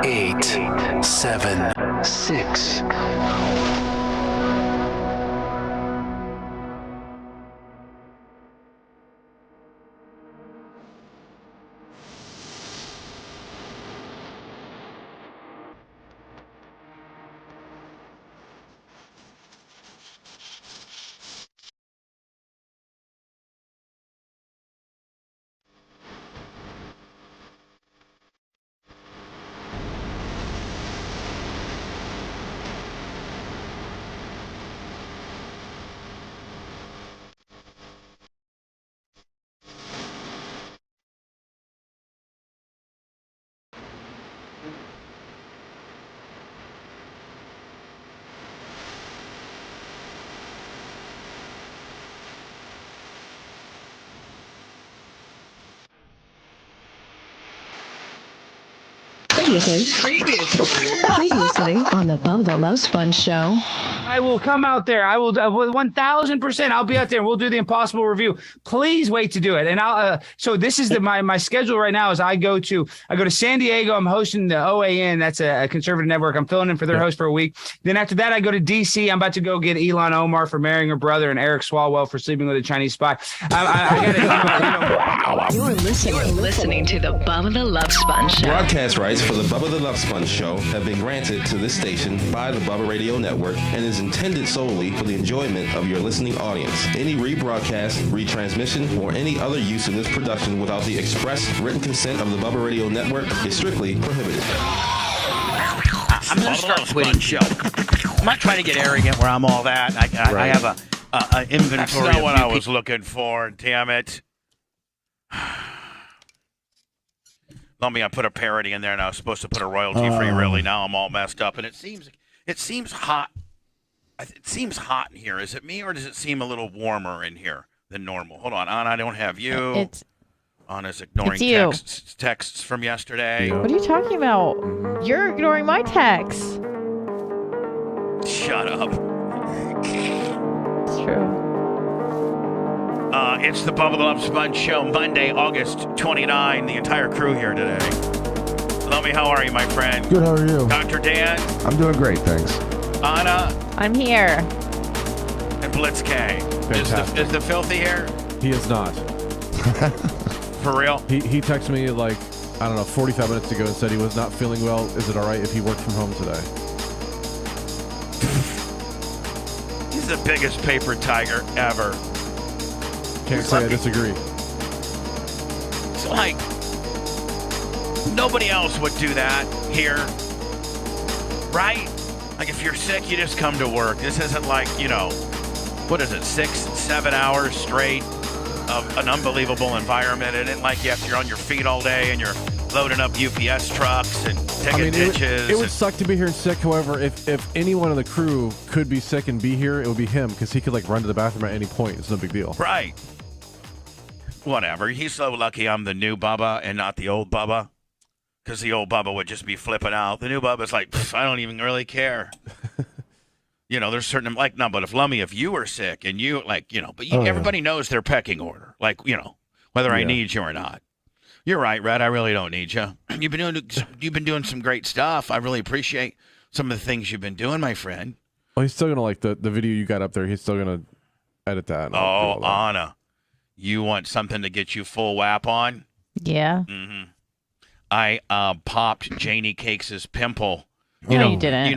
8, 7, 6. Previously on the Bubba the Love Sponge Show. I will come out there. I will 1,000%. I'll be out there. We'll do the Impossible review. Please wait to do it. And I'll. So this is my schedule right now. Is I go to San Diego. I'm hosting the OAN. That's a conservative network. I'm filling in for their host for a week. Then after that, I go to DC. I'm about to go get Elon Omar for marrying her brother and Eric Swalwell for sleeping with a Chinese spy. You're listening to the Bubba the Love Sponge Show. Broadcast rights for the Bubba the Love Sponge Show have been granted to this station by the Bubba Radio Network and is intended solely for the enjoyment of your listening audience. Any rebroadcast, retransmission, or any other use of this production without the express written consent of the Bubba Radio Network is strictly prohibited. I'm going to start quitting show. I'm not trying to get arrogant where I'm all that. I have a inventory. That's not what I was looking for. Damn it. Let me. I put a parody in there, and I was supposed to put a royalty-free. Really, now I'm all messed up, and it seems hot. It seems hot in here. Is it me, or does it seem a little warmer in here than normal? Hold on, Anna. I don't have you. Anna's ignoring texts from yesterday. What are you talking about? You're ignoring my texts. Shut up. It's true. It's the Bubba the Love Sponge Show, Monday, August 29. The entire crew here today. Lummy, how are you, my friend? Good, how are you? Dr. Dan? I'm doing great, thanks. Anna? I'm here. And Blitz K. Is the filthy here? He is not. For real? He texted me 45 minutes ago and said he was not feeling well. Is it all right if he worked from home today? He's the biggest paper tiger ever. Can't say I disagree. It's like nobody else would do that here, right? Like if you're sick, you just come to work. This isn't like, what is it, 6-7 hours straight of an unbelievable environment. It isn't like you're on your feet all day and you're loading up UPS trucks and taking ditches. It would suck to be here sick. However, if anyone on the crew could be sick and be here, it would be him because he could run to the bathroom at any point. It's no big deal. Right. Whatever. He's so lucky I'm the new Bubba and not the old Bubba. Because the old Bubba would just be flipping out. The new Bubba's like, I don't even really care. There's certain, but if you were sick and you, everybody knows their pecking order. Whether I need you or not. You're right, Red. I really don't need you. You've been doing some great stuff. I really appreciate some of the things you've been doing, my friend. Well, he's still going to, the video you got up there, he's still going to edit that. Oh, Anna. You want something to get you full whap on? Yeah. Mm-hmm. I popped Janie Cakes' pimple. You didn't. You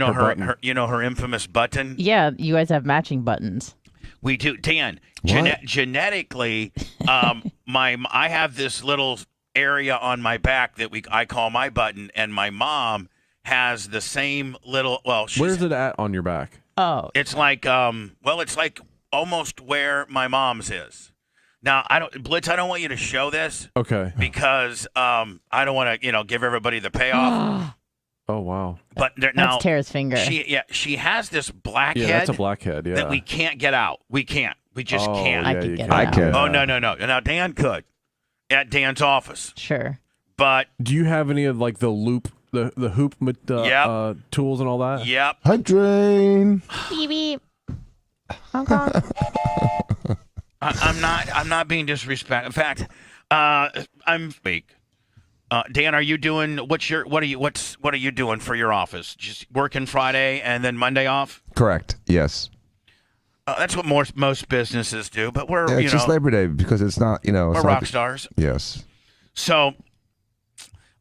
know her infamous button? Yeah, you guys have matching buttons. We do. Dan, genetically, I have this little area on my back that I call my button, and my mom has the same little. Well, where's it at on your back? Oh, it's like it's like almost where my mom's is. Now, Blitz, I don't want you to show this. Okay. Because I don't want to, give everybody the payoff. Oh, wow. But that's Tara's finger. She has this blackhead. Yeah, that's a blackhead, yeah. That we can't get out. We can't. We just can't. I could get it out. Can. Oh, no. Now, Dan could. At Dan's office. Sure. But. Do you have any of, the loop, the hoop tools and all that? Yep. Hi, Drain. Beep, beep. Okay. I'm not being disrespectful. In fact, I'm fake. Dan, are you doing what are you doing for your office? Just working Friday and then Monday off? Correct. Yes. That's what most businesses do, but we're It's just Labor Day because it's not we're rock stars. Yes. So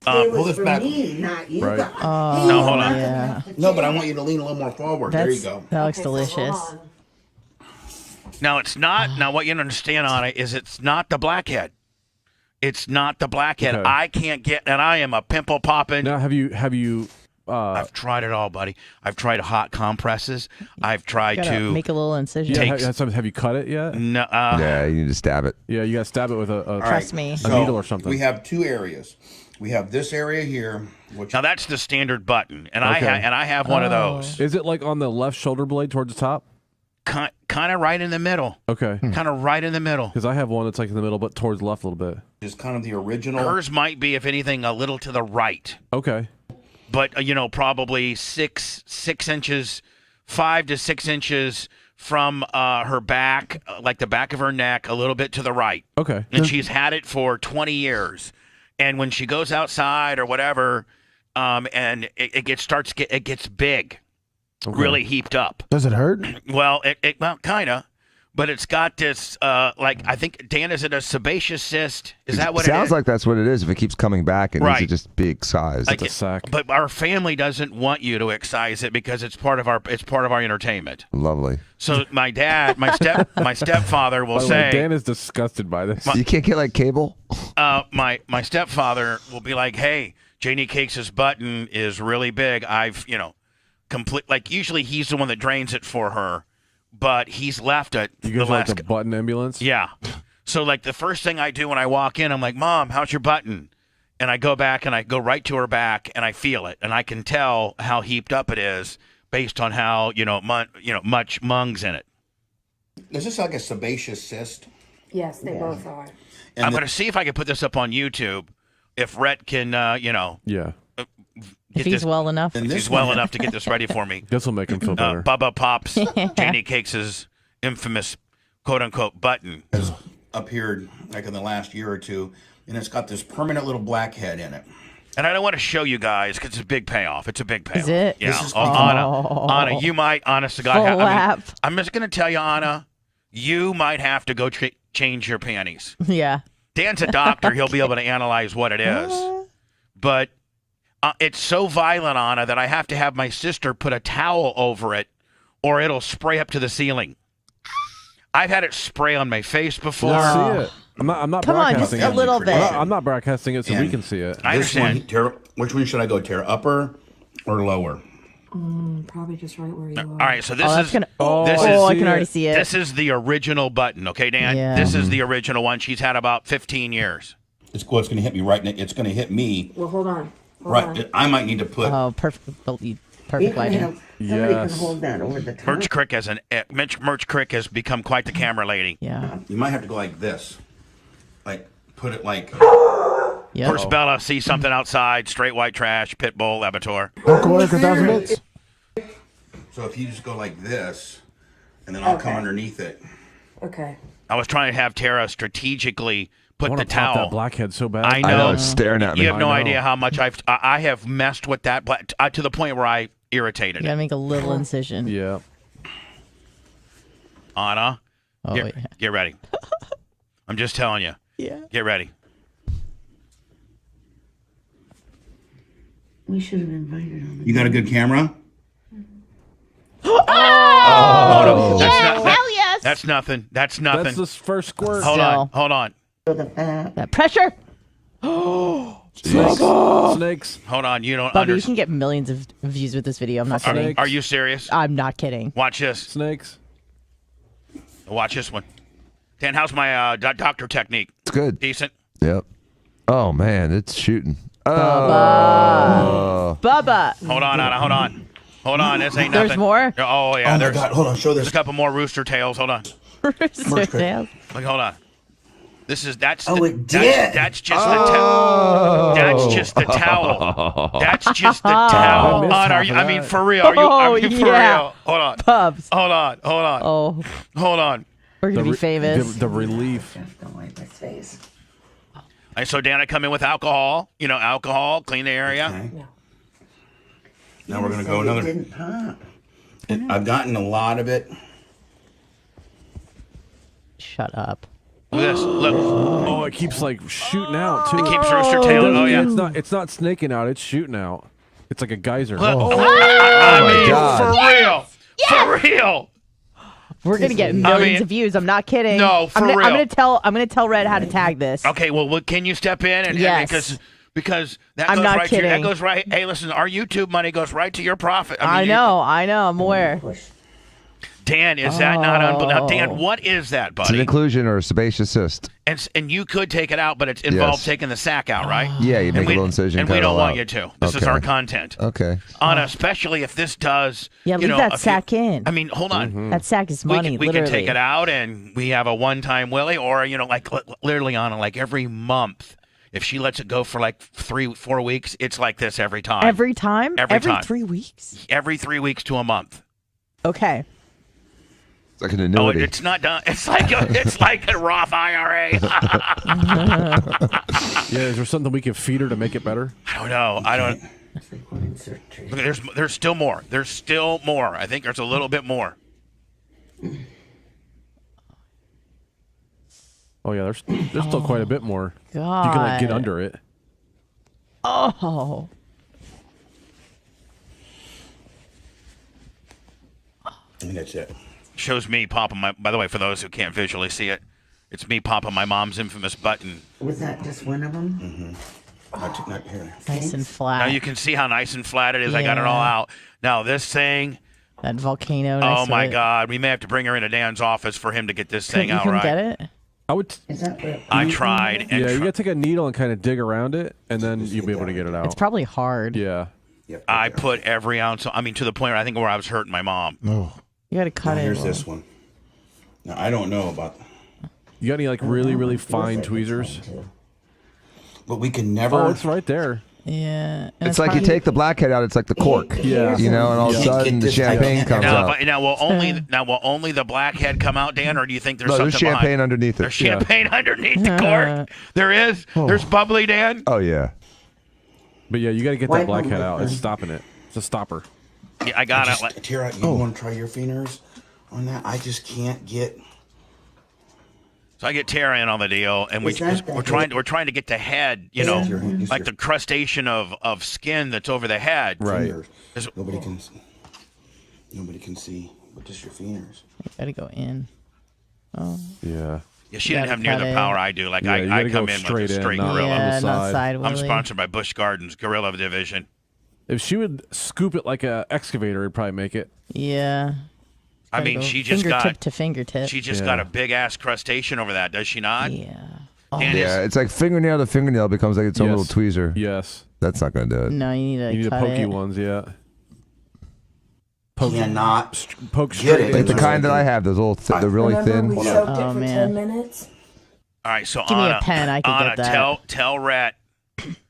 pull this back. Me, not you. Right. No, hold on. Yeah. No, but I want you to lean a little more forward. There you go. That looks delicious. Now it's not. Now what you don't understand on it is it's not the blackhead. It's not the blackhead. Okay. I can't get, and I am a pimple popping. Now, have you? I've tried it all, buddy. I've tried hot compresses. I've tried to make a little incision. Have you cut it yet? No. Yeah, you need to stab it. Yeah, you got to stab it with a Trust me. a needle or something. We have 2 areas. We have this area here, which Now that's the standard button, and Okay. I have one of those. Is it like on the left shoulder blade towards the top? Kind of right in the middle. Okay. Kind of right in the middle. Because I have one that's like in the middle, but towards the left a little bit. is kind of the original. Hers might be, if anything, a little to the right. Okay. But probably 6 inches, 5 to 6 inches from her back, like the back of her neck, a little bit to the right. Okay. And she's had it for 20 years. And when she goes outside or whatever, and it gets big, really heaped up. Does it hurt? Well, well, kind of. But it's got this, I think, Dan, is it a sebaceous cyst? Is that what it is? Sounds like that's what it is. If it keeps coming back, it needs to just big size. Like It's a sack. But our family doesn't want you to excise it because it's part of our entertainment. Lovely. So my stepfather will By the way, say, Dan is disgusted by this. You can't get like cable? my stepfather will be like, hey, Janie Cakes' button is really big. I've, usually he's the one that drains it for her. But he's left it. You guys like the button ambulance? Yeah. So the first thing I do when I walk in, I'm like, Mom, how's your button? And I go back and I go right to her back and I feel it and I can tell how heaped up it is based on how much mung's in it. Is this like a sebaceous cyst? Yes, they both are. I'm going to see if I can put this up on YouTube. If Rhett can, Yeah. If he's well enough. If he's well enough to get this ready for me. This will make him feel better. Bubba Pop's Janie Cakes' infamous quote-unquote button has appeared in the last year or two, and it's got this permanent little blackhead in it. And I don't want to show you guys because it's a big payoff. It's a big payoff. Is it? Yeah. This is Anna, you might, honest to God, Flap. I'm just going to tell you, Anna, you might have to go change your panties. Yeah. Dan's a doctor. He'll be able to analyze what it is. But it's so violent, Anna, that I have to have my sister put a towel over it or it'll spray up to the ceiling. I've had it spray on my face before. See it. I'm not Come on, broadcasting just a it. little bit. I'm not broadcasting it so we can see it. I understand. Which one should I go, Tara? Upper or lower? Probably just right where you are. All right, so this that's is gonna, this I is can already see it. this is the original button, okay, Dan? Yeah. This is the original one. She's had about 15 years. It's going to hit me right. It's going to hit me. Well, hold on. Right. I might need to put. Oh, perfect lighting. Yes. that over the top. Merch Crick has become quite the camera lady. Yeah. You might have to go like this. Put it like. Yep. First Bella sees something outside, straight white trash, pit bull, Laboratory. Uncle Eric, 1,000 bits. So if you just go like this, and then I'll come underneath it. Okay. I was trying to have Tara strategically put I the want to pop towel. that blackhead so bad. I know. I know, it's staring at me. You have no I know. idea how much I have messed with that to the point where I irritated You gotta it. make a little incision. Yeah. Anna, Oh, get, yeah. get ready. I'm just telling you. Yeah. Get ready. We should have invited him. You got a good camera? Oh, no, that's not, Hell yes. That's nothing. That's nothing. That's the first squirt. Hold on. Still. Hold on. That pressure. Snakes. Hold on. You don't Bubby, you understand. can get millions of views with this video. I'm not kidding. Snakes. Are you serious? I'm not kidding. Watch this. Snakes. Watch this one. Dan, how's my doctor technique? It's good. Decent? Yep. Oh, man, it's shooting. Bubba. Hold on, Anna. Hold on. Hold on. This ain't nothing. There's more? Oh, yeah. Oh my there's, God! Hold on. Show there's this. a couple more rooster tails. Hold on. Rooster tails. Look, hold on. That's Oh, the, it did. That's just the towel. That's just the towel. That's just the towel. I missed Anna, half of I mean, that. for real. I mean, for yeah. real. Hold on. Pubs. Hold on. Hold on. Oh, Hold on. we're gonna be famous. The relief. Don't wipe his face. So, Dan, I come in with alcohol. Alcohol, clean the area. Okay. Yeah. Now we're going to go another. Didn't pop. I've gotten a lot of it. Shut up. Look at this. Look. Oh, it keeps like shooting out too. It keeps rooster tailing. Oh yeah. It's not snaking out. It's shooting out. It's like a geyser. For real. For real. We're gonna get millions of views. I'm not kidding. No, for real. I'm gonna tell Red how to tag this. Okay. Well, can you step in and yes. Because that I'm goes not right kidding. that goes right. Hey, listen, our YouTube money goes right to your profit. I know. I'm aware. Dan, is that not unbelievable? Now, Dan, what is that, buddy? It's an inclusion or a sebaceous cyst. And you could take it out, but it involves taking the sack out, right? Yeah, you make a little incision. And we don't want you to. This is our content. Okay. Especially if this does. Yeah, leave that sack in. I mean, hold on. Mm-hmm. That sack is money. We can take it out, and we have a one-time Willie, or like literally on like every month. If she lets it go for like 3-4 weeks, it's like this every time. Every time? Every time. 3 weeks? Every 3 weeks to a month. Okay. It's like an annuity. Oh, it's not done. It's like a Roth IRA. Yeah, is there something we can feed her to make it better? I don't know. I don't. Look, there's still more. There's still more. I think there's a little bit more. Oh yeah, there's still quite a bit more. God. You can like get under it. Oh. I think that's it. Shows me popping my. By the way, for those who can't visually see it, it's me popping my mom's infamous button. Was that just one of them? Mm-hmm. Not here. Nice and flat. Now you can see how nice and flat it is. I got it all out. Now this thing. That volcano. Oh my God! We may have to bring her into Dan's office for him to get this thing out right. Get it? I would. I tried. And you gotta take a needle and kind of dig around it, and then you'll be able to get it out. It's probably hard. Yeah. I put every ounce. I mean, to the point where I think I was hurting my mom. Oh. You gotta cut it. Here's this one. Now I don't know about. You got any like really fine tweezers? But we can never. Oh, it's right there. Yeah. It's like you take the blackhead out. It's like the cork. Yeah. You know, and all of a sudden the champagne comes out. Now will only the blackhead come out, Dan, or do you think there's something there's champagne behind? underneath it. There's champagne underneath the cork. There is. There's bubbly, Dan. Oh yeah. But yeah, you got to get that blackhead out. It's stopping it. It's a stopper. Yeah, I got it. Tara, you want to try your fingers on that? I just can't get. So I get Tara in on the deal, and we're trying to get the head, like the crustacean of skin that's over the head. Right. Nobody can see, but just your fingers. You gotta go in. Oh. Yeah. Yeah, she didn't have near the power I do. Like I come in with a straight gorilla. Yeah, not sideways. I'm sponsored by Busch Gardens Gorilla Division. If she would scoop it like a excavator, it'd probably make it. Yeah. I mean, she just got fingertip to fingertip. She just got a big ass crustacean over that, does she not? Yeah. Oh. Yeah, it's like fingernail to fingernail becomes like its own little tweezer. Yes. That's not gonna do it. No, you need the pokey ones, yeah. Poke straight. Like the kind that I have, those little, they're really thin. We soaked it for 10 minutes. All right, so Give me a pen. I can get that. Tell Rhett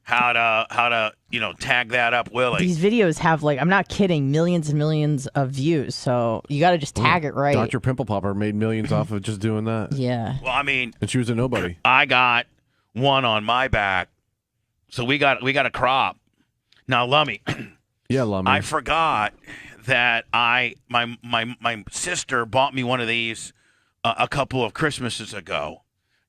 how to tag that up, Willie. These videos have I'm not kidding, millions and millions of views. So you got to just tag it right. Dr. Pimple Popper made millions off of just doing that. Yeah. Well, I mean, and she was a nobody. I got one on my back, so we got a crop. Now, Lummy. Yeah, Lummy. I forgot that my sister bought me one of these a couple of Christmases ago.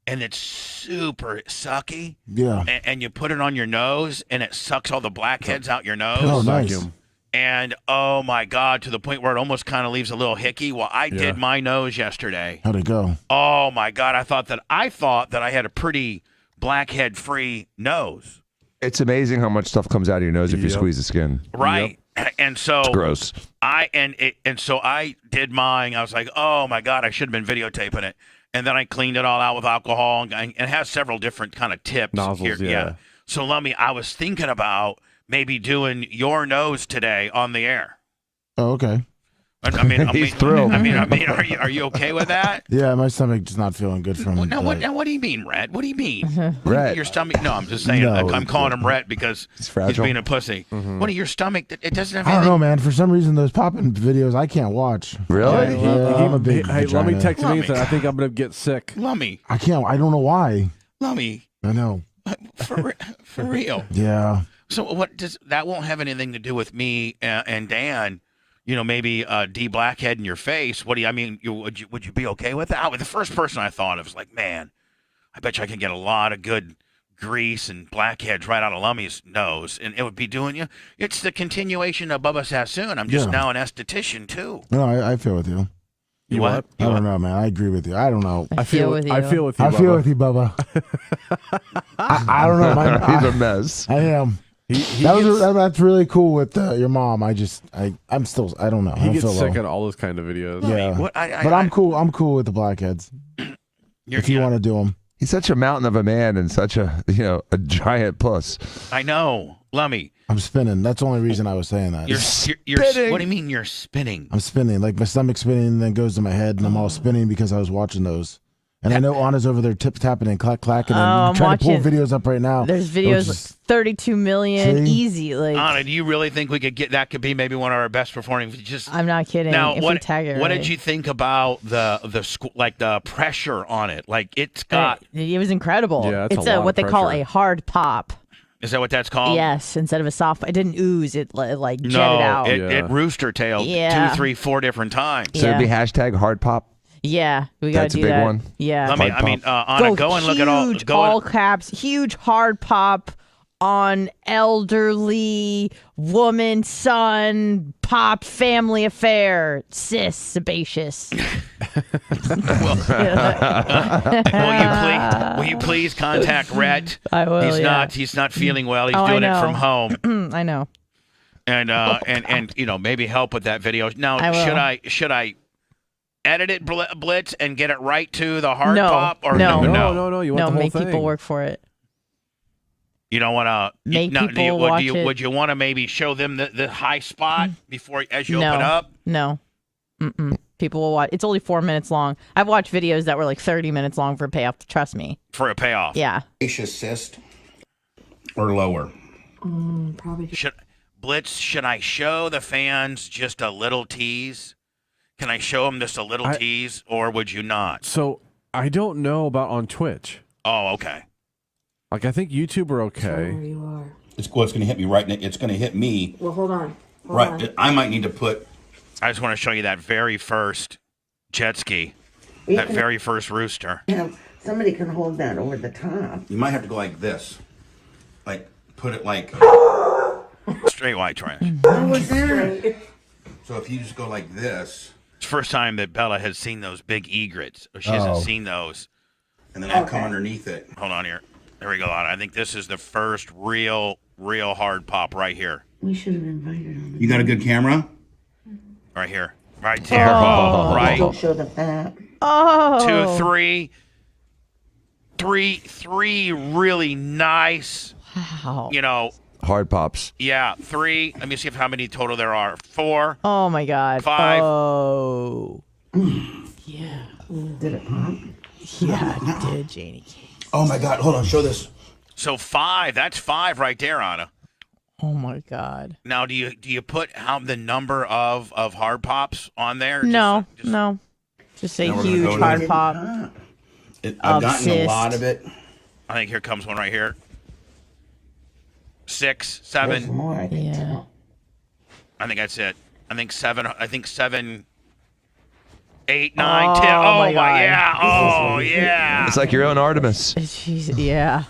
And it's super sucky. Yeah. And you put it on your nose, and it sucks all the blackheads out your nose. Oh, nice. And, oh, my God, to the point where it almost kind of leaves a little hickey. Well, I did my nose yesterday. How'd it go? Oh, my God. I thought that I had a pretty blackhead-free nose. It's amazing how much stuff comes out of your nose if you squeeze the skin. Right. Yep. And so it's gross. So I did mine. I was like, oh, my God, I should have been videotaping it. And then I cleaned it all out with alcohol, and it has several different kind of tips. Nozzles, here. yeah. So, Lummy, I was thinking about maybe doing your nose today on the air. Oh, okay. He's thrilled. Are you okay with that? Yeah, my stomach is not feeling good from it. Now, what do you mean, Rhett? What do you mean? Rhett. Your stomach? No, I'm just saying. No, I'm calling him Rhett because he's being a pussy. Mm-hmm. What, your stomach? It doesn't have I anything? don't know, man. For some reason, those popping videos I can't watch. Really? I'm a big Hey, Lummy texted me and Lummy. said, I think I'm going to get sick. Lummy. I can't. I don't know why. Lummy. I know. For real. Yeah. So what does that won't have anything to do with me and Dan? You know, maybe blackhead in your face. What do you? I mean, would you be okay with that? The first person I thought of was like, man, I bet you I can get a lot of good grease and blackheads right out of Lummy's nose, and it would be doing you. It's the continuation of Bubba Sassoon. I'm just now an esthetician too. No, I feel with you. You what? I don't know, man. I agree with you. I don't know. I feel with you. I feel with you. I feel with you, Bubba. I don't know. He's a mess. I am. That's really cool with your mom. I'm still. I don't know. He gets sick at all those kind of videos. Yeah, What, but I'm cool. I'm cool with the blackheads. If you want to do them. He's such a mountain of a man and such a a giant puss. I know, Lummy. I'm spinning. That's the only reason I was saying that. You're spinning. What do you mean you're spinning? I'm spinning. Like my stomach's spinning and then goes to my head, and I'm all spinning because I was watching those. And I know Anna's over there tip-tapping and clacking and I'm trying to pull videos up right now. There's videos, 32 million, easy. Like, Anna, do you really think we could get that? Could be maybe one of our best performing. I'm not kidding. Now, if we tag it what right. did you think about the pressure on it? Like it's got. It was incredible. Yeah, it's what they call a hard pop. Is that what that's called? Yes, instead of a soft. It didn't ooze. It like jetted no, out. It rooster tailed 2, 3, 4 different times. So it'd be hashtag hard pop. Yeah, we got to do that. That's a big one. Yeah. Anna, go and look at all. All caps, huge hard pop on elderly woman, son, pop, family affair, cis, sebaceous. Will you please contact Rhett? I will. He's not feeling well. He's doing it from home. I know. And maybe help with that video. Now, should I edit it, Blitz, and get it right to the hard pop? Or no. You want the whole make thing. people work for it. You don't want to make people watch it. Would you want to maybe show them the high spot before as you open up? No. People will watch. It's only 4 minutes long. I've watched videos that were like 30 minutes long for a payoff. Trust me. For a payoff. Yeah. Cyst or lower. Probably. Should I show the fans just a little tease? Can I show them just a little tease, or would you not? So I don't know about on Twitch. Oh, okay. Like I think YouTube are okay. Where you are. It's going to hit me right. It's going to hit me. Well, hold on. Right. On. I might need to put. I just want to show you that very first jet ski, very first rooster. Somebody can hold that over the top. You might have to go like this, like put it like straight white trash. So if you just go like this. It's the first time that Bella has seen those big egrets. She hasn't seen those. And then I'll come underneath it. Hold on here. There we go. I think this is the first real hard pop right here. We should have invited him. You got a good camera? Right here. Right there. Right. Don't show the fat. 2, 3. Three really nice. Wow. Hard pops. Yeah, 3. Let me see how many total there are. 4. Oh my God. 5. Oh. Yeah. Did it pop? Yeah, it did, Janie. Oh my God! Hold on, show this. So 5. That's 5 right there, Anna. Oh my God. Now, do you put the number of hard pops on there? No. Just a huge hard pop. I've gotten a lot of it. I think here comes one right here. 6, 7. There's more, I think. Yeah. I think that's it. I think 7. 8, 9, 10. Oh my God. yeah. Oh yeah. It's like your own Artemis. Yeah.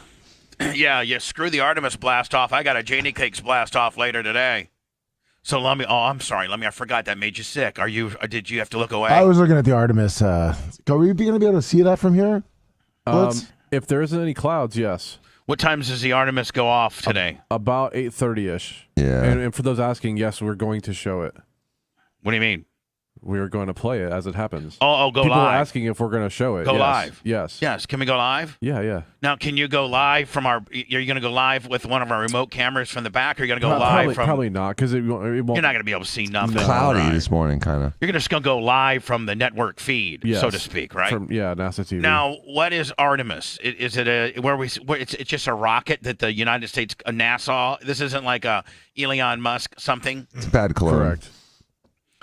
Yeah, screw the Artemis blast off. I got a Janie Cakes blast off later today. So Lummy, I'm sorry, Lummy, I forgot that made you sick. Did you have to look away? I was looking at the Artemis. Are we going to be able to see that from here? If there isn't any clouds, yes. What times does the Artemis go off today? About 8:30ish. Yeah. And for those asking, yes, we're going to show it. What do you mean? We are going to play it as it happens. Go People live. are asking if we're going to show it. Go Yes. live. Yes. Yes. Can we go live? Yeah. Now, can you go live from our? Are you going to go live with one of our remote cameras from the back? Or are you going to go live from? Probably not, because it won't. You're not going to be able to see nothing. Cloudy this morning, kind of. You're just going to go live from the network feed, so to speak, right? NASA TV. Now, what is Artemis? Is it it's just a rocket that the United States NASA? This isn't like a Elon Musk something. It's bad cologne. Correct.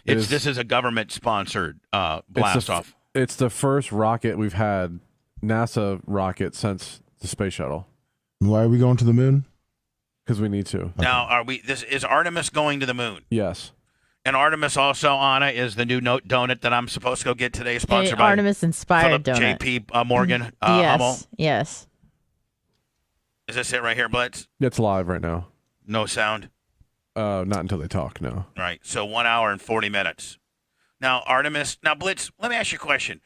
This is a government sponsored blast off. It's the first rocket we've had, NASA rocket, since the space shuttle. Why are we going to the moon? Because we need to. Now, is Artemis going to the moon? Yes. And Artemis also, Anna, is the new donut that I'm supposed to go get today, sponsored by Artemis-inspired donut. J.P. Morgan. Yes, Hummel. yes. Is this it right here, Blitz? It's live right now. No sound? Not until they talk, no. Right, so 1 hour and 40 minutes. Now, Artemis, Blitz, let me ask you a question.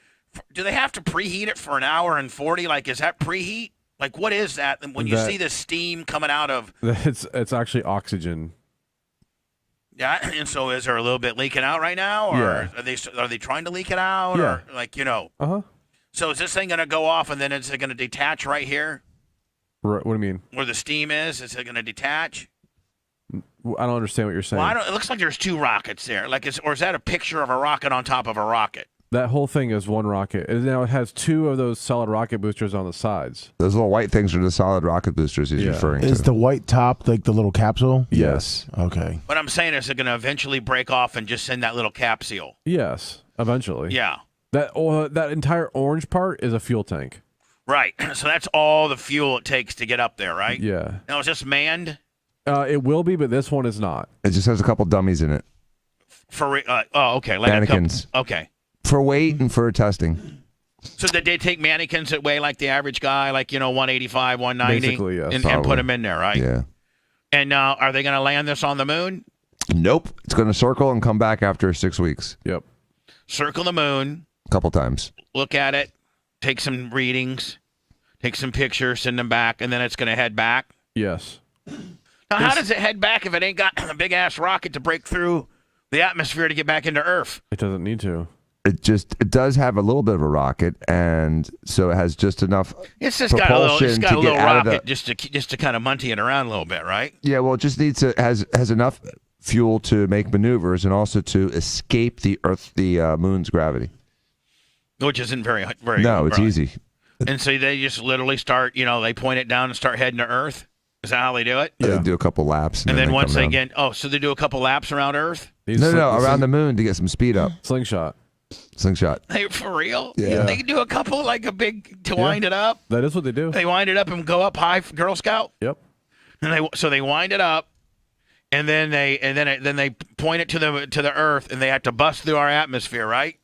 Do they have to preheat it for an hour and 40? Like, is that preheat? Like, what is that? And when you see the steam coming out of... It's actually oxygen. Yeah, and so is there a little bit leaking out right now? Or are they trying to leak it out? Yeah. Or, like, Uh-huh. So is this thing going to go off and then is it going to detach right here? What do you mean? Where the steam is it going to detach? I don't understand what you're saying. Well, it looks like there's two rockets there. Or is that a picture of a rocket on top of a rocket? That whole thing is one rocket. Now it has two of those solid rocket boosters on the sides. Those little white things are the solid rocket boosters he's referring to. Is the white top like the little capsule? Yes. Okay. What I'm saying is, it going to eventually break off and just send that little capsule? Yes, eventually. Yeah. That entire orange part is a fuel tank. Right. So that's all the fuel it takes to get up there, right? Yeah. Now, is this manned? It will be, but this one is not. It just has a couple dummies in it. Okay. Mannequins. Okay. For weight and for testing. So did they take mannequins that weigh like the average guy, like, 185, 190? Basically, yes. And put them in there, right? Yeah. And now, are they going to land this on the moon? Nope. It's going to circle and come back after 6 weeks. Yep. Circle the moon. A couple times. Look at it. Take some readings. Take some pictures. Send them back. And then it's going to head back? Yes. Now, how does it head back if it ain't got a big-ass rocket to break through the atmosphere to get back into Earth? It doesn't need to. It does have a little bit of a rocket, and so it has just enough It's just got a little rocket the, just to kind of munty it around a little bit, right? Yeah, well, it just has enough fuel to make maneuvers and also to escape the moon's gravity. Which isn't very No, it's easy. And so they just literally start, they point it down and start heading to Earth. Is that how they do it? Yeah. They do a couple laps, and then once they get so they do a couple laps around Earth. No, around the moon to get some speed up. Slingshot. Hey, for real? Yeah. They can do a couple to wind it up. That is what they do. They wind it up and go up high, Girl Scout. Yep. And they wind it up, and then they point it to the Earth, and they have to bust through our atmosphere, right?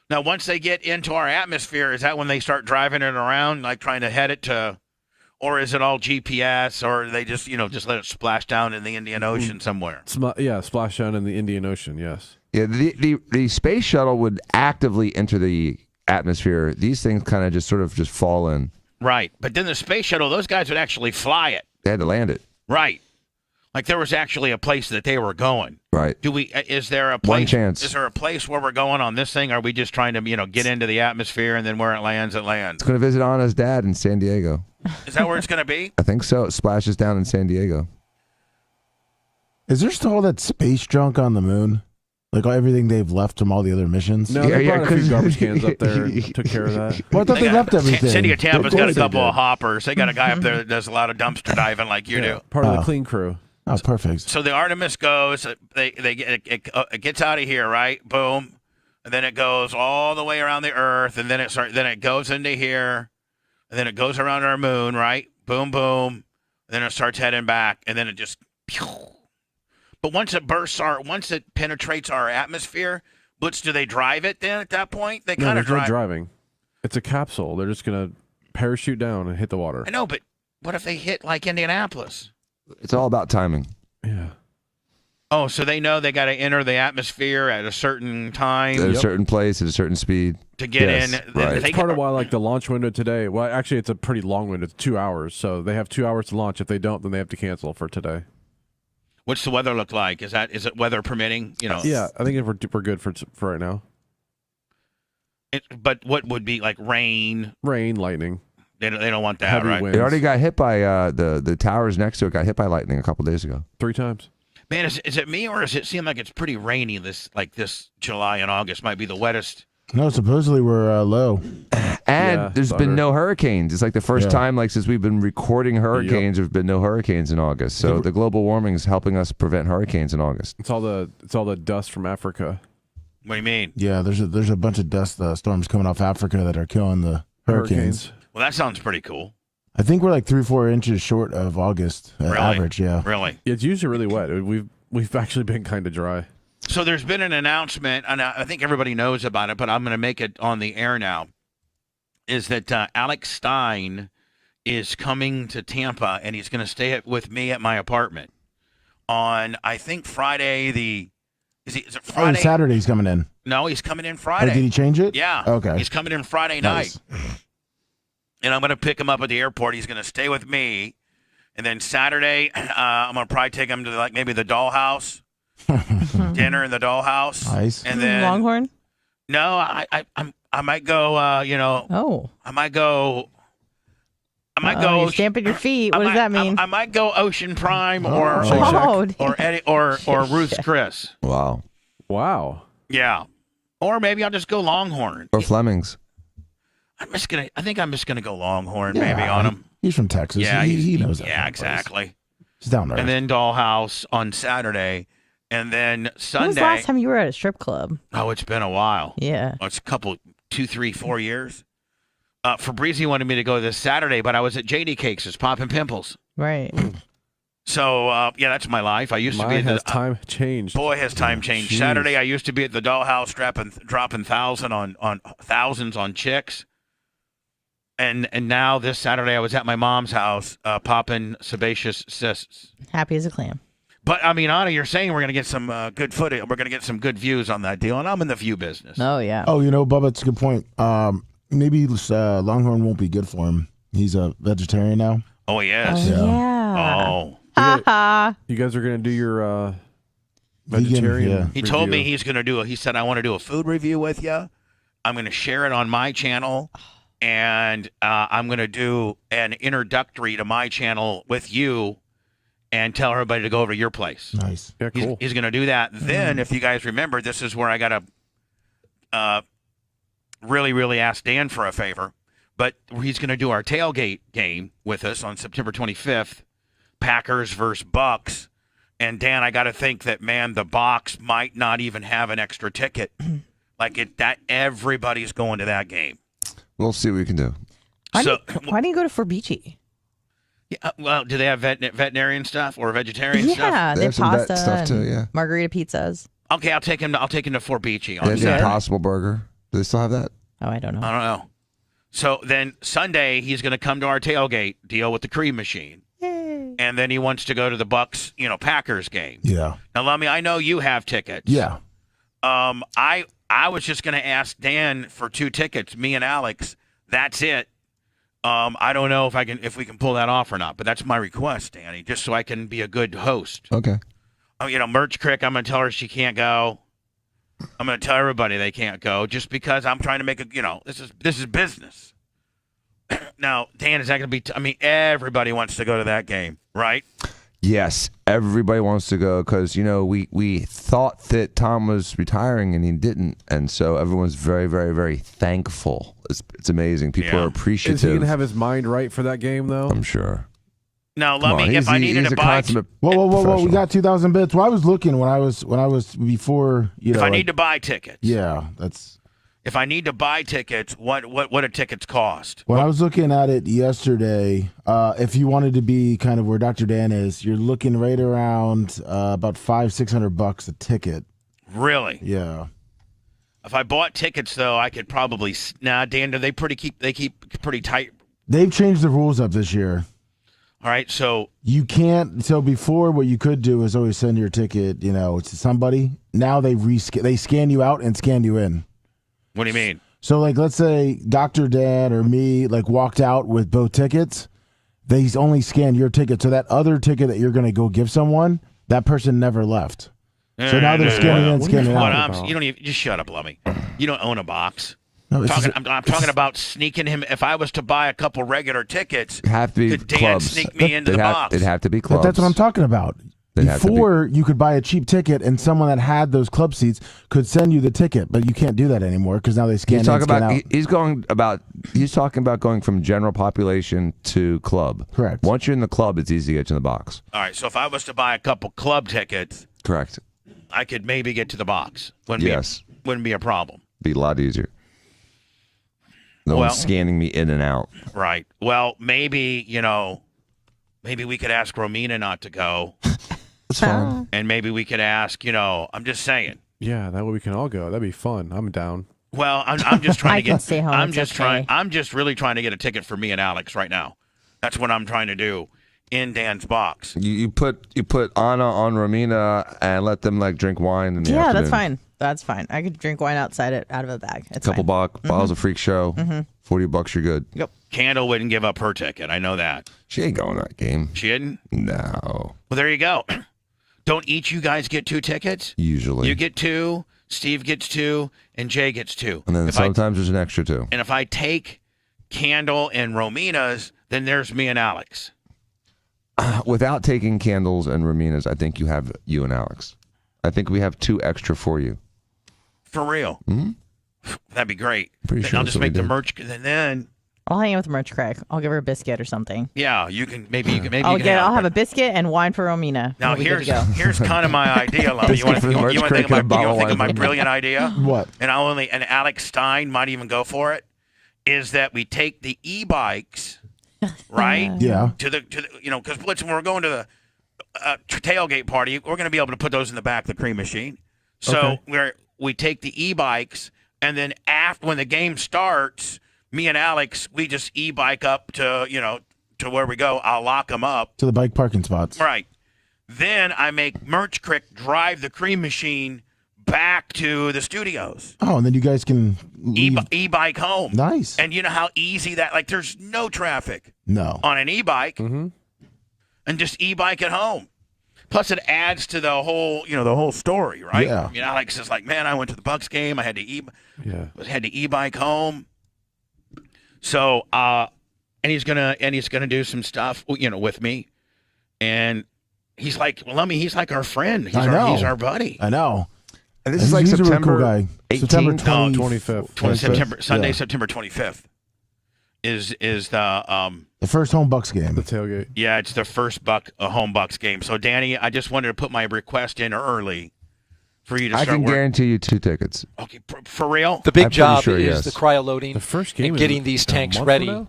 Now, once they get into our atmosphere, is that when they start driving it around, like trying to head it to, or is it all GPS, or they just let it splash down in the Indian Ocean somewhere? Splash down in the Indian Ocean. Yes. Yeah, the space shuttle would actively enter the atmosphere. These things kind of just fall in. Right, but then the space shuttle, those guys would actually fly it. They had to land it. Right, like there was actually a place that they were going. Right. Is there a place? One chance. Is there a place where we're going on this thing? Or are we just trying to get into the atmosphere and then where it lands, it lands? It's going to visit Anna's dad in San Diego. Is that where it's going to be? I think so. It splashes down in San Diego. Is there still all that space junk on the moon? Like everything they've left from all the other missions? No, they brought a few garbage cans up there and took care of that. Well, I thought they left everything. City of Tampa's got a couple of hoppers. They got a guy up there that does a lot of dumpster diving like you do. Part of the clean crew. Oh, perfect. So the Artemis goes, it gets out of here, right? Boom. And then it goes all the way around the Earth, and then it goes into here, and then it goes around our moon, right? Boom, boom. And then it starts heading back, and then it just pew. But once it penetrates our atmosphere, do they drive it then at that point? They kind of drive. No driving. It's a capsule. They're just going to parachute down and hit the water. I know, but what if they hit like Indianapolis? It's all about timing. Yeah. Oh, so they know they got to enter the atmosphere at a certain time. At a certain place, at a certain speed. To get in. Right. It's part of why the launch window today, well, actually, it's a pretty long window. It's 2 hours. So they have 2 hours to launch. If they don't, then they have to cancel for today. What's the weather look like? Is it weather permitting? Yeah, I think we're good for right now. But what would be like rain? Rain, lightning. They don't want that, Heavy right? winds. It already got hit by the towers next to it. Got hit by lightning a couple days ago. 3 times. Man, is it me or does it seem like it's pretty rainy? This July and August might be the wettest. No, supposedly we're low. And there's been no hurricanes. It's like the first time since we've been recording hurricanes, there's been no hurricanes in August. So the global warming is helping us prevent hurricanes in August. It's all the dust from Africa. What do you mean? Yeah, there's a bunch of dust storms coming off Africa that are killing the hurricanes. Well, that sounds pretty cool. I think we're like 3-4 inches short of August average. Yeah. Really? It's usually really wet. We've actually been kind of dry. So there's been an announcement, and I think everybody knows about it, but I'm going to make it on the air now, is that Alex Stein is coming to Tampa, and he's going to stay with me at my apartment on, I think, Friday is it Friday? Oh, Saturday he's coming in. No, he's coming in Friday. Oh, did he change it? Yeah. Okay. He's coming in Friday night. And I'm going to pick him up at the airport. He's going to stay with me. And then Saturday, I'm going to probably take him to maybe the Dollhouse. Dinner in the Dollhouse. Nice. And then Longhorn? No, I might go. I might go. You're stamping your feet. What does that mean? I might go Ocean Prime or Eddie or Ruth's Chris. Wow. Yeah. Or maybe I'll just go Longhorn. Or Fleming's. I think I'm just gonna go Longhorn maybe on him. He's from Texas. Yeah, he knows that. Yeah, exactly. He's down there. And then Dollhouse on Saturday. And then Sunday. When was the last time you were at a strip club? Oh, it's been a while. Yeah. Oh, it's a couple, 2, 3, 4 years. Fabrizi wanted me to go this Saturday, but I was at JD Cakes. It's popping pimples. Right. So, yeah, that's my life. I used to be at the time changed. Boy, has time changed. Jeez. Saturday, I used to be at the Dollhouse dropping thousands on chicks. And now this Saturday, I was at my mom's house popping sebaceous cysts. Happy as a clam. But, I mean, Anna, you're saying we're going to get some good footage. We're going to get some good views on that deal, and I'm in the view business. Oh, yeah. Oh, Bubba, it's a good point. Maybe Longhorn won't be good for him. He's a vegetarian now. Oh, yes. Oh, yeah. Oh. You guys are going to do your vegetarian He told me he's going to do he said, I want to do a food review with you. I'm going to share it on my channel, and I'm going to do an introductory to my channel with you and tell everybody to go over to your place. Nice. Yeah, cool. He's going to do that. Then, if you guys remember, this is where I got to really, really ask Dan for a favor. But he's going to do our tailgate game with us on September 25th, Packers versus Bucks. And, Dan, I got to think that, man, the Bucs might not even have an extra ticket. Everybody's going to that game. We'll see what we can do. Why do you go to Forbici? Yeah, well, do they have veterinarian stuff or vegetarian stuff? Yeah, they have some vet pasta stuff too, and yeah. margarita pizzas. Okay, I'll take him to Fort Beachy on There's an Saturday. Impossible Burger. Do they still have that? Oh, I don't know. I don't know. So then Sunday he's going to come to our tailgate deal with the cream machine. Yay. And then he wants to go to the Bucks, Packers game. Yeah. Now, Lummy, I know you have tickets. Yeah. I was just going to ask Dan for 2 tickets, me and Alex. That's it. I don't know if we can pull that off or not, but that's my request, Danny, just so I can be a good host. Okay. Merch Crick, I'm going to tell her she can't go. I'm going to tell everybody they can't go just because I'm trying to make this is business. Now, Dan, is that going to be everybody wants to go to that game, right? Yes, everybody wants to go because, we thought that Tom was retiring and he didn't. And so everyone's very, very, very thankful. It's amazing. People are appreciative. Is he going to have his mind right for that game, though? I'm sure. Now, Lummy, if I needed to buy... Whoa. We got 2,000 bits. Well, I was looking when I was before, If I need to buy tickets. Yeah, that's... If I need to buy tickets, what do tickets cost? When I was looking at it yesterday, if you wanted to be kind of where Dr. Dan is, you're looking right around about $500-600 a ticket. Really? Yeah. If I bought tickets, though, I could probably. Dan, do they keep pretty tight? They've changed the rules up this year. All right, so you can't. So before, what you could do is always send your ticket, to somebody. Now they scan you out and scan you in. What do you mean? So, let's say Dr. Dan or me, walked out with both tickets. They only scan your ticket. So that other ticket that you're going to go give someone, that person never left. So now they're scanning in, scanning out. You don't even just shut up, Lummy. You don't own a box. No, I'm talking about sneaking him. If I was to buy a couple regular tickets, have to be could Dan clubs. sneak me into the box? It'd have to be clubs. That's what I'm talking about. Before, you could buy a cheap ticket, and someone that had those club seats could send you the ticket, but you can't do that anymore because now they scan in, scan out. He's talking about going from general population to club. Correct. Once you're in the club, it's easy to get you in the box. All right, so if I was to buy a couple club tickets, correct, I could maybe get to the box. Wouldn't be a problem. Be a lot easier. No Well- one's scanning me in and out. Right. Well, maybe maybe we could ask Romina not to go, That's fine. and maybe we could ask. I'm just saying. Yeah, that way we can all go. That'd be fun. I'm down. Well, I'm just trying I to get. can stay home. I'm It's just okay. trying. I'm just really trying to get a ticket for me and Alex right now. That's what I'm trying to do in Dan's box. You put Anna on Romina and let them like drink wine in the Yeah, afternoon. that's fine. That's fine. I could drink wine outside it out of a bag. It's Couple fine. bottles of Freak Show. $40, you're good. Yep. Candle wouldn't give up her ticket. I know that. She ain't going to that game. She didn't. No. Well, there you go. Don't each you guys get 2 tickets? Usually. You get 2. Steve gets 2, and Jay gets 2. And then If sometimes there's an extra too. And if I take Candle and Romina's, then there's me and Alex. Without taking Candles and Romina's, I think you have you and Alex. I think we have 2 extra for you. For real. Mm-hmm. That'd be great. Pretty Then sure I'll that's just what we make the did. merch, and then I'll hang out with Merch Craig. I'll give her a biscuit or something. yeah, you can maybe you can I'll hang out. have a biscuit and wine for Romina. Now We'll be good here's to go. here's kind of my idea, Lummy. You want for the to merch think crate and a bottle of of my wine. brilliant idea? What? And Alex Stein might even go for it. Is that we take the e-bikes, right? Yeah. To the because Blitz, when we're going to the tailgate party, we're going to be able to put those in the back of the cream machine. So we take the e-bikes, and then after when the game starts, me and Alex, we just e-bike up to to where we go. I'll lock them up. To the bike parking spots. Right. Then I make Merch Crick drive the cream machine back to the studios. Oh, and then you guys can leave. E-bike home. Nice. And you know how easy that, like, there's no traffic No. on an e-bike, and just e-bike at home. Plus, it adds to the whole story, right? Yeah. Alex is like, man, I went to the Bucks game. I had to had to e-bike home. So, and he's gonna do some stuff, with me, and he's like, well, Lummy, he's like our friend. He's he's our buddy. I know. And this is like he's a really September cool guy. 18th? September No, 25th. September Sunday, Yeah. September 25th is the The first home Bucks game. The tailgate. Yeah, it's the first home Bucks game. So, Danny, I just wanted to put my request in early for you to I start can working. guarantee you 2 tickets. Okay, for real? The big I'm pretty job sure, is yes. the cryo loading The first game and is getting these a tanks month ready from now?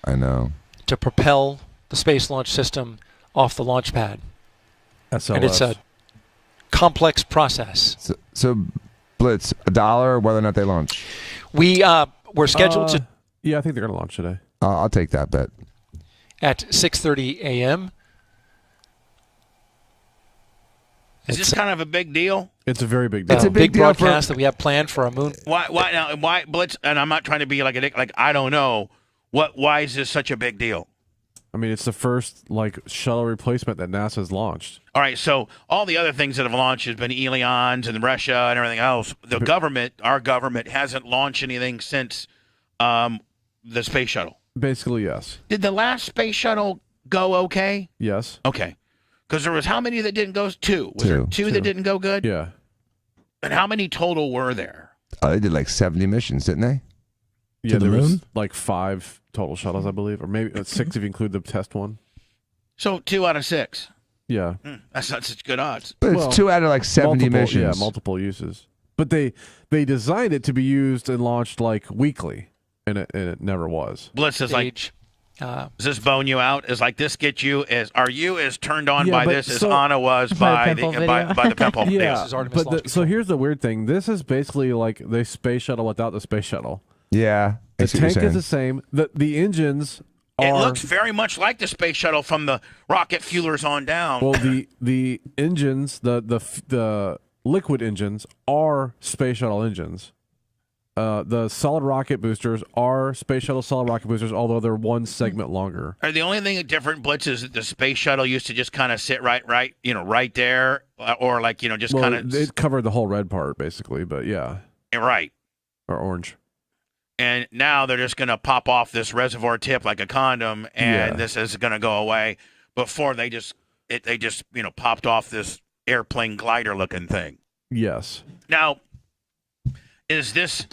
I know. to propel the Space Launch System off the launch pad. SLS. And it's a complex process. So Blitz, $1 whether or not they launch. We're scheduled to Yeah, I think they're going to launch today. I'll take that bet. at 6:30 a.m. Is this kind of a big deal? It's a very big deal. It's a big deal broadcast that we have planned for our moon. Why Blitz? And I'm not trying to be like a dick. Like, I don't know. Why is this such a big deal? I mean, it's the first shuttle replacement that NASA's launched. All right, so all the other things that have launched has been Elions and Russia and everything else. Our government hasn't launched anything since the space shuttle. Basically, yes. Did the last space shuttle go okay? Yes. Okay. Because there was how many that didn't go? 2. Was there 2 that didn't go good? Yeah. And how many total were there? They did like 70 missions, didn't they? Yeah, the there was moon? like 5 total shuttles, I believe, or maybe 6 if you include the test one. So 2 out of 6. Yeah. That's not such good odds. But it's 2 out of like 70 missions. Yeah, multiple uses. But they designed it to be used and launched weekly, and it never was. Blitz is like, Stage, does this bone you out? Is like this get you? Are you as turned on Yeah, by but this as so- Anna was By by the the pimple by, video. by the pimple? Yeah, This is Artemis launch so control. here's the weird thing. This is basically like the space shuttle without the space shuttle. Yeah. I The see what you're tank is saying. the same. The engines are... It looks very much like the space shuttle from the rocket fuelers on down. Well, the engines, the liquid engines are space shuttle engines. The solid rocket boosters are space shuttle solid rocket boosters, although they're one segment longer. Or the only thing different, Blitz, is that the space shuttle used to just kind of sit right there, or just Well, kind of it covered the whole red part basically, but yeah, right. or orange. And now they're just going to pop off this reservoir tip like a condom, and this is going to go away. Before they just popped off this airplane glider looking thing. Yes. Now, is this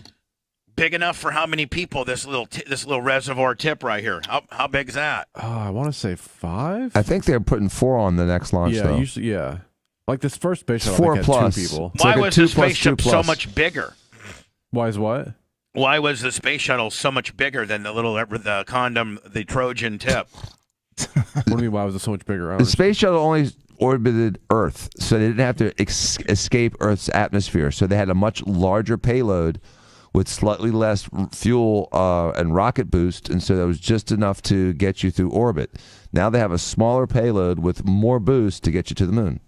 big enough for how many people? This little reservoir tip right here. How big is that? I want to say 5. I think they're putting 4 on the next launch, Yeah, though. usually, yeah. Like this first space shuttle, 4 I think plus. had 2 people. It's Why like a was 2 the plus 2 spaceship so plus. much bigger? Why is what? Why was the space shuttle so much bigger than the condom, the Trojan tip? What do you mean? Why was it so much bigger? The space shuttle only orbited Earth, so they didn't have to escape Earth's atmosphere. So they had a much larger payload with slightly less fuel and rocket boost, and so that was just enough to get you through orbit. Now they have a smaller payload with more boost to get you to the moon.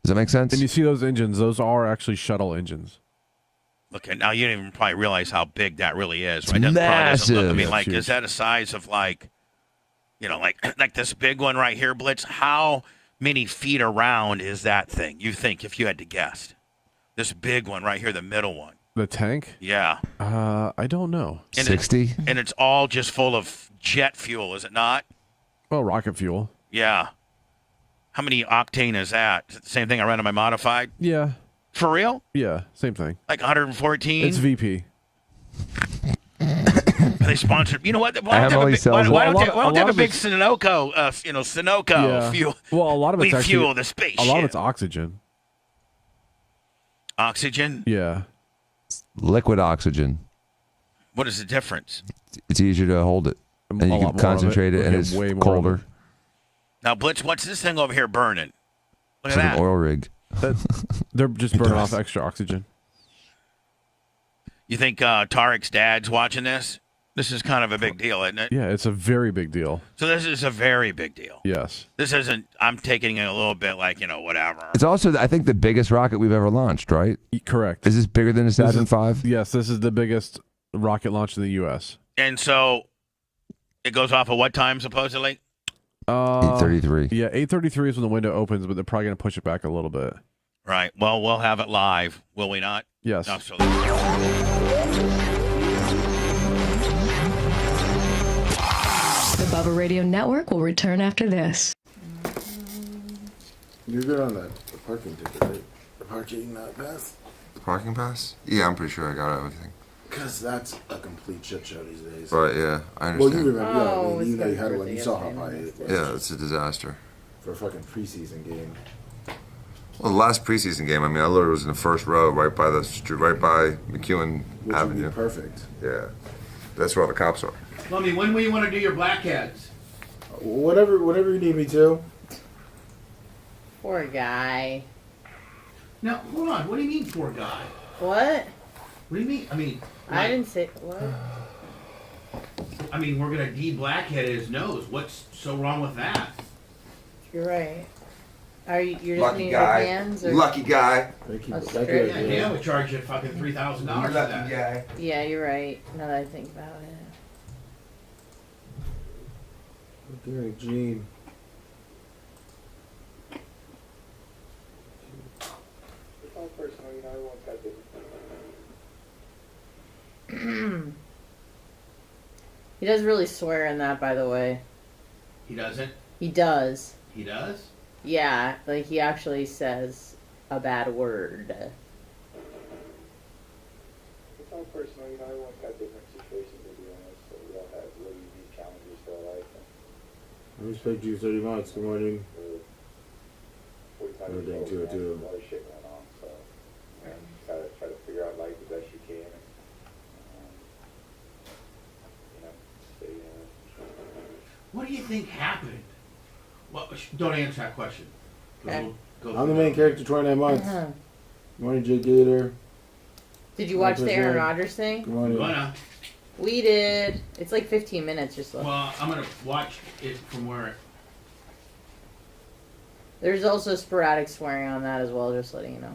Does that make sense? And you see those engines; those are actually shuttle engines. Look, now you don't even probably realize how big that really is. It's Right? That probably doesn't look- I massive. mean, Yeah, like, it's is that a size of like this big one right here, Blitz? How many feet around is that thing? You think, if you had to guess, this big one right here, the middle one? The tank? Yeah. I don't know. 60? And it's all just full of jet fuel, is it not? Well, rocket fuel. Yeah. How many octane is that? Is it the same thing I ran on my modified? Yeah. For real? Yeah, same thing. Like 114? It's VP. They sponsored. You know what? Why Emily don't sells they it. have a big Sunoco? Sunoco Yeah. fuel. Well, a lot of it's we actually fuel the spaceship. a lot of it's oxygen. Oxygen. Yeah. Liquid oxygen. What is the difference? It's easier to hold it, and A you lot can more of concentrate it. it, We and get it's way more of colder. it. Now, Blitz, what's this thing over here burning? Look It's at like that. an oil rig. They're just burning off extra oxygen. You think Tarek's dad's watching this? This is kind of a big deal, isn't it? Yeah, it's a very big deal. So this is a very big deal. Yes. This isn't. I'm taking it a little bit like whatever. It's also, I think, the biggest rocket we've ever launched, right? Correct. Is this bigger than a Saturn V? Yes, this is the biggest rocket launch in the U.S. And so it goes off at what time supposedly? 8:33. Yeah, 8:33 is when the window opens, but they're probably going to push it back a little bit. Right. Well, we'll have it live, will we not? Yes. Absolutely. The Bubba Radio Network will return after this. You're good on that the parking ticket, right? The parking pass? The parking pass? Yeah, I'm pretty sure I got everything. Because that's a complete shit show these days. But yeah, I Well, understand. you remember, Oh, you know you it's had got one. You saw how high it was. Yeah, it's a disaster. For a fucking preseason game. Well, the last preseason game, I mean, I literally was in the first row, right by McEwen Which Avenue. would be perfect. Yeah, that's where all the cops are. Lummy, when will you want to do your blackheads? Whatever you need me to. Poor guy. Now, hold on. What do you mean, poor guy? What? What do you mean? I mean, I didn't say what. I mean, we're gonna de-blackhead his nose. What's so wrong with that? You're right. Are you? You're just Lucky needing guy. your hands? Or? Lucky guy. That's Thank great. Yeah, Dan would charge you fucking $3,000 for that. guy. Yeah, you're right. Now that I think about it. Okay, Gene. He does really swear in that, by the way. He doesn't. He does. He does. Yeah, like he actually says a bad word. It's all personal, I want to have different situations to be honest, so we all have really unique challenges for our life. I respect you 30 months. Good morning. 45 Good years day, old, too. a lot of shit going on, so try to figure out life the best you can. What do you think happened? Well, don't answer that question. Okay. I'm the main character, 29 months. Uh-huh. Good morning, Jay Gator. Did you watch the Aaron Good Rodgers thing? Good morning. Gonna. We did. It's like 15 minutes or so. Well, I'm gonna watch it from where. There's also sporadic swearing on that as well, just letting you know.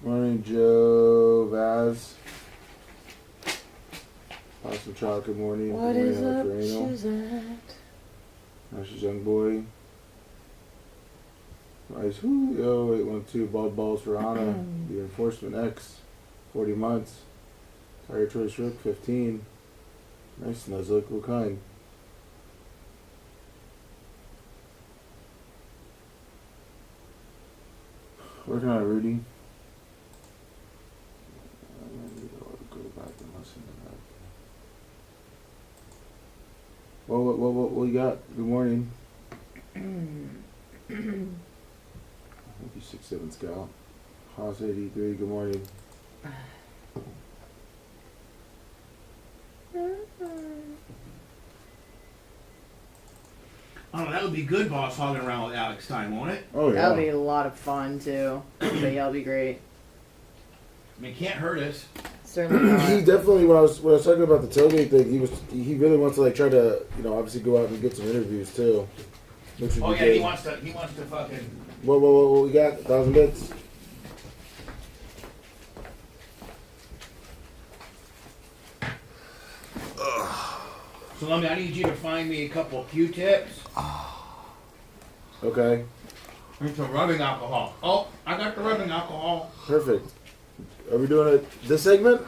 Morning, Joe Vaz. Awesome child, good morning. What Good is morning, up, Alex Reno. Suzette? Ashes Young Boy. Nice. Whoo, yo, 812. Bald Balls for Anna. The Enforcement X. 40 months. Tire Choice Rick, 15. Nice, Nuzlik. What kind? Working on it, Rudy. I need to go back and listen to that. What you got? Good morning. Thank you, 6'7" Scout. House 83, good morning. Oh, that would be good, boss, hogging around with Alex time, won't it? Oh, yeah. That'll be a lot of fun, too. So, yeah, that'll be great. I mean, it can't hurt us. Certainly not. He definitely, when I was talking about the tailgate thing, he really wants to, like, try to, obviously go out and get some interviews, too. Oh, yeah, he wants to fucking... What we got? 1,000 bits? So, Lummy, I need you to find me a couple of Q-tips. Okay. And some rubbing alcohol. Oh, I got the rubbing alcohol. Perfect. Are we doing this segment?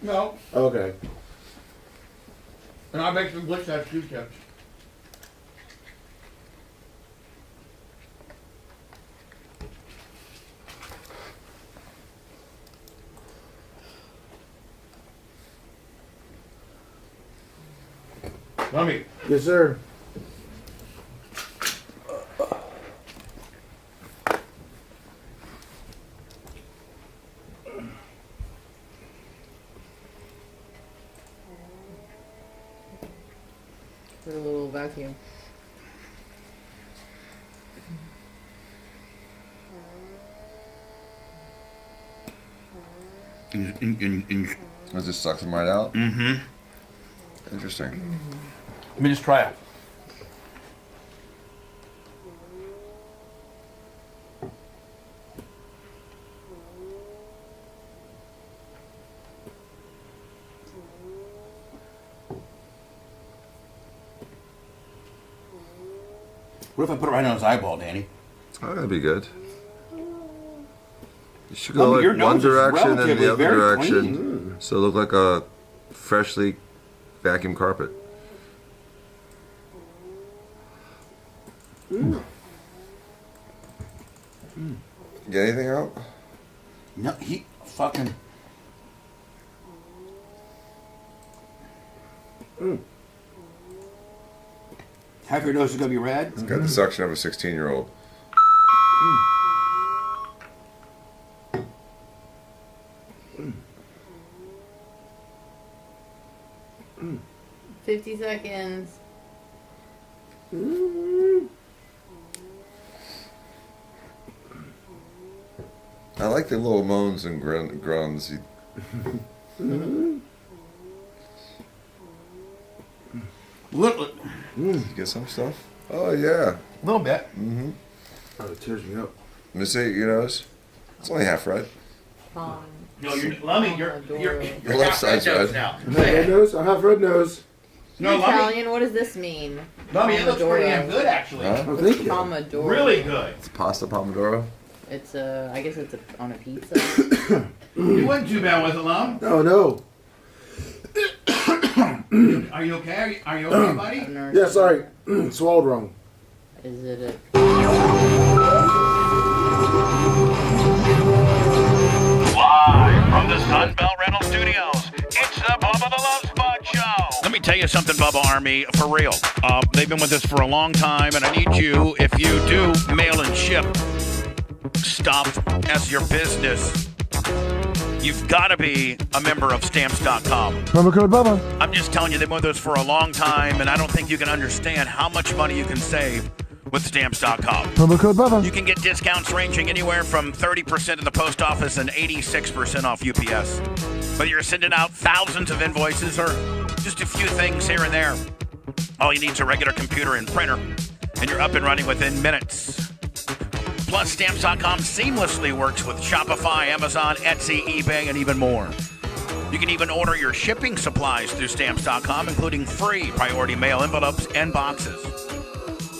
No. Okay. And I make some glitch that Q-tips. Lummy. Yes, sir. Put a little vacuum. That just sucks them right out? Mm-hmm. Interesting. Let me just try it. What if I put it right on his eyeball, Danny? Oh, that'd be good. You should go Lummi, your like one nose is direction and relatively the other very direction. clean. So it look like a freshly vacuumed carpet. Get anything out? No, he fucking... Half your nose is going to be red? It's got the suction of a 16-year-old. 50 seconds. I like the little moans and grunts. Look. You get some stuff? Oh, yeah. A little bit. Mm-hmm. Oh, it tears me up. Let me see your nose. It's only half red. No, Lummi, you're Your left side's red. now. I have red nose. I have red nose. No, Lummi. Italian, what does this mean? Lummi, it looks pretty damn good, actually. Huh? Oh, thank you. Pomodoro. Really good. It's pasta pomodoro. It's I guess it's on a pizza. You wasn't too bad with it, Lum. Oh, no. Are you okay? Are you okay, buddy? Yeah, sorry. Swallowed wrong. Is it Live from the Sunbelt Rental Studios, it's the Bubba the Love Spot Show. Let me tell you something, Bubba Army, for real. They've been with us for a long time, and I need you, if you do mail and ship stuff as your business, you've got to be a member of Stamps.com. Promo code Bubba. I'm just telling you, they've been with us for a long time, and I don't think you can understand how much money you can save with Stamps.com. Promo code Bubba. You can get discounts ranging anywhere from 30% at the post office and 86% off UPS. Whether you're sending out thousands of invoices or just a few things here and there, all you need is a regular computer and printer, and you're up and running within minutes. Plus, Stamps.com seamlessly works with Shopify, Amazon, Etsy, eBay, and even more. You can even order your shipping supplies through Stamps.com, including free priority mail envelopes and boxes.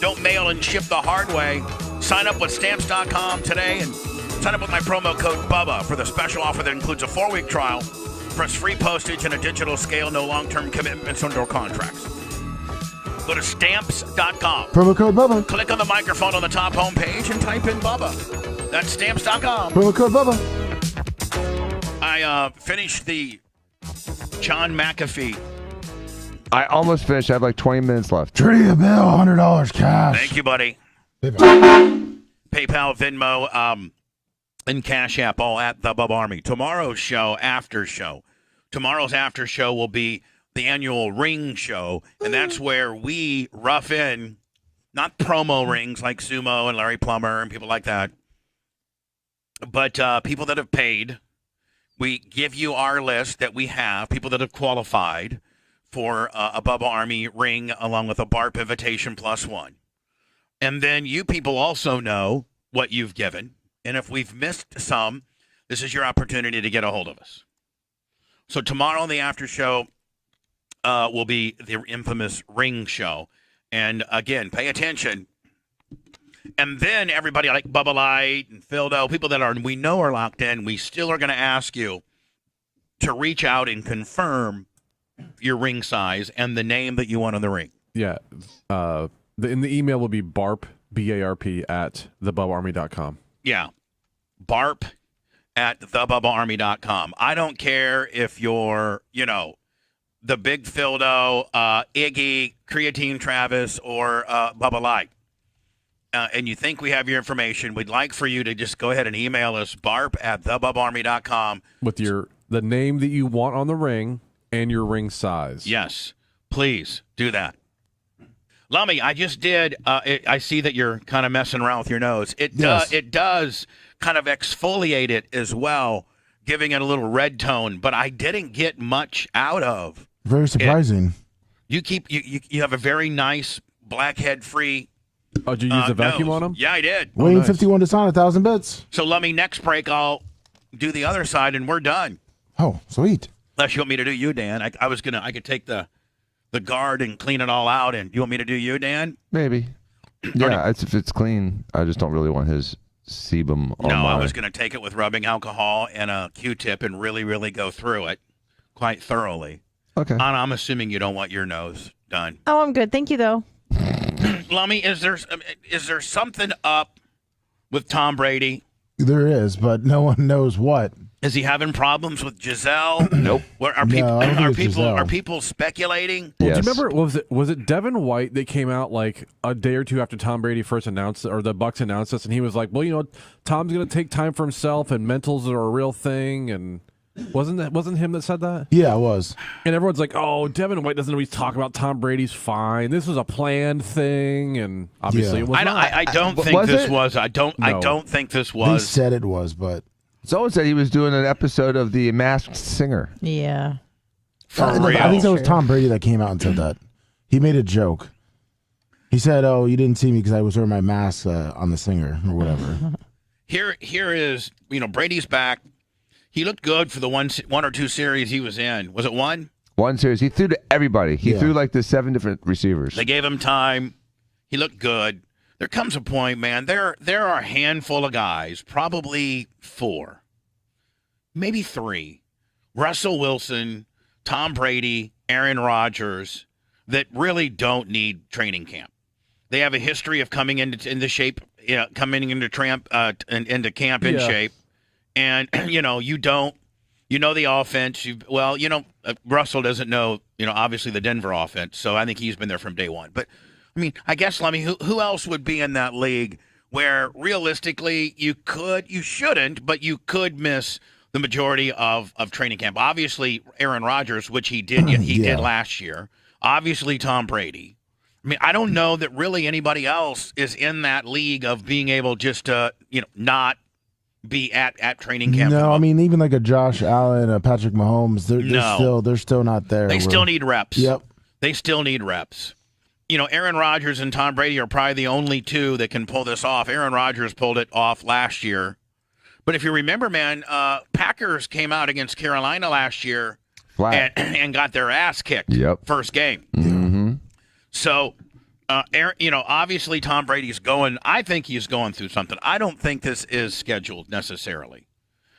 Don't mail and ship the hard way. Sign up with Stamps.com today and sign up with my promo code BUBBA for the special offer that includes a 4-week trial, plus free postage and a digital scale, no long-term commitments or contracts. Go to Stamps.com. Promo code Bubba. Click on the microphone on the top homepage and type in Bubba. That's Stamps.com. Promo code Bubba. I finished the John McAfee. I almost finished. I have like 20 minutes left. Trivia bill, $100 cash. Thank you, buddy. PayPal. PayPal, Venmo. and Cash App, all at the Bubba Army. Tomorrow's show, after show. Tomorrow's after show will be the annual ring show, and that's where we rough in, not promo rings like Sumo and Larry Plummer and people like that, but people that have paid. We give you our list that we have, people that have qualified for a Bubba Army ring along with a BARP invitation +1. And then you people also know what you've given. And if we've missed some, this is your opportunity to get a hold of us. So tomorrow on the after show will be the infamous ring show. And again, pay attention. And then everybody like Bubba Light and Phildo, people that we know are locked in, we still are going to ask you to reach out and confirm your ring size and the name that you want on the ring. Yeah. In the email will be BARP, B-A-R-P, at thebubbaarmy.com. Yeah. BARP at thebubbaarmy.com. I don't care if you're, the Big Phildo, Iggy, Creatine Travis, or Bubba Light. And you think we have your information, we'd like for you to just go ahead and email us, barp at thebubbaarmy.com. With the name that you want on the ring and your ring size. Yes, please do that. Lummy, I just did, I see that you're kind of messing around with your nose. It does kind of exfoliate it as well, giving it a little red tone, but I didn't get much out of. Very surprising. You have a very nice blackhead-free. Oh, did you use a vacuum on them? Yeah, I did. Wayne 51 to sound 1,000 bits. So let me next break. I'll do the other side, and we're done. Oh, sweet. Unless you want me to do you, Dan. I could take the guard and clean it all out. And you want me to do you, Dan? Maybe. Yeah, if it's clean. I just don't really want his sebum on No, I was going to take it with rubbing alcohol and a Q-tip and really, really go through it quite thoroughly. Okay. And I'm assuming you don't want your nose done. Oh, I'm good. Thank you, though. Lummy, is there something up with Tom Brady? There is, but no one knows what. Is he having problems with Giselle? Nope. Are people speculating? Well, do you remember, was it Devin White that came out like a day or two after Tom Brady first announced it, or the Bucs announced this, and he was like, well, Tom's going to take time for himself, and mentals are a real thing, and wasn't him that said that? Yeah, it was. And everyone's like, oh, Devin White doesn't always talk about Tom Brady's fine. This was a planned thing, and obviously it was not. I don't think this was. I don't think this was. They said it was, but someone said he was doing an episode of The Masked Singer. Yeah. For real. I think that was Tom Brady that came out and said that. He made a joke. He said, "Oh, you didn't see me because I was wearing my mask on The Singer or whatever." Here is Brady's back. He looked good for the one or two series he was in. Was it one? One series. He threw to everybody. He threw like the 7 different receivers. They gave him time. He looked good. There comes a point, man. There are a handful of guys, probably 4, maybe 3. Russell Wilson, Tom Brady, Aaron Rodgers, that really don't need training camp. They have a history of coming into shape, coming into camp in shape. And, you know the offense. Russell doesn't know, obviously the Denver offense. So I think he's been there from day one. But, I mean, I guess, Lemmy, who else would be in that league where realistically you shouldn't, but you could miss the majority of training camp? Obviously, Aaron Rodgers, which he did did last year. Obviously, Tom Brady. I mean, I don't know that really anybody else is in that league of being able just to, not be at training camp. No, I mean, even like a Josh Allen, a Patrick Mahomes, they're still not there. They still need reps. Yep. They still need reps. Aaron Rodgers and Tom Brady are probably the only two that can pull this off. Aaron Rodgers pulled it off last year. But if you remember, man, Packers came out against Carolina last year and got their ass kicked first game. Mm-hmm. So, obviously Tom Brady's I think he's going through something. I don't think this is scheduled necessarily.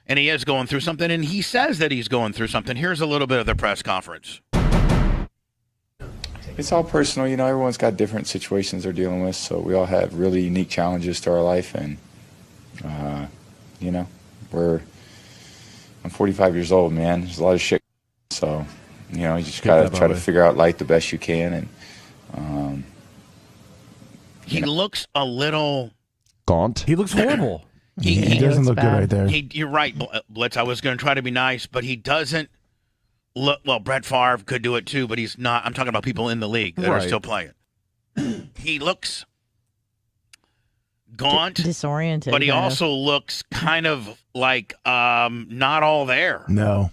And he is going through something, and he says that he's going through something. Here's a little bit of the press conference. It's all personal, everyone's got different situations they're dealing with, so we all have really unique challenges to our life, and, I'm 45 years old, man. There's a lot of shit, so, you just gotta try to figure out life the best you can, and, he looks a little gaunt. He looks horrible. He doesn't look good right there. You're right, Blitz. I was going to try to be nice, but he doesn't look. Well, Brett Favre could do it too, but he's not. I'm talking about people in the league that are still playing. He looks gaunt, disoriented, but he also looks kind of like not all there. No.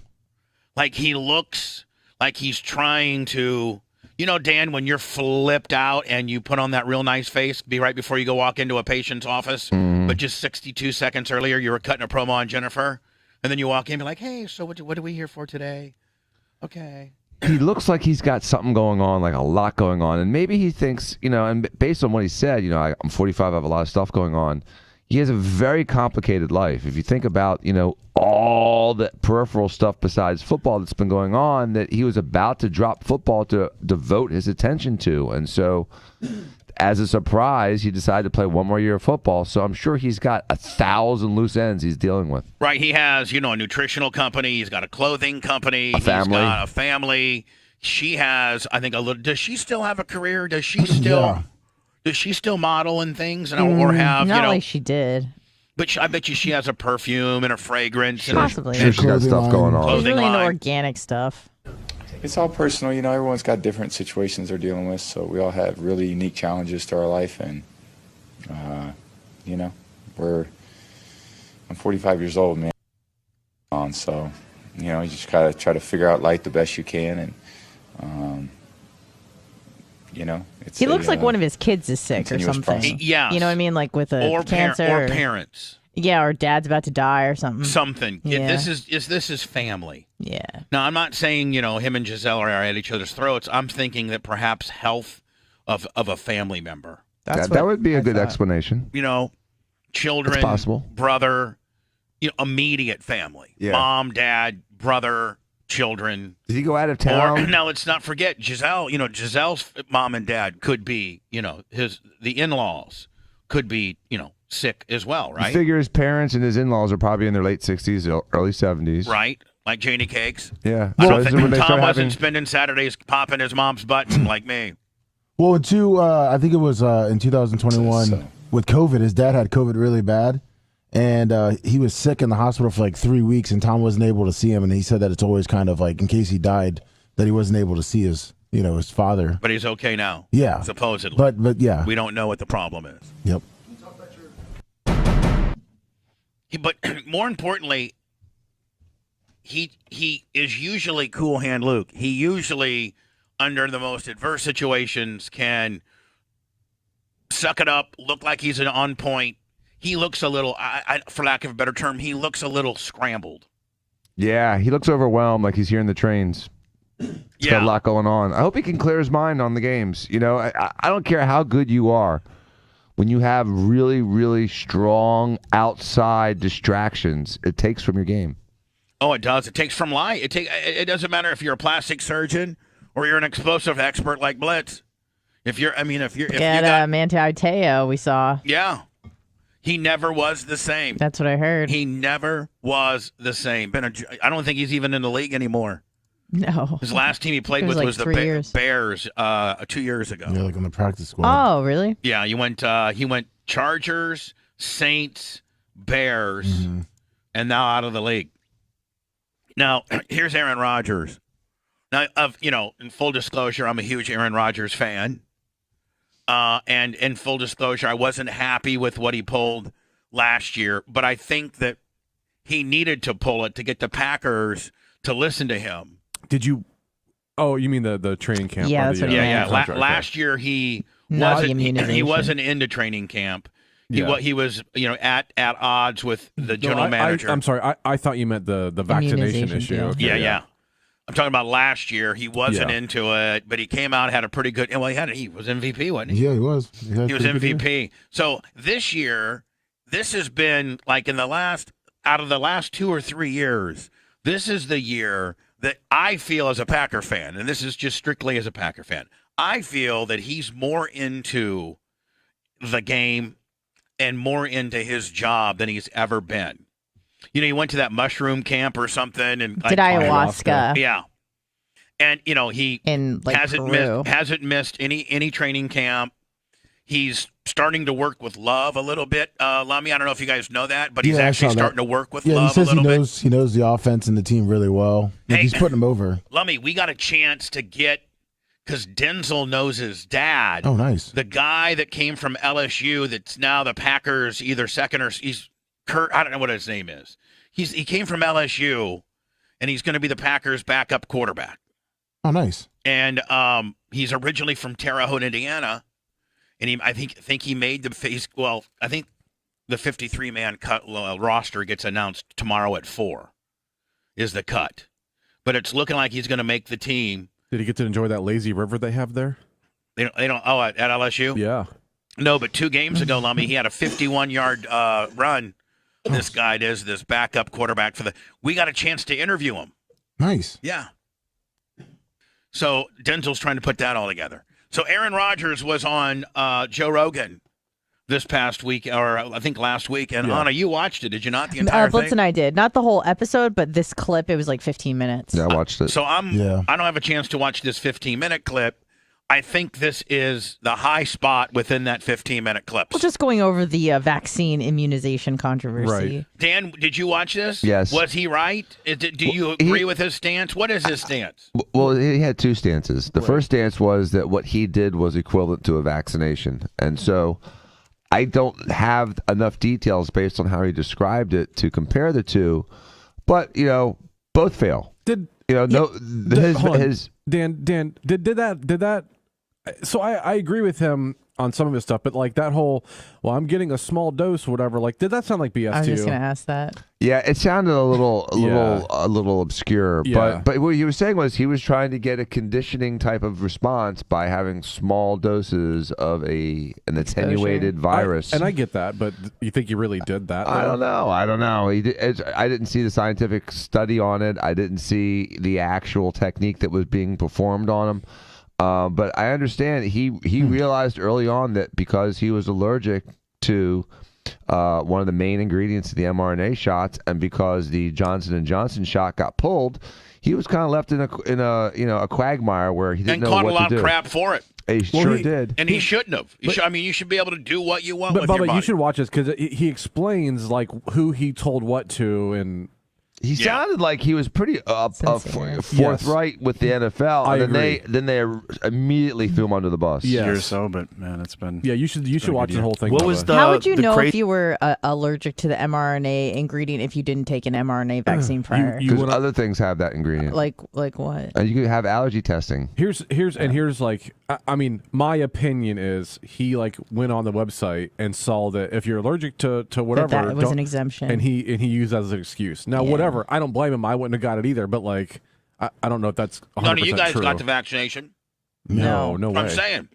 Like he looks like he's trying to, Dan, when you're flipped out and you put on that real nice face, be right before you go walk into a patient's office, but just 62 seconds earlier you were cutting a promo on Jennifer, and then you walk in and be like, hey, so what are we here for today? Okay. He looks like he's got something going on, like a lot going on. And maybe he thinks, and based on what he said, I'm 45, I have a lot of stuff going on. He has a very complicated life. If you think about, all the peripheral stuff besides football that's been going on, that he was about to drop football to devote his attention to. And so as a surprise, he decided to play one more year of football. So I'm sure he's got 1,000 loose ends he's dealing with. Right. He has, a nutritional company. He's got a clothing company. A family. He's got a family. She has, I think, a little. Does she still have a career? Does she still? Yeah. Does she still model and things, or have not like she did? But I bet you she has a perfume and a fragrance. Possibly. Sure, she's got stuff going on. She's really into line. organic stuff. It's all personal, everyone's got different situations they're dealing with, so we all have really unique challenges to our life, and, I'm 45 years old, man, so, you just gotta try to figure out life the best you can, and, it's He looks like one of his kids is sick or continuous something. process. Yeah. You know what I mean? Like with a cancer. Or parents. Yeah, or dad's about to die or something. Something. Yeah. This is family. Yeah. Now, I'm not saying, him and Giselle are at each other's throats. I'm thinking that perhaps health of a family member. That would be a good explanation. Children, It's possible. brother, immediate family. Yeah. Mom, dad, brother, children. Did he go out of town? Or, now, let's not forget Giselle. Giselle's mom and dad could be, the in-laws could be, sick as well, right? You figure his parents and his in-laws are probably in their late 60s, early 70s. Right? Like Janie Cakes. Yeah. I don't So think when they Tom start wasn't having- spending Saturdays popping his mom's butt like me. Well, I think it was in 2021 with COVID. His dad had COVID really bad, and he was sick in the hospital for like 3 weeks, and Tom wasn't able to see him. And he said that it's always kind of like in case he died, that he wasn't able to see his father. But he's okay now. Yeah. Supposedly. But yeah. We don't know what the problem is. Yep. But more importantly, he is usually cool hand Luke. He usually, under the most adverse situations, can suck it up, look like he's on point. He looks a little, for lack of a better term, he looks a little scrambled. Yeah, he looks overwhelmed, like he's hearing the trains. He's got a lot going on. I hope he can clear his mind on the games. I don't care how good you are. When you have really, really strong outside distractions, it takes from your game. Oh, it does. It takes from life. It doesn't matter if you're a plastic surgeon or you're an explosive expert like Blitz. If you got Manti Te'o, we saw. Yeah. He never was the same. That's what I heard. He never was the same. I don't think he's even in the league anymore. No. His last team he played with was the Bears 2 years ago. Yeah, like on the practice squad. Oh, really? Yeah, he went Chargers, Saints, Bears, and now out of the league. Now, here's Aaron Rodgers. Now, in full disclosure, I'm a huge Aaron Rodgers fan. And in full disclosure, I wasn't happy with what he pulled last year, but I think that he needed to pull it to get the Packers to listen to him. Did you? Oh, you mean the training camp? Yeah, that's what I meant. contract, Last year he Not the wasn't. He immunization. wasn't into training camp. Yeah. He was at odds with the general manager. I'm sorry. I thought you meant the vaccination Immunization issue. deal. Okay, Yeah. I'm talking about last year. He wasn't Yeah. into it, but he came out, had a pretty good. Well, he was MVP, wasn't he? Yeah, he was. He was MVP. So this year, this has been like out of the last 2 or 3 years, this is the year that I feel as a Packer fan, and this is just strictly as a Packer fan, I feel that he's more into the game and more into his job than he's ever been. He went to that mushroom camp or something and Did ayahuasca. Yeah. And he in like hasn't Peru. missed any training camp. He's starting to work with Love a little bit. Lummy, I don't know if you guys know that, but he's Yeah, I actually saw that. starting to work with Yeah, Love he says a little bit. he knows the offense and the team really well. Like, he's putting them over. Lummy, we got a chance to get, because Denzel knows his dad. Oh, nice. The guy that came from LSU that's now the Packers either second or he's Kurt. I don't know what his name is. He came from LSU, and he's going to be the Packers' backup quarterback. Oh, nice. And he's originally from Terre Haute, Indiana, and I think he made the face. Well, I think the 53-man cut roster gets announced tomorrow at 4. Is the cut, but it's looking like he's going to make the team. Did he get to enjoy that lazy river they have there? They don't. Oh, at LSU. Yeah. No, but 2 games ago, Lummy, he had a 51-yard run. This guy does, this backup quarterback for the. We got a chance to interview him. Nice. Yeah. So Denzel's trying to put that all together. So Aaron Rodgers was on Joe Rogan this past week, or I think last week. And Anna, you watched it, did you not? The entire Blitz thing. and I did. Not the whole episode, but this clip. It was like 15 minutes. Yeah, I watched it. So I don't have a chance to watch this 15-minute clip. I think this is the high spot within that 15-minute clip. Well, just going over the vaccine immunization controversy. Right. Dan, did you watch this? Yes. Was he right? Do you agree with his stance? What is his stance? Well, he had 2 stances. The first stance was that what he did was equivalent to a vaccination. And so I don't have enough details based on how he described it to compare the two. But, both fail. Dan, did that? So I agree with him on some of his stuff, but like that whole, I'm getting a small dose, or whatever. Like, did that sound like BS I was to just you? going to ask that. Yeah, it sounded a little obscure. Yeah. But what he was saying was he was trying to get a conditioning type of response by having small doses of an attenuated virus. And I get that, but you think he really did that? I don't know. I didn't see the scientific study on it. I didn't see the actual technique that was being performed on him. But I understand he realized early on that because he was allergic to one of the main ingredients of the mRNA shots, and because the Johnson & Johnson shot got pulled, he was kind of left in a quagmire where he didn't know what to do. And caught a lot of crap for it. He sure did. And he shouldn't have. You should be able to do what you want But with your Bubba, body. you should watch this because he explains like who he told what to, and he sounded like he was pretty forthright with the NFL, I and agree. then they immediately threw him under the bus. Yes. Year or so, but man, it's been. Yeah, you should watch the whole thing. What Bubba. was the? How would you the know cra- if you were allergic to the mRNA ingredient if you didn't take an mRNA vaccine prior? Because other things have that ingredient. Like what? And you could have allergy testing. Here's like I mean, my opinion is he like went on the website and saw that if you're allergic to whatever, that was an exemption, and he used that as an excuse. Now, whatever, I don't blame him. I wouldn't have got it either. But like, I don't know if that's 100% None of you guys true. got the vaccination. No way. I'm saying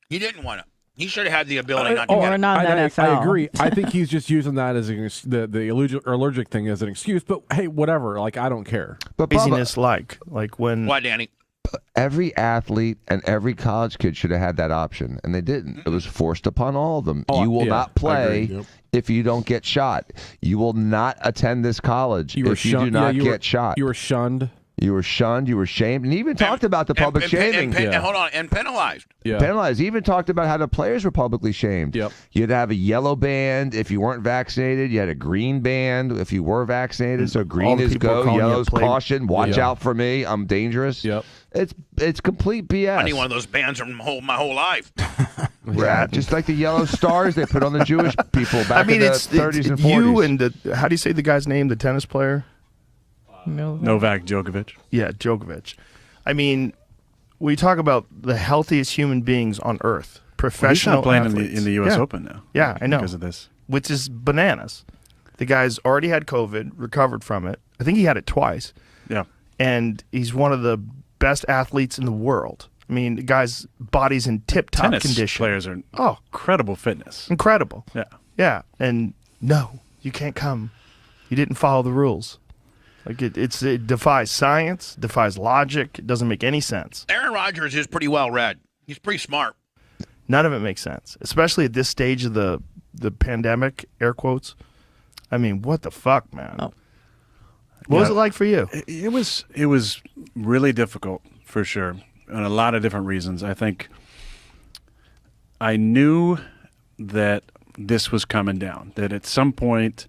he didn't want it. He should have had the ability not to get it. I agree. I think he's just using that as the allergic thing as an excuse. But hey, whatever. Like, I don't care. But craziness like when. Why, Danny? Every athlete and every college kid should have had that option, and they didn't. It was forced upon all of them. You will not play if you don't get shot. You will not attend this college if you do not get shot. You were shunned. You were shunned. You were shamed, and he even talked about the public shaming. Hold on, and penalized. Yeah. Penalized. He even talked about how the players were publicly shamed. Yep. You had to have a yellow band if you weren't vaccinated. You had a green band if you were vaccinated. So green is go, yellow's caution. Watch out for me. I'm dangerous. Yep. It's complete BS. I need one of those bands from my whole life. Yeah, just like the yellow stars they put on the Jewish people back in the 30s and 40s. You and how do you say the guy's name? The tennis player. Novak Djokovic. Yeah, Djokovic. I mean, we talk about the healthiest human beings on earth, professional playing athletes. in the U.S. Open now. Yeah, I know. Because of this. Which is bananas. The guy's already had COVID, recovered from it. I think he had it twice. Yeah. And he's one of the best athletes in the world. I mean, the guy's body's in tip-top Tennis condition. players are incredible fitness. Incredible. Yeah. Yeah. And no, you can't come. You didn't follow the rules. Like it defies science, defies logic. It doesn't make any sense. Aaron Rodgers is pretty well read. He's pretty smart. None of it makes sense, especially at this stage of the pandemic, air quotes. I mean, what the fuck, man? What was it like for you? It was really difficult, for sure, on a lot of different reasons. I think I knew that this was coming down, that at some point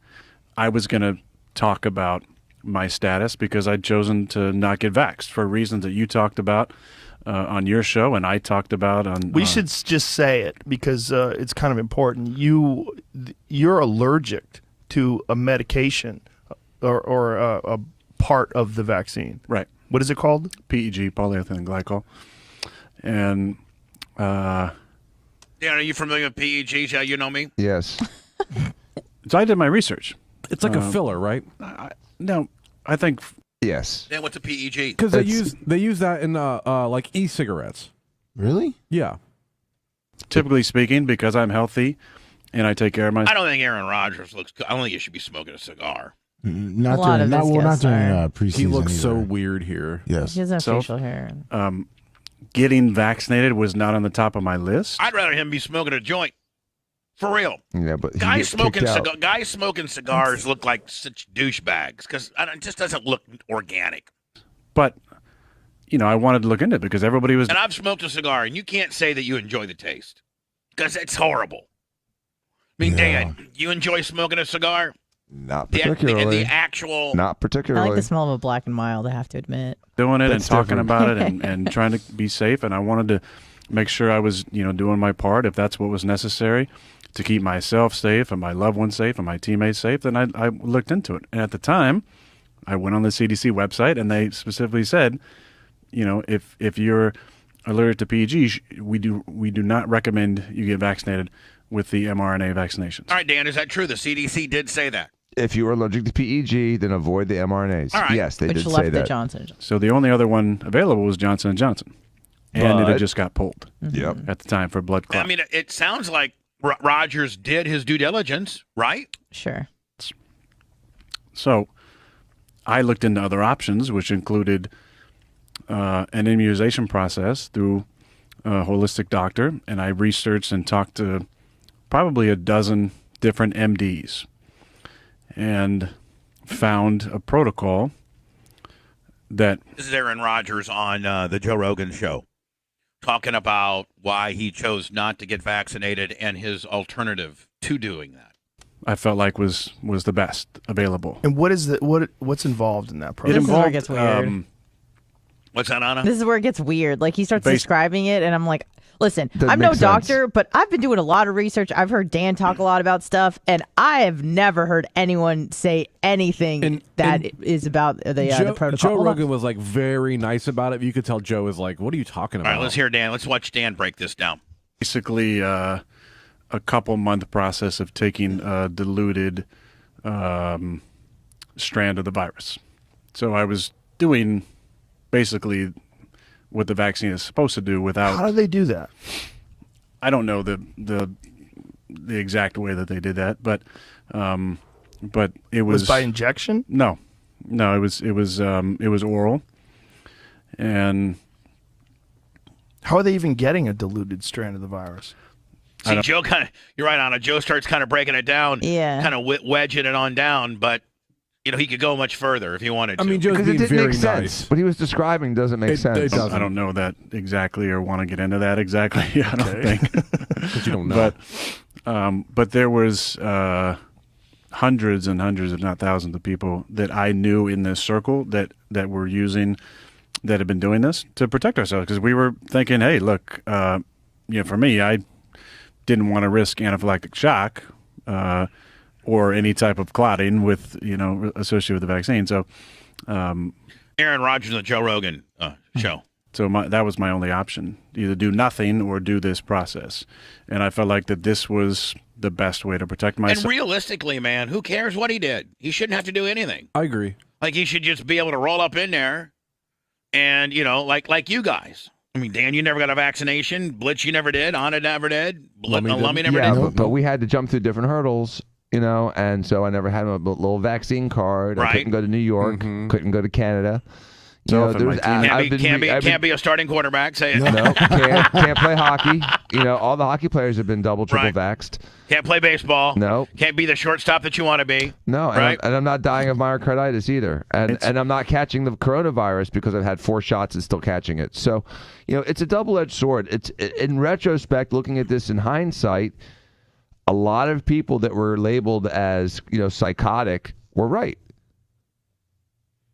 I was going to talk about my status because I'd chosen to not get vaxxed for reasons that you talked about on your show and I talked about on... We should just say it because it's kind of important. You're allergic to a medication or a part of the vaccine. Right. What is it called? PEG, polyethylene glycol. And... Dan, are you familiar with PEGs? How you know me? Yes. So I did my research. It's like a filler, right? No, I think... Yes. Dan, what's a PEG? Because they use that in like e-cigarettes. Really? Yeah. Typically speaking, because I'm healthy and I take care of my... I don't think Aaron Rodgers looks good. I don't think you should be smoking a cigar. Not during preseason. He looks either. so weird here. Yes. He has no facial hair. Getting vaccinated was not on the top of my list. I'd rather him be smoking a joint. For real. Yeah, but guys smoking cigars look like such douchebags because it just doesn't look organic. But, I wanted to look into it because everybody was... And I've smoked a cigar, and you can't say that you enjoy the taste because it's horrible. I mean, Dan, you enjoy smoking a cigar? Not particularly. The actual... Not particularly. I like the smell of a Black and Mild, I have to admit. Doing it That's and talking different. about it and trying to be safe, and I wanted to make sure I was, doing my part if that's what was necessary to keep myself safe and my loved ones safe and my teammates safe. Then I looked into it, and at the time, I went on the CDC website, and they specifically said, if you're allergic to PEG, we do not recommend you get vaccinated with the mRNA vaccinations. All right, Dan, is that true? The CDC did say that. If you are allergic to PEG, then avoid the mRNAs. All right. Yes, they Which did left say the that. Johnson. So the only other one available was Johnson & Johnson. And it But- had just got pulled Yep. at the time for blood clot. I mean, it sounds like Rodgers did his due diligence, right? Sure. So I looked into other options, which included an immunization process through a holistic doctor, and I researched and talked to probably a dozen different MDs and found a protocol that... This is Aaron Rodgers on the Joe Rogan show talking about why he chose not to get vaccinated and his alternative to doing that. I felt like was the best available. And what's involved in that This program? is where it gets weird. What's that, Anna? This is where it gets weird. Like, he starts Bas- describing it, and I'm like, listen, Doesn't I'm no make sense. doctor, but I've been doing a lot of research. I've heard Dan talk a lot about stuff, and I have never heard anyone say anything that is about the protocol. Joe Hold on. Rogan was like very nice about it. You could tell Joe was like, "What are you talking All about?" right, let's hear Dan. Let's watch Dan break this down. Basically a couple-month process of taking a diluted strand of the virus. So I was doing basically what the vaccine is supposed to do without... How do they do that? I don't know the exact way that they did that, but it was by injection? No, it was oral, and how are they even getting a diluted strand of the virus? See, Joe you're right, Anna. Joe starts kind of breaking it down, kind of wedging it on down, but he could go much further if he wanted to. I mean, Joe's Because it being didn't very make nice. sense. What he was describing doesn't make sense. It doesn't. I don't know that exactly or want to get into that exactly. I don't think. But you don't know. But there was hundreds and hundreds, if not thousands, of people that I knew in this circle that were using, that had been doing this to protect ourselves, because we were thinking, hey, look, for me, I didn't want to risk anaphylactic shock or any type of clotting with associated with the vaccine. So, Aaron Rodgers on the Joe Rogan show. So that was my only option: either do nothing or do this process. And I felt like that this was the best way to protect myself. And realistically, man, who cares what he did? He shouldn't have to do anything. I agree. Like, he should just be able to roll up in there and, like you guys. I mean, Dan, you never got a vaccination. Blitz, you never did. Anna never did. Lummy never yeah, did. but we had to jump through different hurdles, and so I never had a little vaccine card. I couldn't go to New York, couldn't go to Canada. Can't be a starting quarterback. Say it. No, can't play hockey. All the hockey players have been double, triple vaxxed. Can't play baseball. No. Can't be the shortstop that you want to be. No, right? and I'm not dying of myocarditis either. And I'm not catching the coronavirus because I've had 4 shots and still catching it. So, it's a double-edged sword. It's in retrospect, looking at this in hindsight, a lot of people that were labeled as, psychotic were right.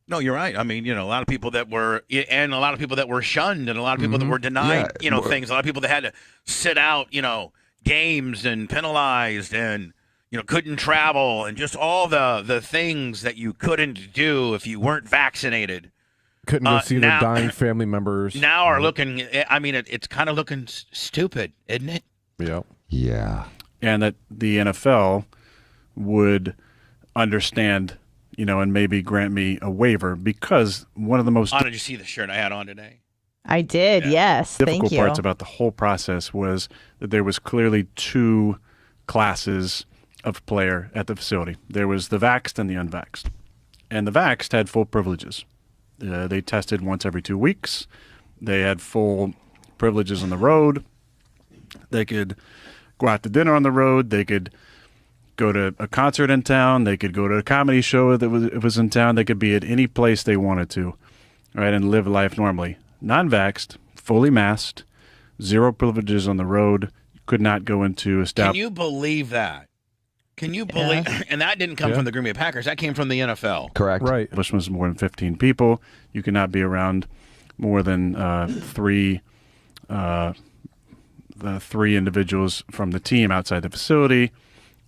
No, you're right. I mean, a lot of people that were, and a lot of people that were shunned, and a lot of people that were denied, things. A lot of people that had to sit out, games and penalized, and couldn't travel, and just all the things that you couldn't do if you weren't vaccinated. Couldn't go see their dying family members. Now are looking. I mean, it's kind of looking stupid, isn't it? Yeah. Yeah. And that the NFL would understand, and maybe grant me a waiver, because one of the most Did you see the shirt I had on today? I did, yes. Thank difficult you. parts about the whole process was that there was clearly two classes of player at the facility. There was the vaxxed and the unvaxxed. And the vaxxed had full privileges. They tested once every 2 weeks. They had full privileges on the road. They could go out to dinner on the road. They could go to a concert in town. They could go to a comedy show that was in town. They could be at any place they wanted to, right, and live life normally. Non-vaxxed, fully masked, zero privileges on the road, could not go into Can you believe that? Can you believe? And that didn't come from the Green Bay Packers. That came from the NFL. Correct. Right. Bush was more than 15 people. You cannot be around more than three individuals from the team outside the facility.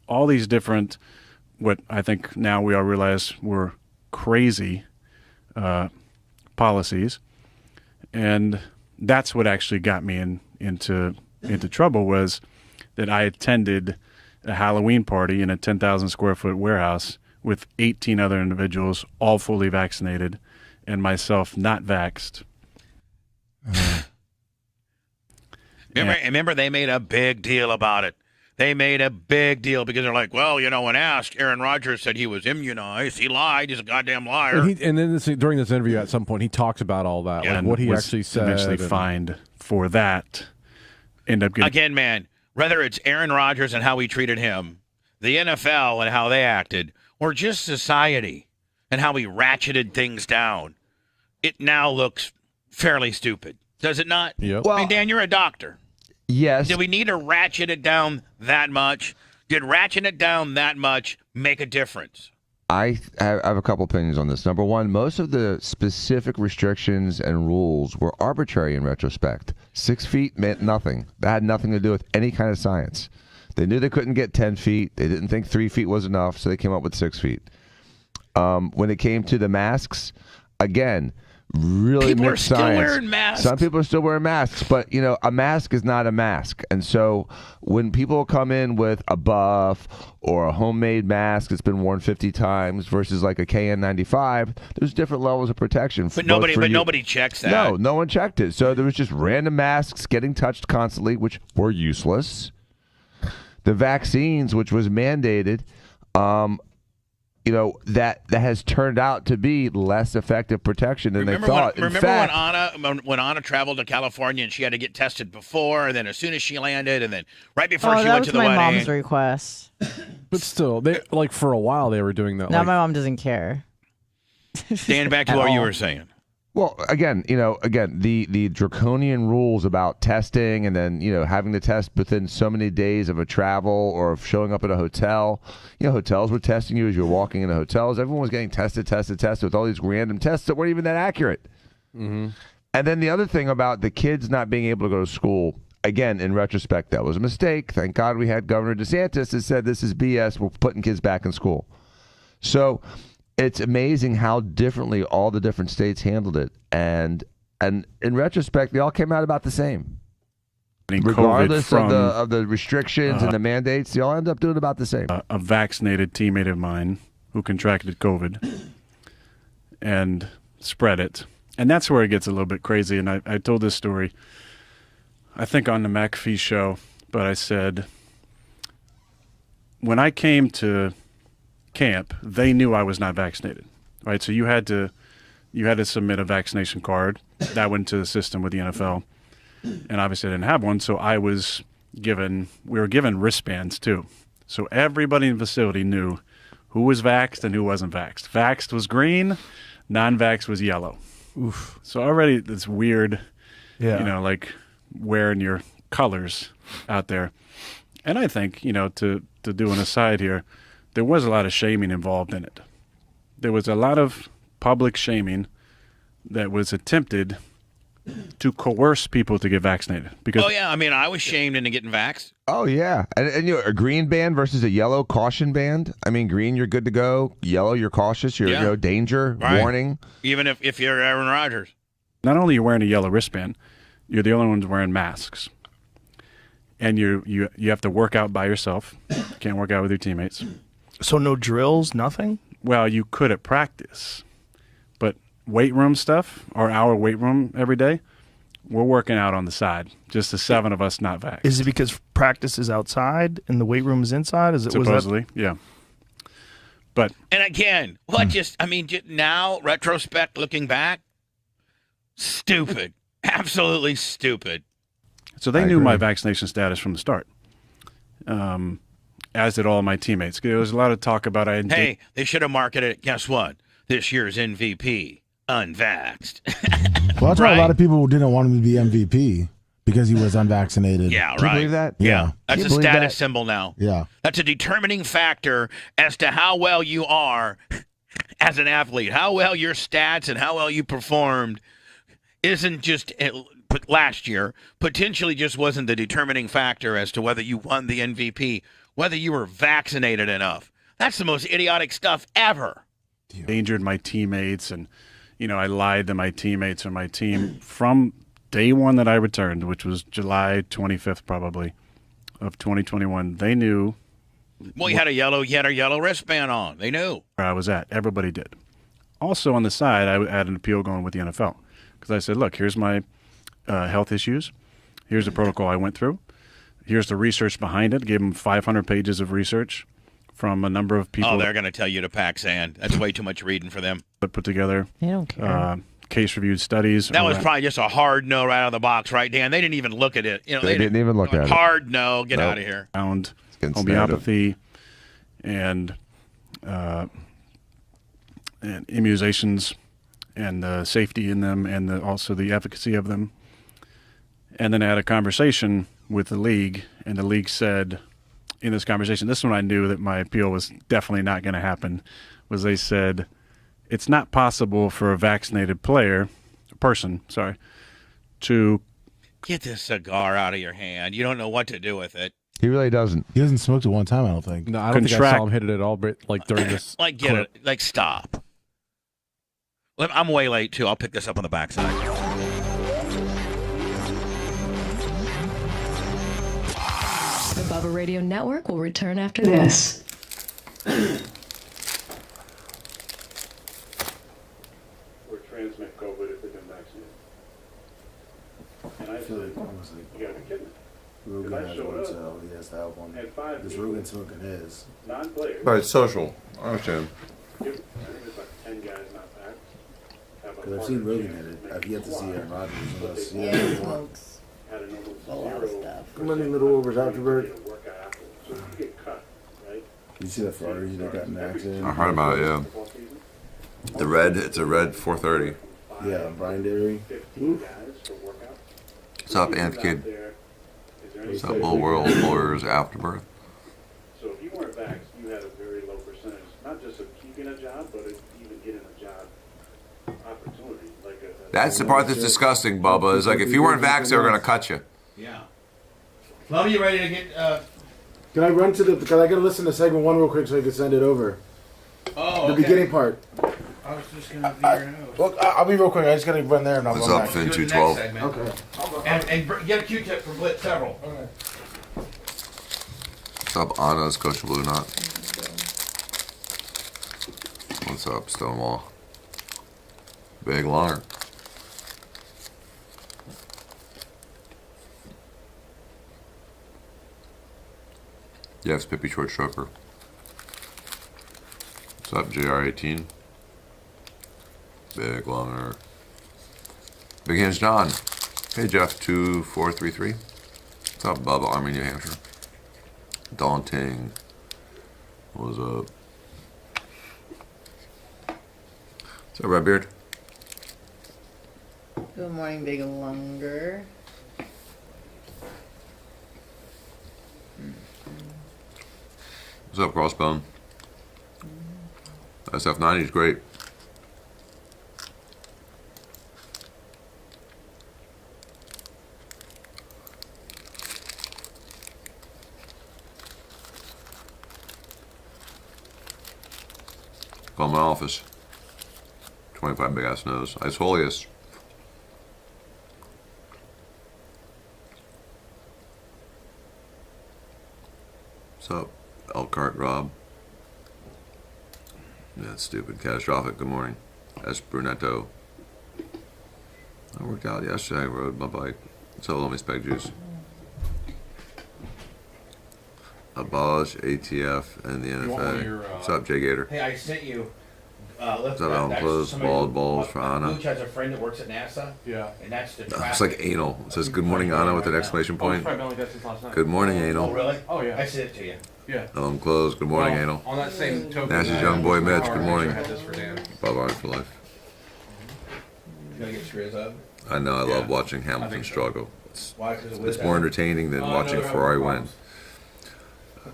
All these different, what I think now we all realize were crazy policies. And that's what actually got me into trouble, was that I attended a Halloween party in a 10,000 square foot warehouse with 18 other individuals, all fully vaccinated, and myself not vaxxed. Remember, they made a big deal about it. They made a big deal because they're like, well, when asked, Aaron Rodgers said he was immunized. He lied. He's a goddamn liar. And then during this interview, at some point, he talks about all that, like what he was actually said. Eventually fined for that. End up getting Again, man, whether it's Aaron Rodgers and how we treated him, the NFL and how they acted, or just society and how we ratcheted things down, it now looks fairly stupid. Does it not? Yep. Well, I mean, Dan, you're a doctor. Yes. Do we need to ratchet it down that much? Did ratcheting it down that much make a difference? I have a couple opinions on this. Number one, most of the specific restrictions and rules were arbitrary in retrospect. 6 feet meant nothing. That had nothing to do with any kind of science. They knew they couldn't get 10 feet. They didn't think 3 feet was enough, so they came up with 6 feet. When it came to the masks, again, really people mixed are still science. wearing masks. Some people are still wearing masks, but a mask is not a mask. And so when people come in with a buff or a homemade mask that's been worn 50 times versus like a KN95, there's different levels of protection. But nobody checks that. No one checked it. So there was just random masks getting touched constantly, which were useless. The vaccines, which was mandated, that has turned out to be less effective protection than they thought. When Anna traveled to California and she had to get tested before, and then as soon as she landed, and then right before she went to the wedding. That was my mom's request. But still, they for a while they were doing that. Now my mom doesn't care. Dan, back to what you were saying. Well, again, the draconian rules about testing, and then having to test within so many days of a travel or of showing up at a hotel. Hotels were testing you as you were walking into hotels. Everyone was getting tested with all these random tests that weren't even that accurate. Mm-hmm. And then the other thing about the kids not being able to go to school, again, in retrospect, that was a mistake. Thank God we had Governor DeSantis that said this is BS. We're putting kids back in school. So it's amazing how differently all the different states handled it, and in retrospect, they all came out about the same. Regardless of the restrictions and the mandates, they all end up doing about the same. A vaccinated teammate of mine who contracted COVID and spread it, and that's where it gets a little bit crazy. And I told this story, I think, on the McAfee show, but I said, when I came to camp, they knew I was not vaccinated, right? So you had to submit a vaccination card that went to the system with the NFL, and obviously I didn't have one, so we were given wristbands too, so everybody in the facility knew who was vaxxed and who wasn't vaxxed. Vaxxed was green, non-vaxxed was yellow. Oof. So already it's weird, like wearing your colors out there. And I think, to do an aside here, there was a lot of shaming involved in it. There was a lot of public shaming that was attempted to coerce people to get vaccinated. Because I was shamed into getting vaxxed. Oh yeah, and a green band versus a yellow caution band. I mean, green you're good to go. Yellow you're cautious. You're danger, warning. Even if you're Aaron Rodgers. Not only are you wearing a yellow wristband, you're the only ones wearing masks. And you have to work out by yourself. You can't work out with your teammates. So no drills, nothing? Well, you could at practice. But weight room stuff, our weight room every day, we're working out on the side. Just the 7 of us not vaxxed. Is it because practice is outside and the weight room is inside? Supposedly, yeah. But And again, now, retrospect, looking back, stupid. Absolutely stupid. So they knew my vaccination status from the start, as did all my teammates. There was a lot of talk about Hey, they should have marketed it. Guess what? This year's MVP, unvaxxed. Well, that's why a lot of people didn't want him to be MVP because he was unvaccinated. Yeah, Can right. you believe that? Yeah. That's Can a you believe status that? symbol now. Yeah. That's a determining factor as to how well you are as an athlete. How well your stats and how well you performed isn't just last year, potentially just wasn't the determining factor as to whether you won the MVP, whether you were vaccinated enough. That's the most idiotic stuff ever. Endangered my teammates, and I lied to my teammates or my team from day one that I returned, which was July 25th probably of 2021. They knew. Well, you had a yellow wristband on. They knew where I was at. Everybody did. Also on the side, I had an appeal going with the NFL because I said, look, here's my health issues. Here's the protocol I went through. Here's the research behind it. Gave them 500 pages of research from a number of people. Oh, they're going to tell you to pack sand. That's way too much reading for them. That put together They don't care. case-reviewed studies. That was probably just a hard no right out of the box, right, Dan? They didn't even look at it. They didn't even look at it. Hard no. Get out of here. Found homeopathy and immunizations and the safety in them and also the efficacy of them. And then I had a conversation with the league, and the league said in this conversation, this is when I knew that my appeal was definitely not going to happen, was they said, it's not possible for a vaccinated person, to Get this cigar out of your hand. You don't know what to do with it. He really doesn't. He hasn't smoked it one time, I don't think. No, I don't think I saw him hit it at all, like during this. Like, get clip. it. Like, stop. I'm way late, too. I'll pick this up on the backside. The Bubba Radio Network will return after this. Or transmit COVID if they've been vaccinated. And I feel like said, almost like you gotta be kidding me. Rugen I has showed one, up, so he has to have one. had 5 This people, Rugen smoking his. non-players. But it's social. I understand. I think it's like 10 guys not back. Because I've seen Rugen hit it. I've yet to see Aaron Rodgers unless Yeah, he smokes Had a normal a lot of 0. stuff. How many little overs afterbird? So you get cut, right? You see that Florida that got in an accident? I heard about it, yeah. It's a red 430. Yeah, Brian Derry. What's up, Anth Kid? What's up, Little World Lawyers Afterbirth? So if you weren't vaxxed, you had a very low percentage, not just of keeping a job, but of even getting a job opportunity. That's the part that's disgusting, Bubba. Is like if you weren't vaxxed, they were going to cut you. Yeah. Flo, you ready to get... Can I run to because I got to listen to segment 1 real quick so I can send it over. Oh, The okay. beginning part. I was just going to figure it out. Look, I'll be real quick. I just got to run there and I'll What's go up, back. Finn Do the next 212? segment. Okay. And get a Q-tip for Blitz several. Okay. What's up, Anna's Coach Blue Knot? What's up, Stonewall? Big Longer. Yes, Pippi Short Choker. What's up, JR18? Big Longer. Big Hands John. Hey, Jeff 2433. What's up, Bubba, Army, New Hampshire? Daunting. What's up? What's up, Redbeard? Good morning, Big Longer. What's up, Crossbone? SF90 is great. Call my office. 25 big ass nose. Ice holiest. What's up, Elkhart Rob? That's stupid. Catastrophic. Good morning. S. Brunetto. I worked out yesterday. I rode my bike. So let me spec juice. Abolish ATF and the NFA. What's up, Jay Gator? Hey, I sent you. What's up, Alan Close? Bald balls for Anna. Luch has a friend that works at NASA. Yeah. And that's the It's like anal. It says good morning, Anna, with an exclamation point. Good morning, anal. Oh, really? Oh, yeah. I sent it to you. Yeah. Alan Close. Good morning, anal. On that same token. Nash's young boy Mitch. Good morning. I had this for Dan. Bob Arnold for life. You gonna get screws up? I know. I love watching Hamilton struggle. It's more entertaining than watching Ferrari win.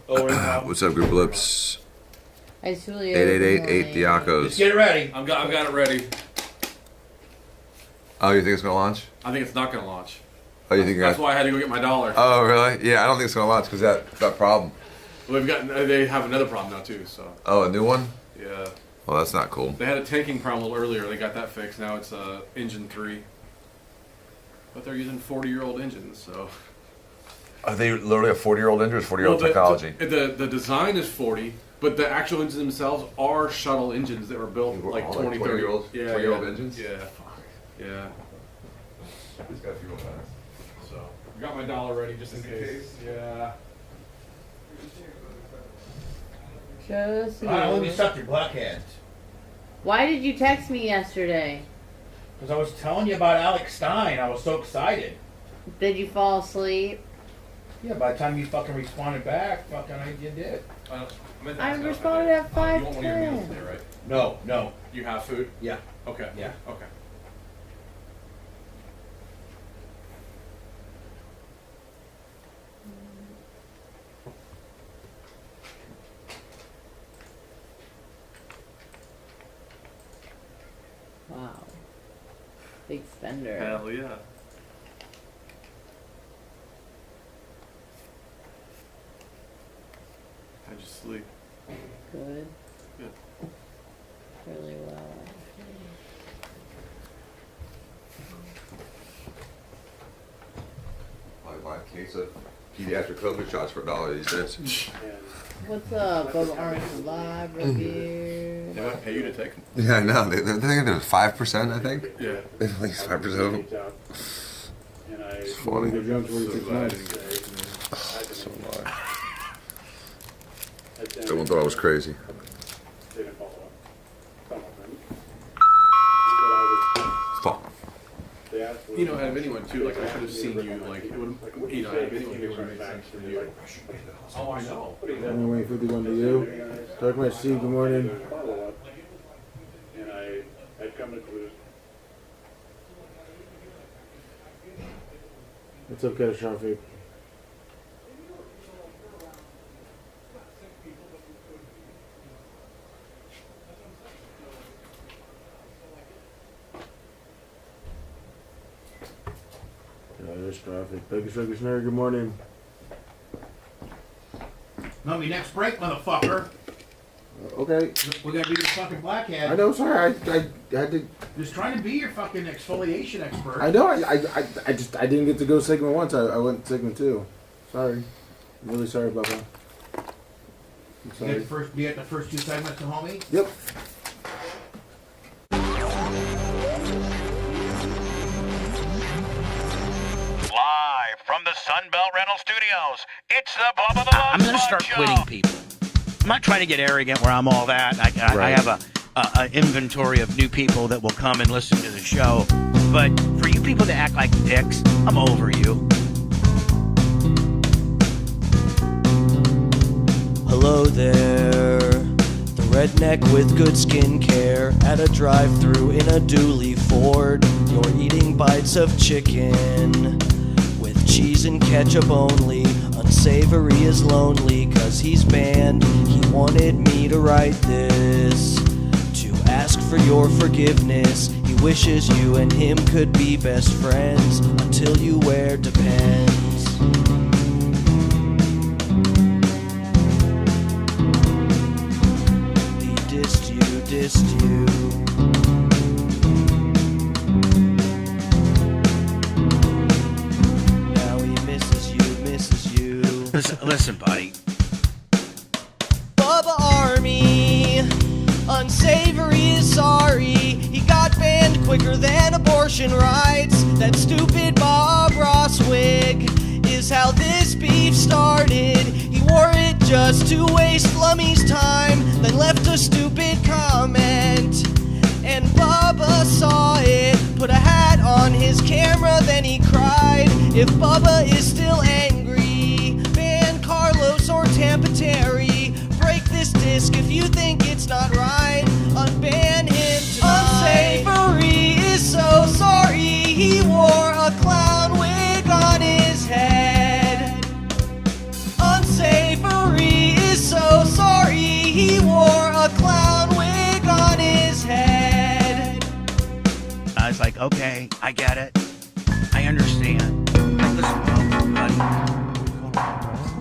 What's up, Group Lips? It's Julio. 8888 Diacos. Just get it ready. I've got it ready. Oh, you think it's gonna launch? I think it's not gonna launch. Oh, you think that's why I had to go get my dollar. Oh, really? Yeah, I don't think it's gonna launch because that problem. Well, they have another problem now too. So. Oh, a new one? Yeah. Well, that's not cool. They had a tanking problem a little earlier. They got that fixed. Now it's engine 3. But they're using 40-year-old engines, so. Are they literally a 40-year-old engine or 40-year-old technology? The design is 40, but the actual engines themselves are shuttle engines that were built like 20, 30 years. Yeah, 20-year-old engines? Yeah. Yeah. These got fuel fast. So, I got my dollar ready just in case. Yeah. Just Let me suck your blackheads. Why did you text me yesterday? Because I was telling you about Alex Stein. I was so excited. Did you fall asleep? Yeah, by the time you fucking responded back, you did. I responded at 5:10. You want one of your meals today, right? No. You have food? Yeah. Okay. Yeah. Okay. Wow. Big spender. Hell yeah. How'd you sleep? Good. Good. Really well. I buy a case of pediatric COVID shots for $1.80. What's up, Bubba Orange Live Review? They might pay you to take them. Yeah, I know. They're thinking there's 5%, I think. Yeah. At least 5% of them. It's funny. So annoying. Everyone thought I was crazy. Fuck. You know, out of anyone too, like I could have seen you, like it would, you know, out of anyone, it would have made sense for you. Oh, I know. I'm waiting 51 to you. Dark Match Steve, good morning. And I'd come to conclusion. What's up, Catastrophic? Yeah, there's traffic. Baby Sugar Snare, good morning. No, me next break, motherfucker. Okay. We're gonna be your fucking blackhead. I know, sorry. I had to. Just trying to be your fucking exfoliation expert. I know. I didn't get to go segment 1, so I went segment 2. Sorry. I'm really sorry, Bubba. I'm sorry. Be at the first 2 segments, homie. Yep. Live from the Sunbelt Rental Studios, it's the Bubba the Love I'm going to Sponge start Show. quitting people. I'm not trying to get arrogant where I'm all that. I have a inventory of new people that will come and listen to the show. But for you people to act like dicks, I'm over you. Hello there, the redneck with good skincare at a drive-thru in a dually Ford. You're eating bites of chicken with cheese and ketchup only Unsavory is lonely 'cause he's banned. He wanted me to write this, to ask for your forgiveness. He wishes you and him could be best friends until you wear Depends. He dissed you. Now he misses you. Listen, buddy. Bubba Army, unsavory is sorry. He got banned quicker than abortion rights. That stupid Bob Ross wig is how this beef started. He wore it just to waste Lummy's time, then left a stupid comment. And Bubba saw it, put a hat on his camera, then he cried. If Bubba is still angry, ban Carlos or Tampa Terry. Break this disc if you think it's not right. Unban him tonight. Unsavory is so sorry. He wore a clown wig on his head. Unsavory is so sorry. He wore a clown wig on his head. I was like, okay, I get it. I understand. Listen, buddy.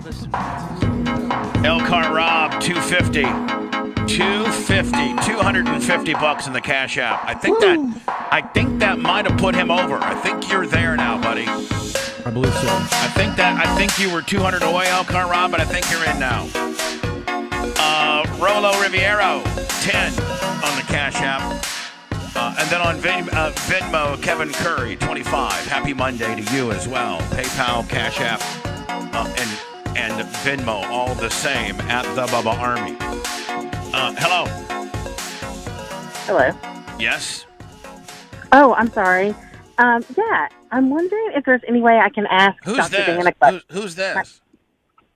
Listen. Elkhart Rob, 250. 250 bucks in the Cash App. I think that might have put him over. I think you're there now, buddy. I believe so. I think you were 200 away, Elkhart Rob, but I think you're in now. Rolo Riviero, 10 on the Cash App. And then on Venmo, Kevin Curry, 25. Happy Monday to you as well. PayPal, Cash App, and Venmo, all the same at the Bubba Army. Hello. Hello. Yes. Oh, I'm sorry. Yeah, I'm wondering if there's any way I can ask Who's Dr. this? Dan a question. Who's this?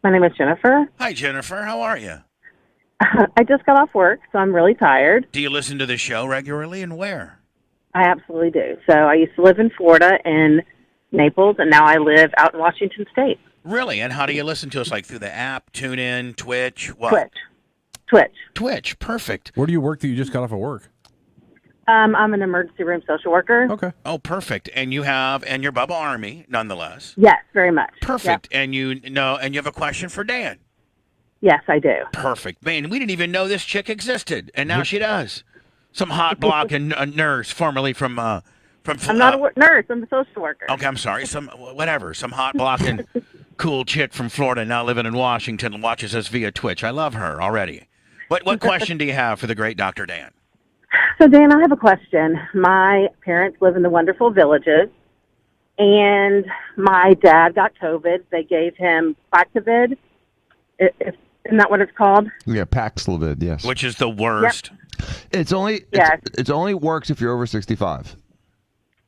My name is Jennifer. Hi, Jennifer. How are you? I just got off work, so I'm really tired. Do you listen to the show regularly, and where? I absolutely do. So I used to live in Florida in Naples, and now I live out in Washington State. Really? And how do you listen to us? Like through the app, TuneIn, Twitch? What? Twitch. Perfect. Where do you work that you just got off of work? I'm an emergency room social worker. Okay. Oh, perfect. And you're Bubba Army, nonetheless. Yes, very much. Perfect. Yep. And you have a question for Dan. Yes, I do. Perfect. Man, we didn't even know this chick existed, and now she does. Some hot blocking nurse, formerly from I'm not a nurse. I'm a social worker. Okay, I'm sorry. Some hot blocking cool chick from Florida now living in Washington and watches us via Twitch. I love her already. What question do you have for the great Dr. Dan? So, Dan, I have a question. My parents live in the wonderful Villages, and my dad got COVID. They gave him Paxlovid. Isn't that what it's called? Yeah, Paxlovid, yes. Which is the worst. Yep. It only works if you're over 65.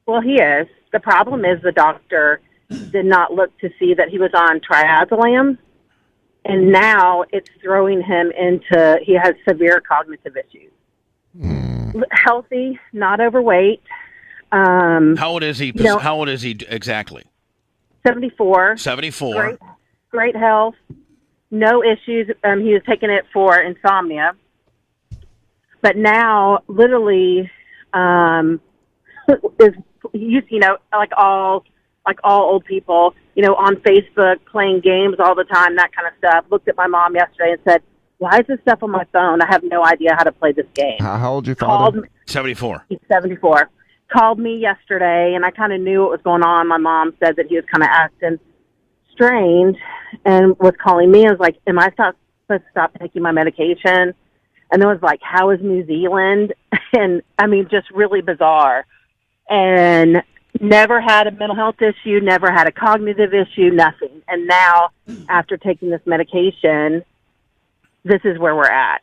Well, he is. The problem is the doctor did not look to see that he was on triazolam, and now it's throwing him into, he has severe cognitive issues. Healthy, not overweight. How old is he? How old is he exactly? 74. 74. Great health. No issues. He was taking it for insomnia. But now, literally, is like all old people, on Facebook playing games all the time, that kind of stuff. Looked at my mom yesterday and said, "Why is this stuff on my phone? I have no idea how to play this game." How old is your father? 74. He's 74. Called me yesterday, and I kind of knew what was going on. My mom said that he was kind of acting strange and was calling me and was like, "Am I supposed to stop taking my medication?" And then was like, "How is New Zealand?" And I mean, just really bizarre. And never had a mental health issue, never had a cognitive issue, nothing. And now, after taking this medication, this is where we're at.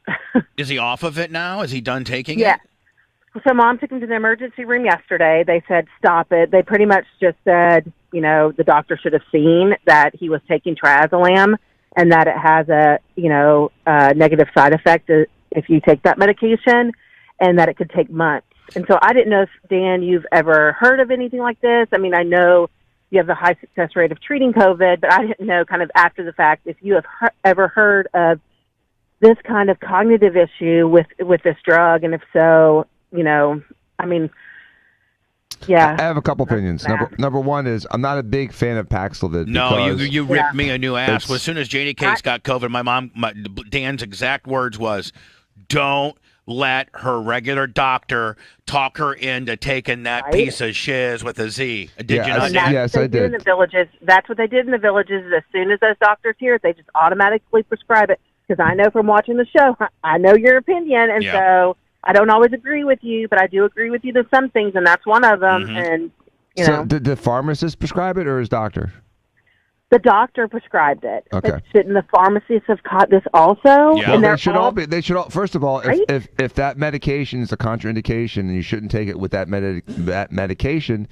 Is he off of it now? Is he done taking Yeah. it? So Mom took him to the emergency room yesterday. They said, stop it. They pretty much just said, the doctor should have seen that he was taking triazolam and that it has a negative side effect if you take that medication, and that it could take months. And so I didn't know if, Dan, you've ever heard of anything like this. I mean, I know you have the high success rate of treating COVID, but I didn't know kind of after the fact if you have ever heard of this kind of cognitive issue with this drug, and if so, I mean, yeah. I have a couple opinions. Number one is I'm not a big fan of Paxlovid. No, you ripped me a new ass. As soon as Janie Cakes got COVID, Dan's exact words was, "Don't let her regular doctor talk her into taking that piece of shiz with a Z." Did you not? Yes, I did. In the villages, that's what they did in the villages. As soon as those doctors hear it, they just automatically prescribe it. Because I know from watching the show, I know your opinion, and so I don't always agree with you, but I do agree with you to some things, and that's one of them. Mm-hmm. And So did the pharmacist prescribe it or his doctor? the doctor prescribed it. Okay. But shouldn't the pharmacists have caught this also? Yeah. And Well, they're they should all be. They should all. First of all, Right? if that medication is a contraindication and you shouldn't take it with that medication,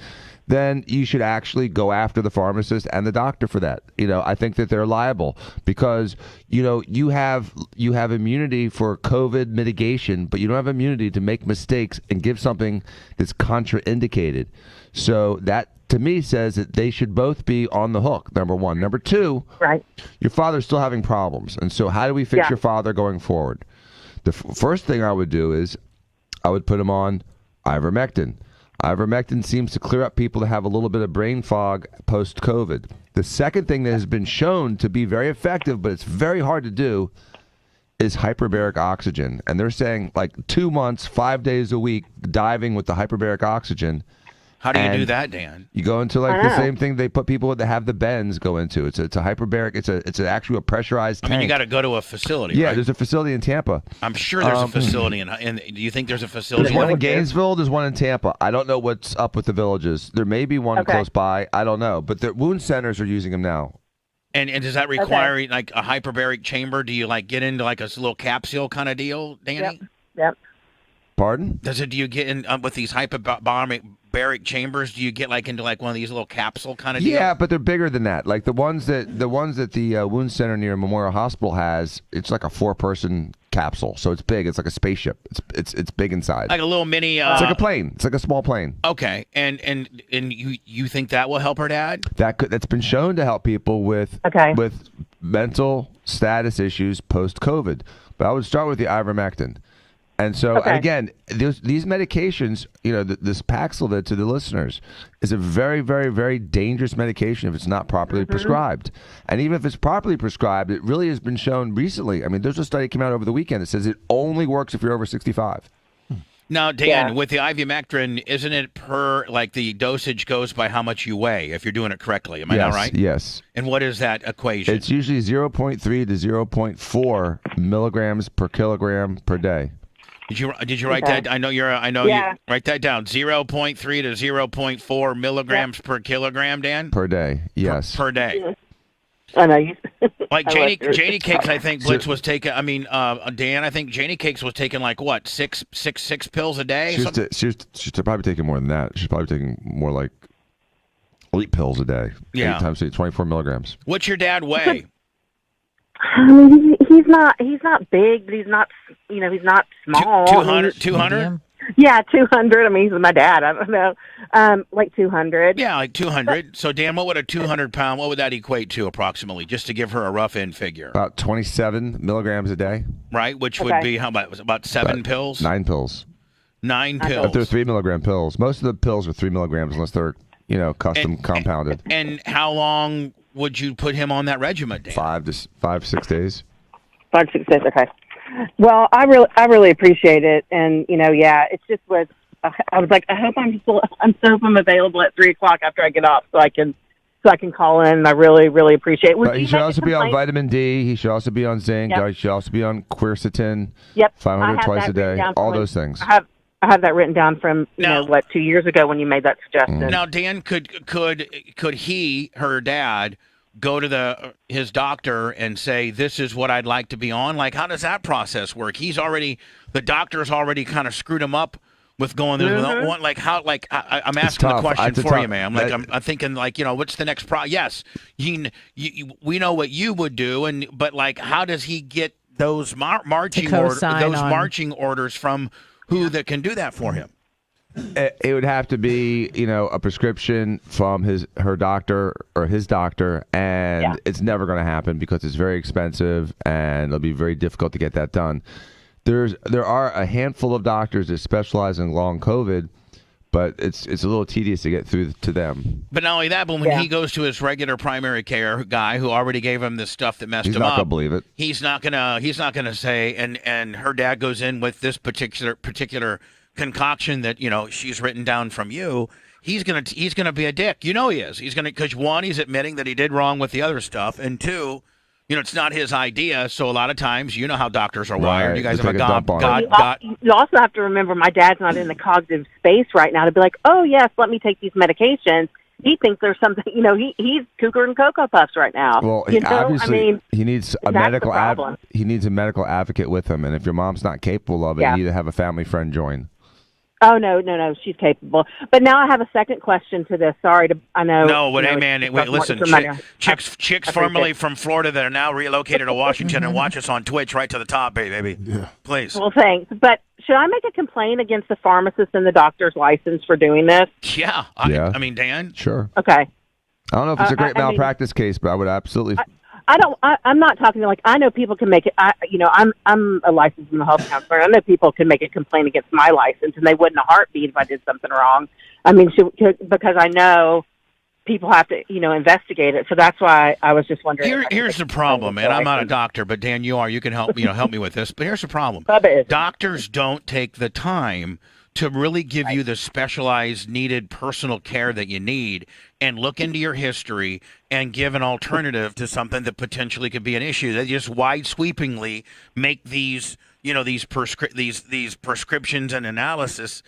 then you should actually go after the pharmacist and the doctor for that. I think that they're liable because you have immunity for COVID mitigation, but you don't have immunity to make mistakes and give something that's contraindicated. So that, to me, says that they should both be on the hook, number one. Number two, right? Your father's still having problems. And so how do we fix your father going forward? The first thing I would do is I would put him on ivermectin. Ivermectin seems to clear up people that have a little bit of brain fog post-COVID. The second thing that has been shown to be very effective, but it's very hard to do, is hyperbaric oxygen. And they're saying like 2 months, 5 days a week, diving with the hyperbaric oxygen. How do you do that, Dan? You go into like the same thing they put people that have the bends go into. It's a hyperbaric. It's actually a pressurized tank. I mean, you got to go to a facility. Yeah, right? there's a facility in Tampa. I'm sure there's a facility in. Do you think there's a facility? There's one in Gainesville. There's one in Tampa. I don't know what's up with the villages. There may be one close by. I don't know. But the wound centers are using them now. And does that require like a hyperbaric chamber? Do you like get into like a little capsule kind of deal, Danny? Yep. Pardon? Do you get in with these hyperbaric chambers? Do you get like into like one of these little capsule kind of deal? Yeah, but they're bigger than that. Like the ones that the wound center near Memorial Hospital has, it's like a 4-person capsule. So it's big. It's like a spaceship. It's big inside. Like a little mini. It's like a plane. It's like a small plane. Okay, and you think that will help her dad? That's been shown to help people with mental status issues post COVID. But I would start with the ivermectin. And so, and again, these medications, this Paxlovid, to the listeners, is a very, very, very dangerous medication if it's not properly prescribed. And even if it's properly prescribed, it really has been shown recently. I mean, there's a study that came out over the weekend that says it only works if you're over 65. Now, Dan, with the ivermectin, isn't it the dosage goes by how much you weigh if you're doing it correctly? Am I not right? Yes. And what is that equation? It's usually 0.3 to 0.4 milligrams per kilogram per day. Did you write that? I know you write that down. 0.3 to 0.4 milligrams per kilogram, Dan? Per day, yes. Per day. I know. Like Janie Cakes, I think Blitz was taking. I mean, Dan, I think Janie Cakes was taking like what, six pills a day? She's probably taking more than that. She's probably taking more like 8 pills a day. Yeah. 8 times 8, 24 milligrams. What's your dad weigh? I mean, he's not big, but he's not small. 200? Yeah, 200. I mean, he's my dad. I don't know. Like 200. Yeah, like 200. So, Dan, what would a 200-pound, what would that equate to approximately, just to give her a rough end figure? About 27 milligrams a day. Right, which would be, how about, about 7 pills? 9 pills. 9 pills. But they're 3 milligram pills. Most of the pills are 3 milligrams unless they're, custom compounded. And how long would you put him on that regimen, Dan? 5 to 6 days. 5 to 6 days. Okay. Well, I really appreciate it, and it just was. I was like, I hope I'm available at 3:00 after I get off, so I can call in. And I really appreciate it. But he should also be on vitamin D. He should also be on zinc. Yep. He should also be on quercetin. Yep. 500 twice a day. All those things. I have that written down from 2 years ago when you made that suggestion. Now, Dan, could he, her dad, go to his doctor and say, this is what I'd like to be on? Like, how does that process work? The doctor's already kind of screwed him up with going there. I'm asking the question for you, man. I'm thinking, what's the next yes, we know what you would do, but how does he get those marching orders from who that can do that for him? It would have to be, a prescription from her doctor or his doctor, and it's never going to happen because it's very expensive and it'll be very difficult to get that done. There are a handful of doctors that specialize in long COVID, but it's a little tedious to get through to them. But not only that, but when he goes to his regular primary care guy who already gave him this stuff that messed him up, he's not gonna believe it. He's not gonna say, and her dad goes in with this particular concoction that she's written down from you. He's gonna be a dick. He is. He's gonna, because one, he's admitting that he did wrong with the other stuff, and two, it's not his idea. So a lot of times, how doctors are wired. You guys have a God. You also have to remember, my dad's not in the cognitive space right now to be like, oh yes, let me take these medications. He thinks there's something. He's cougar and Cocoa Puffs right now. Well, obviously, he needs a medical he needs a medical advocate with him, and if your mom's not capable of it, you need to have a family friend join. Oh, no, she's capable. But now I have a second question to this. Sorry, I know. No, but hey, man, listen, chicks formerly from Florida that are now relocated to Washington and watch us on Twitch right to the top, baby. Yeah. Please. Well, thanks. But should I make a complaint against the pharmacist and the doctor's license for doing this? Yeah. I mean, Dan? Sure. Okay. I don't know if it's a great malpractice case, but I would absolutely... I'm not talking I know people can make it. I'm a licensed mental health counselor. I know people can make a complaint against my license, and they wouldn't a heartbeat if I did something wrong. I mean, because I know people have to, investigate it. So that's why I was just wondering. Here's the problem, and I'm not a doctor, but Dan, you are. You can help me with this. But here's the problem: doctors don't take the time to really give you the specialized, needed personal care that you need, and look into your history and give an alternative to something that potentially could be an issue. They just wide sweepingly make these, these prescriptions and analysis,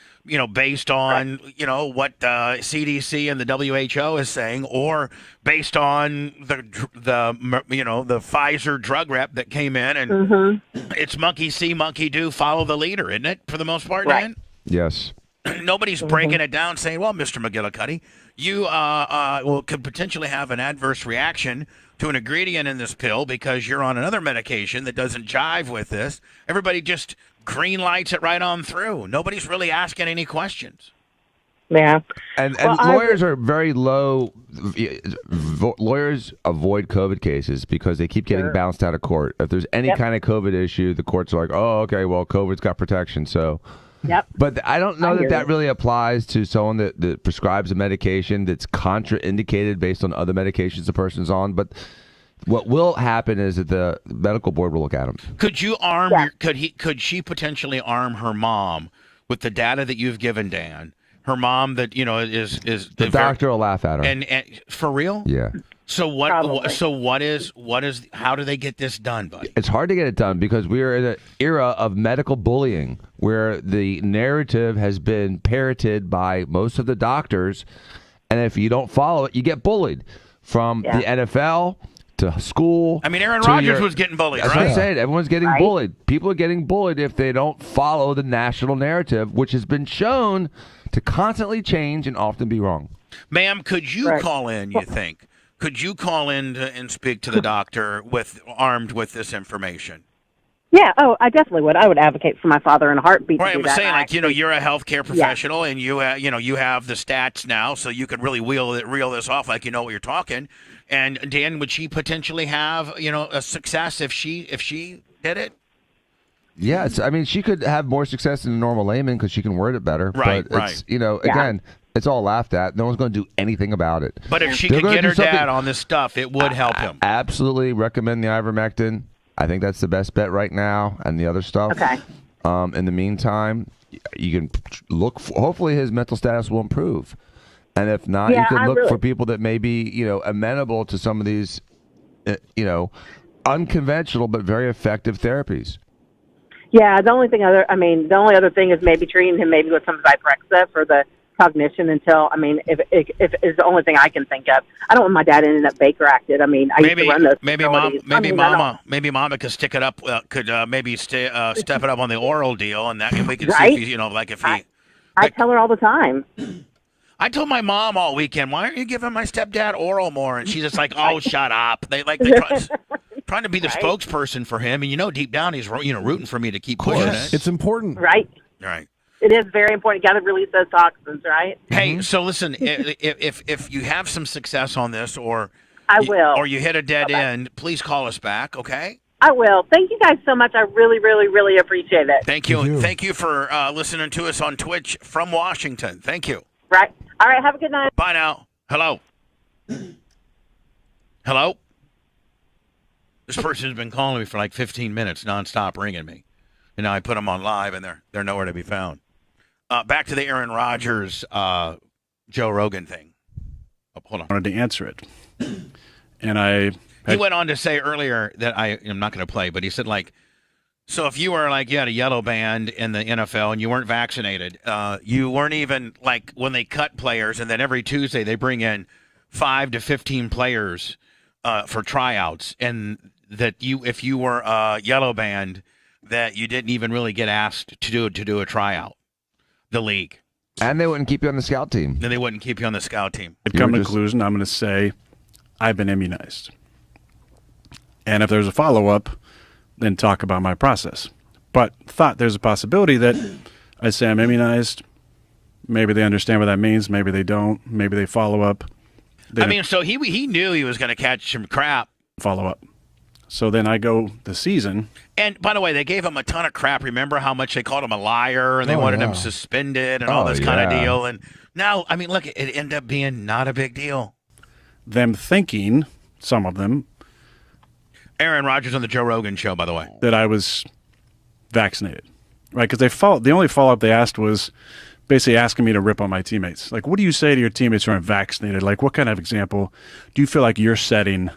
based on, what CDC and the WHO is saying, or based on the Pfizer drug rep that came in, and it's monkey see, monkey do, follow the leader, isn't it, for the most part, Dan? Yes. Nobody's breaking it down saying, well, Mr. McGillicuddy, you could potentially have an adverse reaction to an ingredient in this pill because you're on another medication that doesn't jive with this. Everybody just green lights it right on through. Nobody's really asking any questions. Yeah. And lawyers are very low. Lawyers avoid COVID cases because they keep getting bounced out of court. If there's any kind of COVID issue, the courts are like, oh, okay, well, COVID's got protection, so... Yep. But I don't know that really applies to someone that prescribes a medication that's contraindicated based on other medications the person's on. But what will happen is that the medical board will look at them. Could you arm? Could she potentially arm her mom with the data that you've given, Dan? Her mom that is the doctor will laugh at her. And for real? Yeah. So what? Probably. So what is? How do they get this done, buddy? It's hard to get it done because we are in an era of medical bullying where the narrative has been parroted by most of the doctors, and if you don't follow it, you get bullied from the NFL to school. I mean, Aaron Rodgers was getting bullied, that's right? That's what I said. Everyone's getting bullied. People are getting bullied if they don't follow the national narrative, which has been shown to constantly change and often be wrong. Ma'am, could you call in, you think? Could you call in and speak to the doctor armed with this information? Yeah. Oh, I definitely would. I would advocate for my father in a heartbeat. Right. I'm saying, you're a healthcare professional, and you have the stats now, so you could really reel this off like you know what you're talking. And Dan, would she potentially have a success if she did it? Yeah, she could have more success than a normal layman because she can word it better. Right. But it's, again. It's all laughed at. No one's going to do anything about it. But if she could get her dad on this stuff, it would help him. Absolutely recommend the ivermectin. I think that's the best bet right now, and the other stuff. Okay. In the meantime, you can look. Hopefully, his mental status will improve, and if not, you can look for people that may be, amenable to some of these, unconventional but very effective therapies. Yeah. The only other thing is maybe treating him maybe with some Zyprexa for the cognition until, if it's the only thing I can think of. I don't want my dad ending up Baker acted. I used to run those facilities. Maybe mama could stick it up, step it up on the oral deal, and that we could see if he's, I tell her all the time. I told my mom all weekend, why aren't you giving my stepdad oral more? And she's just like, oh, shut up. They trying to be the spokesperson for him, and deep down he's rooting for me to keep pushing it. It's important. Right. Right. It is very important. You got to release those toxins, right? Hey, so listen, if you have some success on this, or I will, or you hit a dead end, please call us back, okay? I will. Thank you guys so much. I really, really, really appreciate it. Thank you. Thank you for listening to us on Twitch from Washington. Thank you. Right. All right. Have a good night. Bye now. Hello. Hello. This person's been calling me for like 15 minutes, nonstop ringing me, and now I put them on live, and they're nowhere to be found. Back to the Aaron Rodgers, Joe Rogan thing. Oh, hold on. I wanted to answer it, and He went on to say earlier that I'm not going to play, but he said, like, so if you were like, you had a yellow band in the NFL and you weren't vaccinated, you weren't even like when they cut players, and then every Tuesday they bring in 5 to 15 players for tryouts, and that if you were a yellow band, that you didn't even really get asked to do a tryout. The league. And they wouldn't keep you on the scout team. Then they wouldn't keep you on the scout team. I'd come to the conclusion, I'm going to say I've been immunized. And if there's a follow-up, then talk about my process. But thought there's a possibility that I say I'm immunized. Maybe they understand what that means. Maybe they don't. Maybe they follow up. So he knew he was going to catch some crap. Follow up. So then I go the season. And by the way, they gave him a ton of crap. Remember how much they called him a liar, and they wanted him suspended and all this kind of deal. And now, I mean, look, it ended up being not a big deal. Them thinking, some of them. Aaron Rodgers on the Joe Rogan show, by the way. That I was vaccinated. Right? Because the only follow-up they asked was basically asking me to rip on my teammates. Like, what do you say to your teammates who aren't vaccinated? Like, what kind of example do you feel like you're setting,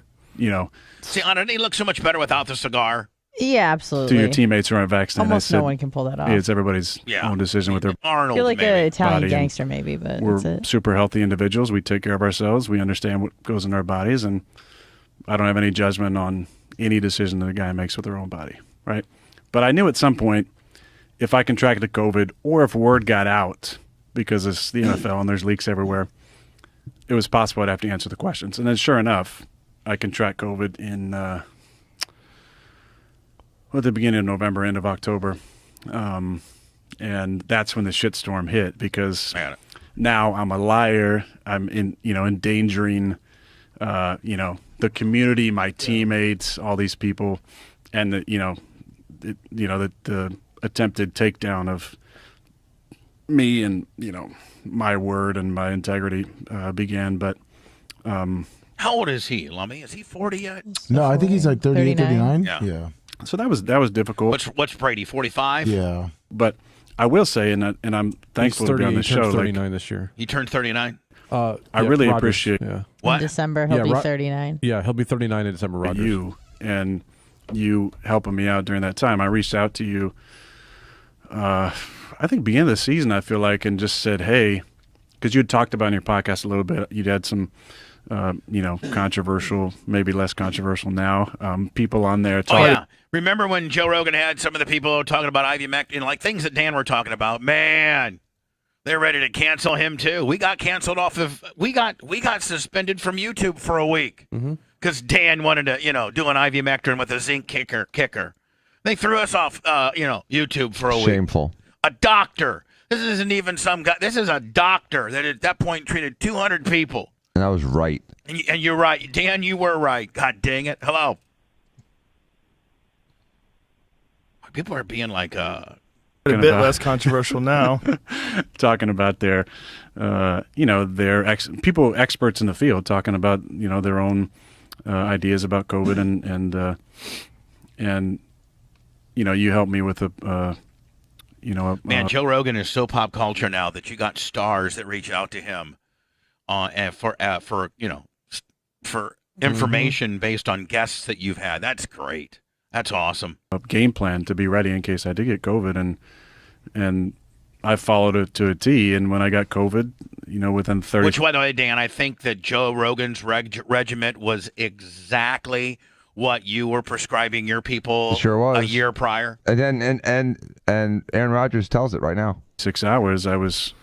See, doesn't he look so much better without the cigar? Yeah, absolutely. To your teammates who aren't vaccinated? Almost no one can pull that off. It's everybody's own decision with their Arnold. You're like an Italian body, gangster, maybe, but we're that's it. super healthy individuals. We take care of ourselves. We understand what goes in our bodies, and I don't have any judgment on any decision that a guy makes with their own body, right? But I knew at some point, if I contracted COVID, or if word got out, because it's the NFL and there's leaks everywhere, it was possible I'd have to answer the questions. And then sure enough, I contract COVID in at the beginning of November, end of October. And that's when the shitstorm hit, because now I'm a liar. I'm endangering, the community, my teammates, all these people, and the attempted takedown of me and, my word and my integrity began. But how old is he, Lummy? Is he 40 yet? No, I think he's like 38, 39. Yeah. So that was difficult. What's Brady, 45? Yeah. But I will say, and I'm thankful to be on the show. 39 this year. He turned 39? I really appreciate what? In December, he'll be 39. Yeah, he'll be 39 in December, Rodgers. You and you helping me out during that time. I reached out to you, I think beginning of the season, I feel like, and just said, hey, because you had talked about in your podcast a little bit, you'd had some controversial, maybe less controversial now, people on there talking. Oh, yeah. Remember when Joe Rogan had some of the people talking about ivermectin, like things that Dan were talking about? Man, they're ready to cancel him too. We got canceled off of. We got suspended from YouTube for a week because Dan wanted to, do an ivermectin with a zinc kicker. They threw us off, YouTube for a week. Shameful. A doctor. This isn't even some guy. This is a doctor that at that point treated 200 people. And I was right. And you're right. Dan, you were right. God dang it. Hello. People are being like a bit less controversial now. Talking about their, their experts in the field, talking about, their own ideas about COVID and you helped me with man, Joe Rogan is so pop culture now that you got stars that reach out to him for information based on guests that you've had. That's great. That's awesome. A game plan to be ready in case I did get COVID, and I followed it to a T. And when I got COVID, within 30. Which, by the way, Dan, I think that Joe Rogan's regiment was exactly what you were prescribing your people. Sure was. A year prior. And then and Aaron Rodgers tells it right now. 6 hours, I was,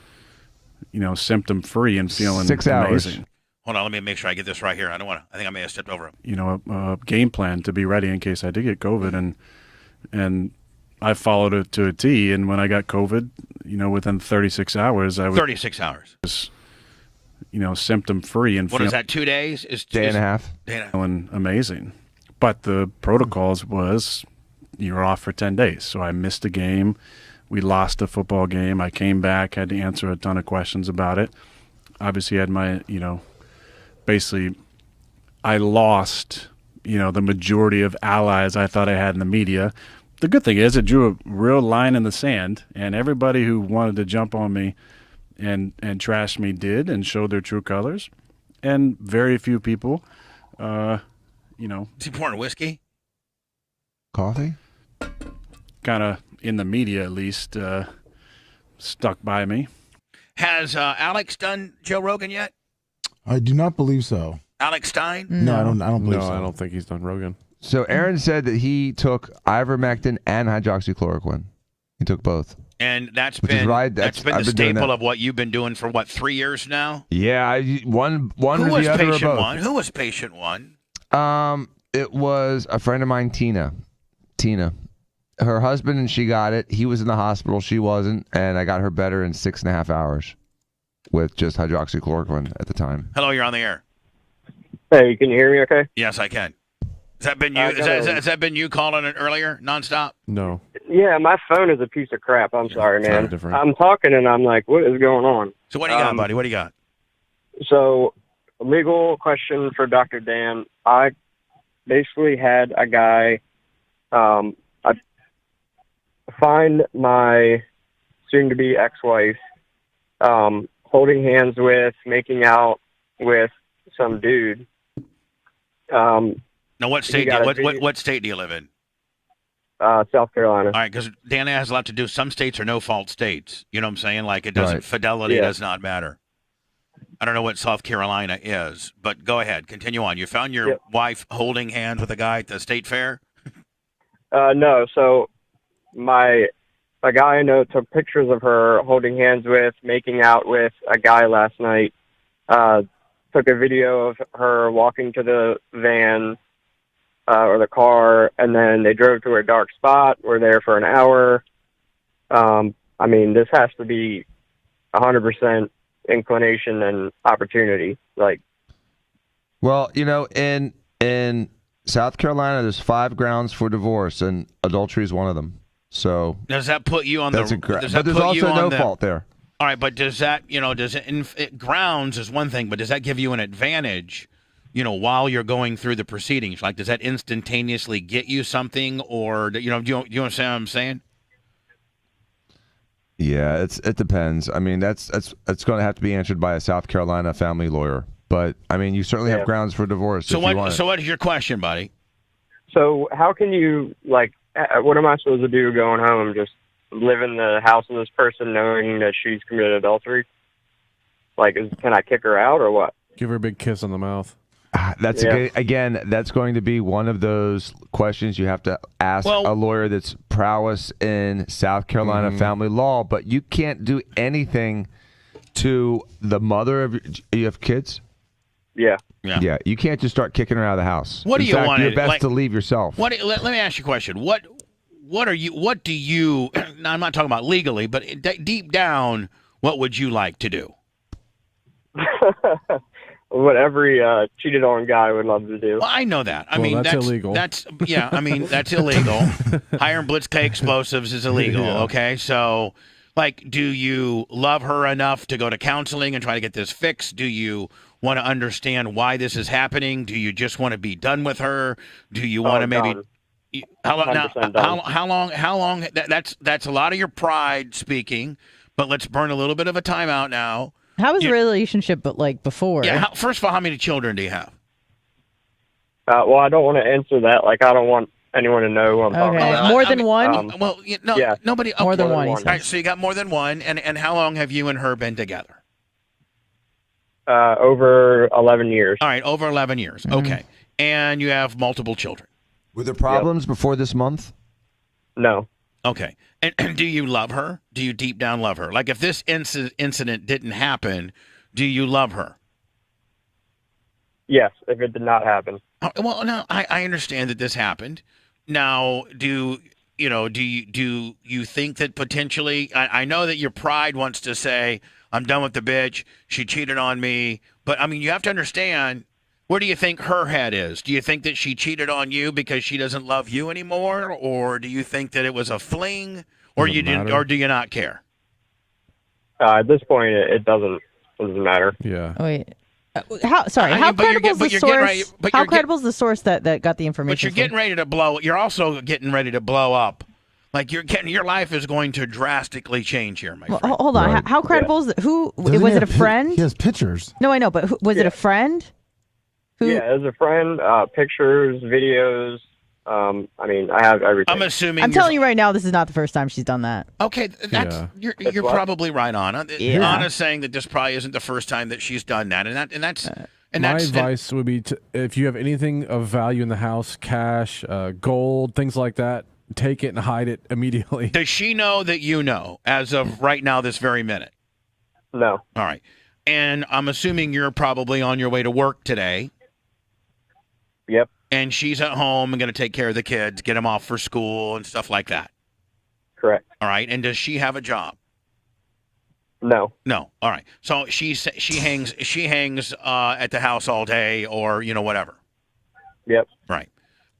symptom free and feeling 6 hours. amazing. Hold on, let me make sure I get this right here. I think I may have stepped over it. A game plan to be ready in case I did get COVID, and I followed it to a T. And when I got COVID, within 36 hours, I was 36 hours. Symptom free and What is that? 2 days? Day and a half. Feeling amazing. But the protocols was you're off for 10 days. So I missed a game. We lost a football game. I came back, had to answer a ton of questions about it. Obviously, had my, basically, I lost, the majority of allies I thought I had in the media. The good thing is it drew a real line in the sand, and everybody who wanted to jump on me and trash me did and showed their true colors. And very few people, Is he pouring whiskey? Coffee? Kind of in the media at least, stuck by me. Has Alex done Joe Rogan yet? I do not believe so. Alex Stein? No, I don't believe so. I don't think he's done Rogan. So Aaron said that he took ivermectin and hydroxychloroquine. He took both. And that's Which is been right. that's been I've the been doing staple that. of what you've been doing for 3 years now? Yeah, one Who or was the other or patient both. one? Who was patient one? It was a friend of mine, Tina. Her husband and she got it. He was in the hospital. She wasn't. And I got her better in 6.5 hours with just hydroxychloroquine at the time. Hello, you're on the air. Hey, can you hear me okay? Yes, I can. Has that been you? Has that been you calling it earlier, nonstop? No. Yeah, my phone is a piece of crap. I'm sorry, man. different. I'm talking and I'm like, what is going on? So what do you got, buddy? What do you got? So, a legal question for Dr. Dan. I basically had a guy I find my soon-to-be ex-wife holding hands with, making out with some dude. Now, what state? What state do you live in? South Carolina. All right, because Dan has a lot to do. Some states are no-fault states. You know what I'm saying? Like it doesn't. Right. Fidelity Yeah. does not matter. I don't know what South Carolina is, but go ahead. Continue on. You found your wife holding hands with a guy at the state fair? No, so a guy I know took pictures of her holding hands with, making out with a guy last night. Took a video of her walking to the van or the car, and then they drove to a dark spot. We're there for an hour. I mean, this has to be 100% inclination and opportunity. Like, Well, in South Carolina, there's 5 grounds for divorce, and adultery is one of them. So Does that put you on that's the? a gra- does but that there's put you also on no the- fault there. All right, but does that, does it grounds is one thing, but does that give you an advantage, while you're going through the proceedings? Like, does that instantaneously get you something, or do you understand what I'm saying? Yeah, it depends. I mean, that's going to have to be answered by a South Carolina family lawyer. But I mean, you certainly have grounds for divorce. So if you want what? it. So what is your question, buddy? so how can you, like, what am I supposed to do going home? Just live in the house of this person knowing that she's committed adultery? Like, can I kick her out or what? Give her a big kiss on the mouth. That's again, that's going to be one of those questions you have to ask a lawyer that's prowess in South Carolina family law. But you can't do anything to the mother of you have kids. Yeah. Yeah, you can't just start kicking her out of the house. What do In you fact, want? You're best Like, to leave yourself. Let me ask you a question. What do you? Now, I'm not talking about legally, but deep down, what would you like to do? What every cheated on guy would love to do. Well, I know that. I Well, mean, that's illegal. That's that's illegal. Hiring Blitzkrieg explosives is illegal. Yeah. Okay, so like, do you love her enough to go to counseling and try to get this fixed? Do you want to understand why this is happening? Do you just want to be done with her? Do you want to maybe? done. How long? Now, 100% done. how long? How long? That's a lot of your pride speaking. But let's burn a little bit of a timeout now. How was the relationship, but like before? Yeah. First of all, how many children do you have? Well, I don't want to answer that. Like, I don't want anyone to know who I'm talking about. More than one? Yeah. Nobody. More than one. All right, so you got more than one, and how long have you and her been together? Over 11 years. All right, over 11 years. Okay, and you have multiple children. Were there problems before this month? No. Okay, and do you love her? Do you deep down love her? Like, if this incident didn't happen, do you love her? Yes, if it did not happen. Well, no, I understand that this happened. Now, do do you think that potentially? I know that your pride wants to say, "I'm done with the bitch. She cheated on me." But I mean, you have to understand. Where do you think her head is? Do you think that she cheated on you because she doesn't love you anymore, or do you think that it was a fling, or do you not care? At this point, it doesn't matter. Yeah. Oh, wait. How credible is the source? How credible is the source that got the information? But you're getting ready to blow. You're also getting ready to blow up. Like your life is going to drastically change here, my friend. Hold on. Right. How credible is it? Who Doesn't was he it? A have friend? He has pictures. No, I know, but was it a friend? Yeah, as a friend, pictures, videos. I mean, I have everything. I'm assuming. I'm telling you right now, this is not the first time she's done that. Okay, you're probably right, Anna. Yeah. Anna's saying that this probably isn't the first time that she's done that, and that's. My advice would be if you have anything of value in the house, cash, gold, things like that, take it and hide it immediately. Does she know that you know as of right now, this very minute? No. All right. And I'm assuming you're probably on your way to work today. Yep. And she's at home and going to take care of the kids, get them off for school and stuff like that. Correct. All right. And does she have a job? No. No. All right. So she hangs at the house all day, or whatever. Yep. Right.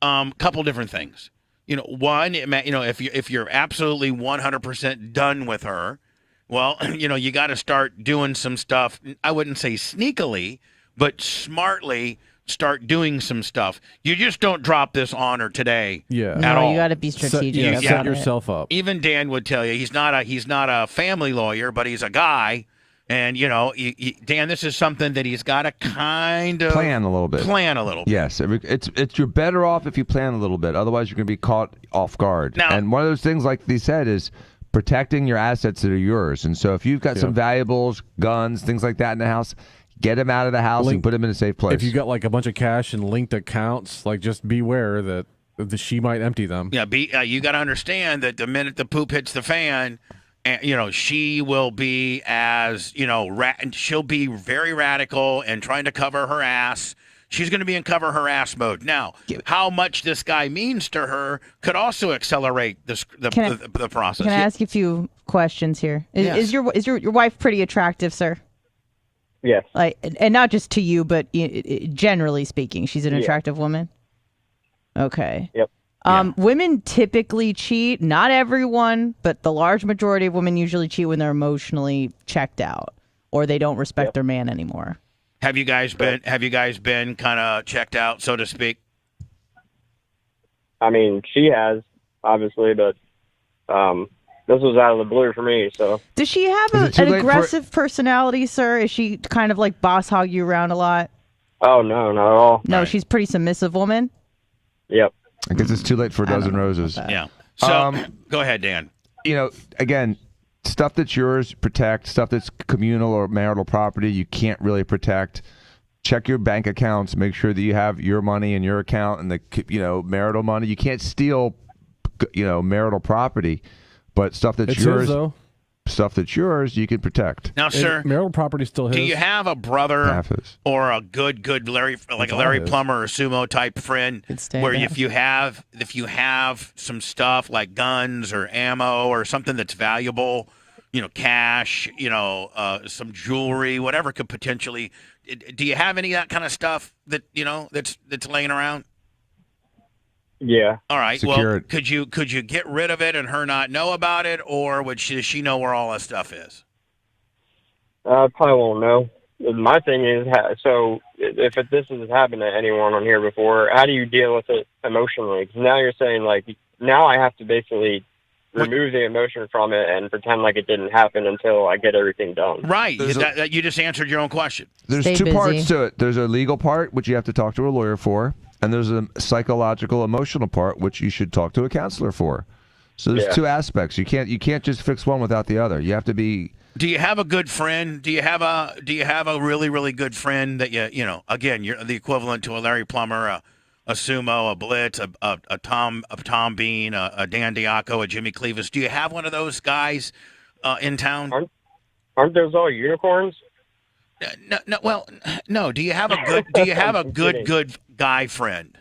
Couple different things. One, if you're absolutely 100% done with her, well, you got to start doing some stuff. I wouldn't say sneakily, but smartly. Start doing some stuff. You just don't drop this on her today. Yeah. At all. You got to be strategic. Set yourself up. Even Dan would tell you he's not a family lawyer, but he's a guy. And Dan, this is something that he's got to kind of plan a little bit. Yes, it's you're better off if you plan a little bit. Otherwise, you're going to be caught off guard. Now, and one of those things, like they said, is protecting your assets that are yours. And so, if you've got some valuables, guns, things like that in the house. Get them out of the house and put them in a safe place. If you got like a bunch of cash and linked accounts, like just beware that she might empty them. Yeah, you got to understand that the minute the poop hits the fan, she will be she'll be very radical and trying to cover her ass. She's going to be in cover her ass mode. Now, how much this guy means to her could also accelerate the process. Can I ask you a few questions here? Yes. Is your wife pretty attractive, sir? Yes. And not just to you, but generally speaking, she's an attractive woman? Okay. Yep. Women typically cheat. Not everyone, but the large majority of women usually cheat when they're emotionally checked out or they don't respect their man anymore. Have you guys been kind of checked out, so to speak? I mean, she has, obviously, but this was out of the blue for me, so. Does she have an aggressive personality, sir? Is she kind of like boss hog you around a lot? Oh, no, not at all. No, she's a pretty submissive woman? Yep. I guess it's too late for a dozen roses. Yeah. So, go ahead, Dan. Again, stuff that's yours, protect. Stuff that's communal or marital property, you can't really protect. Check your bank accounts. Make sure that you have your money in your account and the marital money. You can't steal, marital property. But stuff that's yours, stuff that's yours, you can protect. Now, sir, marital property still his. Do you have a brother or a good Larry, like a Larry Plummer or sumo type friend, where if you have some stuff like guns or ammo or something that's valuable, cash, some jewelry, whatever could potentially. Do you have any of that kind of stuff that that's laying around? Yeah. All right. Well, could you get rid of it and her not know about it, or does she know where all that stuff is? Probably won't know. My thing is, so if this has happened to anyone on here before, how do you deal with it emotionally? Because now you're saying now I have to basically remove the emotion from it and pretend like it didn't happen until I get everything done. Right. You just answered your own question. There's two parts to it. There's a legal part, which you have to talk to a lawyer for. And there's a psychological, emotional part, which you should talk to a counselor for. So there's two aspects. You can't just fix one without the other. You have to be. Do you have a good friend? Do you have a really, really good friend that again, you're the equivalent to a Larry Plummer, a Sumo, a Blitz, a Tom Bean, a Dan Diaco, a Jimmy Cleavis? Do you have one of those guys in town? Aren't those all unicorns? No. Well, no. Do you have a good? Do you have a good guy friend?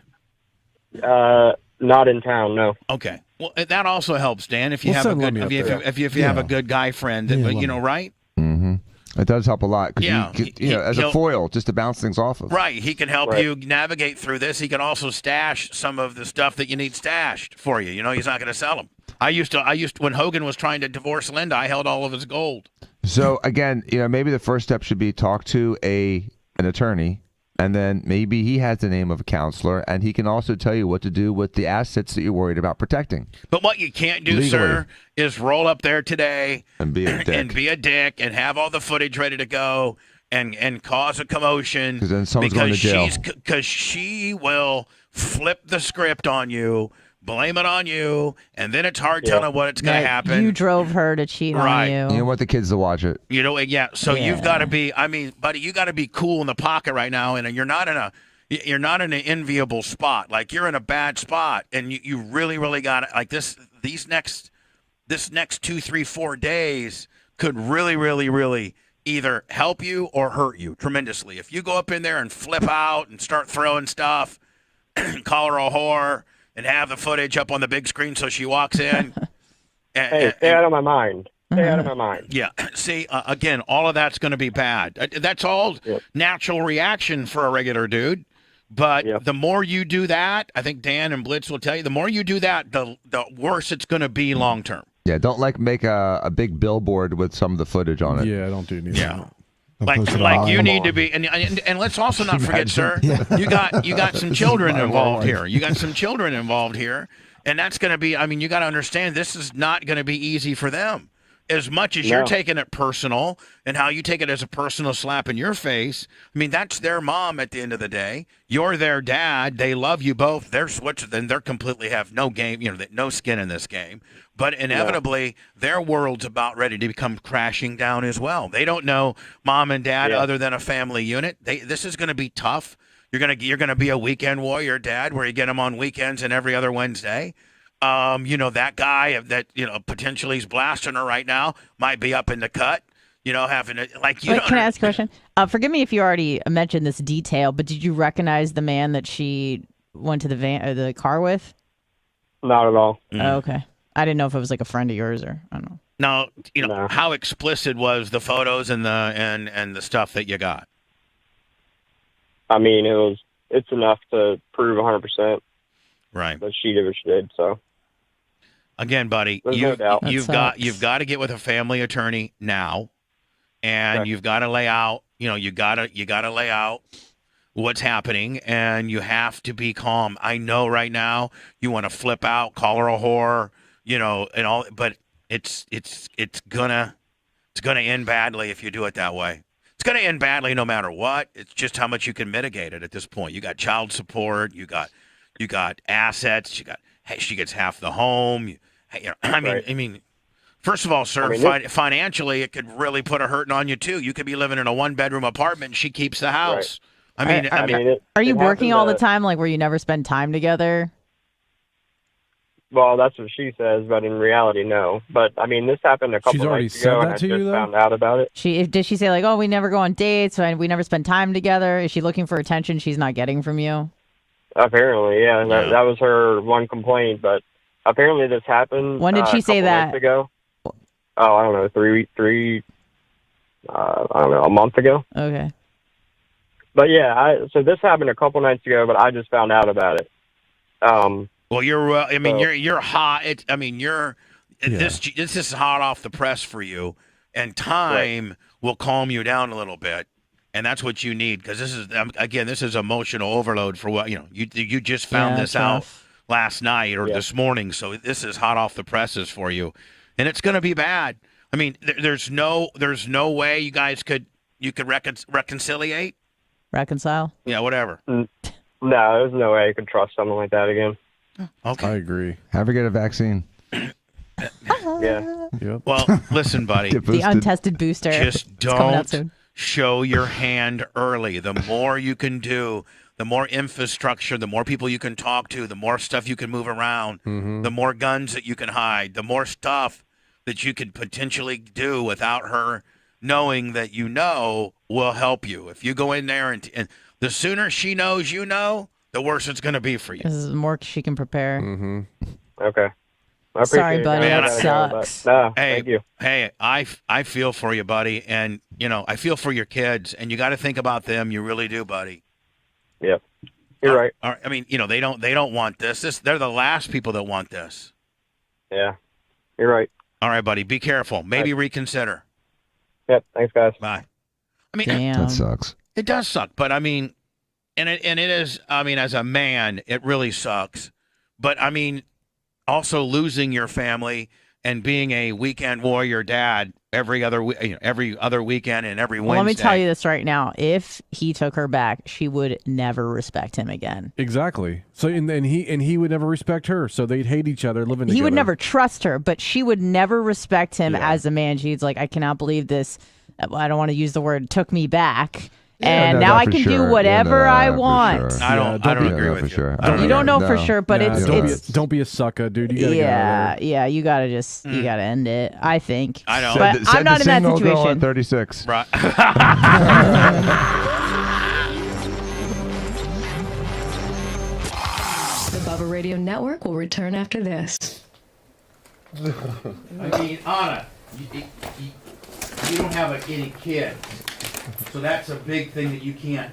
Not in town, no. Okay. Well, that also helps, Dan. If you We'll have a send good, Lemmy if up you, there. if you have a good guy friend, that, you know, right? Mm-hmm. It does help a lot because Yeah, you know, as a he'll- foil, just to bounce things off of. Right. He can help Right. you navigate through this. He can also stash some of the stuff that you need stashed for you. You know, he's not going to sell them. I used to when Hogan was trying to divorce Linda, I held all of his gold. So again, you know, maybe the first step should be talk to an attorney, and then maybe he has the name of a counselor, and he can also tell you what to do with the assets that you're worried about protecting. But what you can't do, Legally. sir, is roll up there today And be a dick. and be a dick and have all the footage ready to go and cause a commotion 'Cause then someone's going to jail. because she will flip the script on you, blame it on you, and then it's hard telling what it's going to happen. You drove her to cheat Right. on you. You want the kids to watch it. You know, yeah. So Yeah. you've got to be. I mean, buddy, you got to be cool in the pocket right now, and you're not in an enviable spot. Like you're in a bad spot, and you really, really got to like this. This next 2, 3, 4 days could really, really, really either help you or hurt you tremendously. If you go up in there and flip out and start throwing stuff, call her a whore, and have the footage up on the big screen so she walks in. Hey, stay out of my mind. Stay out of my mind. Yeah. See, again, all of that's going to be bad. That's all natural reaction for a regular dude. But the more you do that, I think Dan and Blitz will tell you, the more you do that, the worse it's going to be long term. Yeah, don't make a big billboard with some of the footage on it. Yeah, don't do neither. Yeah. Like you need to be, and let's also not forget, sir, you got some children involved here. You got some children involved here, and that's going to be. I mean, you got to understand this is not going to be easy for them. As much as you're taking it personal, and how you take it as a personal slap in your face. I mean, that's their mom at the end of the day. You're their dad. They love you both. They're switched, and they're completely have no game. You know, no skin in this game. But inevitably, their world's about ready to become crashing down as well. They don't know mom and dad other than a family unit. This is going to be tough. You're gonna be a weekend warrior dad, where you get them on weekends and every other Wednesday. You know, that guy that, you know, potentially is blasting her right now might be up in the cut, you know, having it like you. Wait, can I ask a question? Forgive me if you already mentioned this detail, but did you recognize the man that she went to the van or the car with? Not at all. Oh, okay. I didn't know if it was like a friend of yours or I don't know. Now, you know, how explicit was the photos and the stuff that you got? I mean, it's enough to prove 100%. Right. That she did what she did. So. Again, buddy, There's no doubt. you've got to get with a family attorney now, and you've got to lay out. You know, you got to lay out what's happening, and you have to be calm. I know right now you want to flip out, call her a whore, you know, and all, but it's gonna end badly if you do it that way. It's gonna end badly no matter what. It's just how much you can mitigate it at this point. You got child support, you got assets, she gets half the home. I mean, first of all, sir, financially, it could really put a hurting on you too. You could be living in a 1-bedroom apartment, and she keeps the house. Right. Are you working all the time, like where you never spend time together? Well, that's what she says, but in reality, no. But I mean, this happened a couple nights ago, and I just found out about it. Did she say like, oh, we never go on dates, and we never spend time together? Is she looking for attention she's not getting from you? Apparently, yeah. That was her one complaint, but apparently this happened. When did she say that? Nights ago. Oh, I don't know, I don't know, a month ago. Okay. But yeah, so this happened a couple nights ago, but I just found out about it. Well, you're. You're hot. This is hot off the press for you, and time will calm you down a little bit. And that's what you need, because this is emotional overload for what you just found this out last night or this morning. So this is hot off the presses for you, and it's going to be bad. I mean, there's no way you guys could reconciliate. Reconcile? Yeah, whatever. No, there's no way I could trust something like that again. Okay, I agree. Have her get a vaccine. Yeah. Yep. Well, listen, buddy. The untested booster. Just It's coming out don't soon. show your hand early. The more you can do, the more infrastructure, the more people you can talk to, the more stuff you can move around, the more guns that you can hide, the more stuff that you could potentially do without her knowing that will help you. If you go in there and the sooner she knows the worse it's going to be for you. This is more she can prepare. Mm-hmm. Okay. I Sorry, appreciate buddy. it, That guys. I gotta go, sucks. but, no, Hey, thank you. Hey, I feel for you, buddy, and I feel for your kids, and you got to think about them. You really do, buddy. Yep. You're right. I mean, they don't want this. They're the last people that want this. Yeah. You're right. All right, buddy. Be careful. Maybe reconsider. Yep. Thanks, guys. Bye. I mean, That sucks. it does suck, but I mean, and it is. I mean, as a man, it really sucks. But I mean, also losing your family and being a weekend warrior dad every other weekend and every Wednesday. Well, let me tell you this right now. If he took her back, she would never respect him again. Exactly. So and he would never respect her. So they'd hate each other living together. He would never trust her, but she would never respect him as a man. She's like, I cannot believe this. I don't want to use the word "took me back." And now I can do whatever I want. I don't agree with you. Sure. You don't know for sure, but don't be a sucker, dude. You gotta get out of there. yeah. You gotta you gotta end it. I think. I know, but I'm not in that situation. 36. Right. The Bubba Radio Network will return after this. I mean, Anna, you don't have any kids, so that's a big thing that you can't.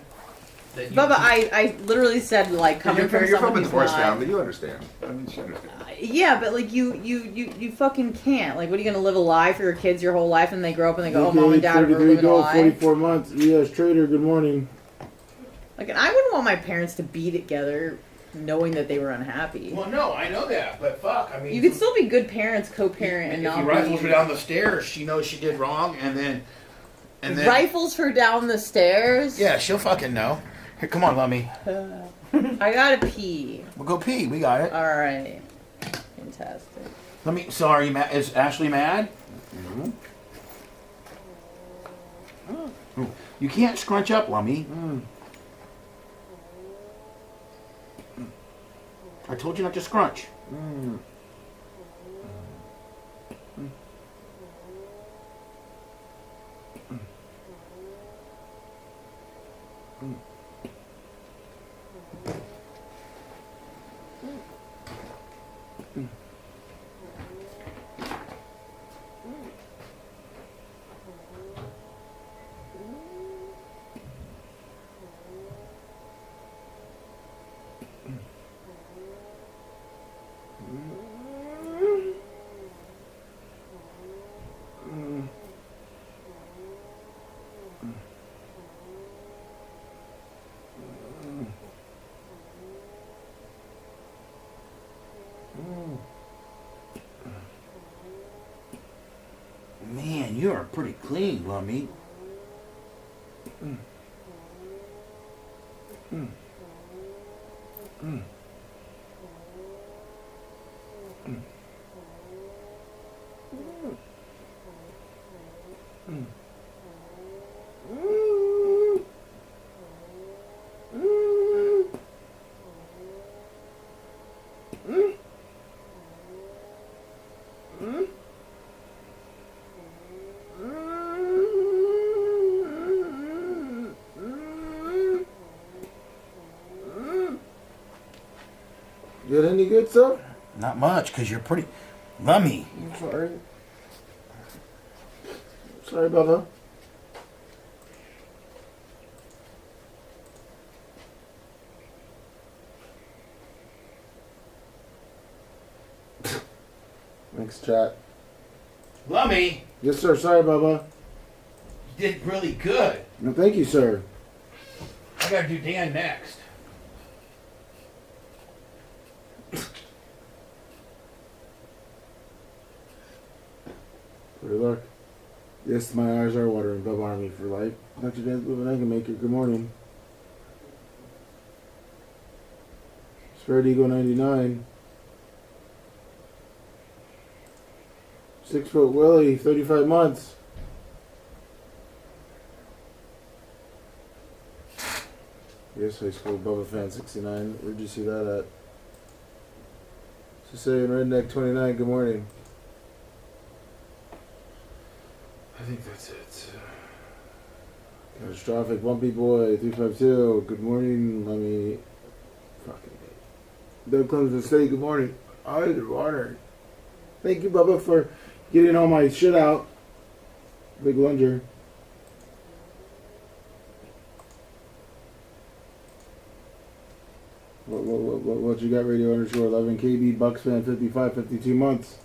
That you Bubba, can't- I literally said like coming from You're someone from a who's divorced not- family. You understand. I mean, she understands. Yeah, but like you fucking can't. Like, what are you gonna live a lie for your kids your whole life, and they grow up and they go, "Oh, mom and dad were 33 living a gold, lie." 44 months. U.S. Trader, good morning. Like, and I wouldn't want my parents to be together, knowing that they were unhappy. Well, no, I know that, but fuck, I mean, You could still be good parents, co-parent, and if not he rifles be. her down the stairs, she knows she did wrong, and then Rifles her down the stairs. yeah, she'll fucking know. Here, come on, Lummy. I gotta pee. We'll go pee. We got it. All right. Fantastic. Let me. So, are you mad? Is Ashley mad? Mm-hmm. You can't scrunch up, Lummy. I told you not to scrunch. Man, you are pretty clean, Lummy. Get any good stuff? Not much, because you're pretty. Lummy. I'm sorry. Sorry, Bubba. Thanks, chat. Lummy, Yes, sir. Sorry, Bubba. you did really good. No, thank you, sir. I gotta do Dan next. Good luck. Yes, my eyes are watering. Bubba Army for life. Dr. Dan's Moving Egg Maker. Good morning. Spread Eagle 99. 6 foot Willie, 35 months. Yes, high school Bubba fan 69. Where'd you see that at? Sicilian Redneck 29. Good morning. I think that's it. Catastrophic Bumpy Boy 352. Good morning. Let me. Doug Clemens and say good morning. Oh, good morning. Thank you, Bubba, for getting all my shit out. Big lunger. What you got, radio underscore 11 KB, Bucks fan 55, 52 months.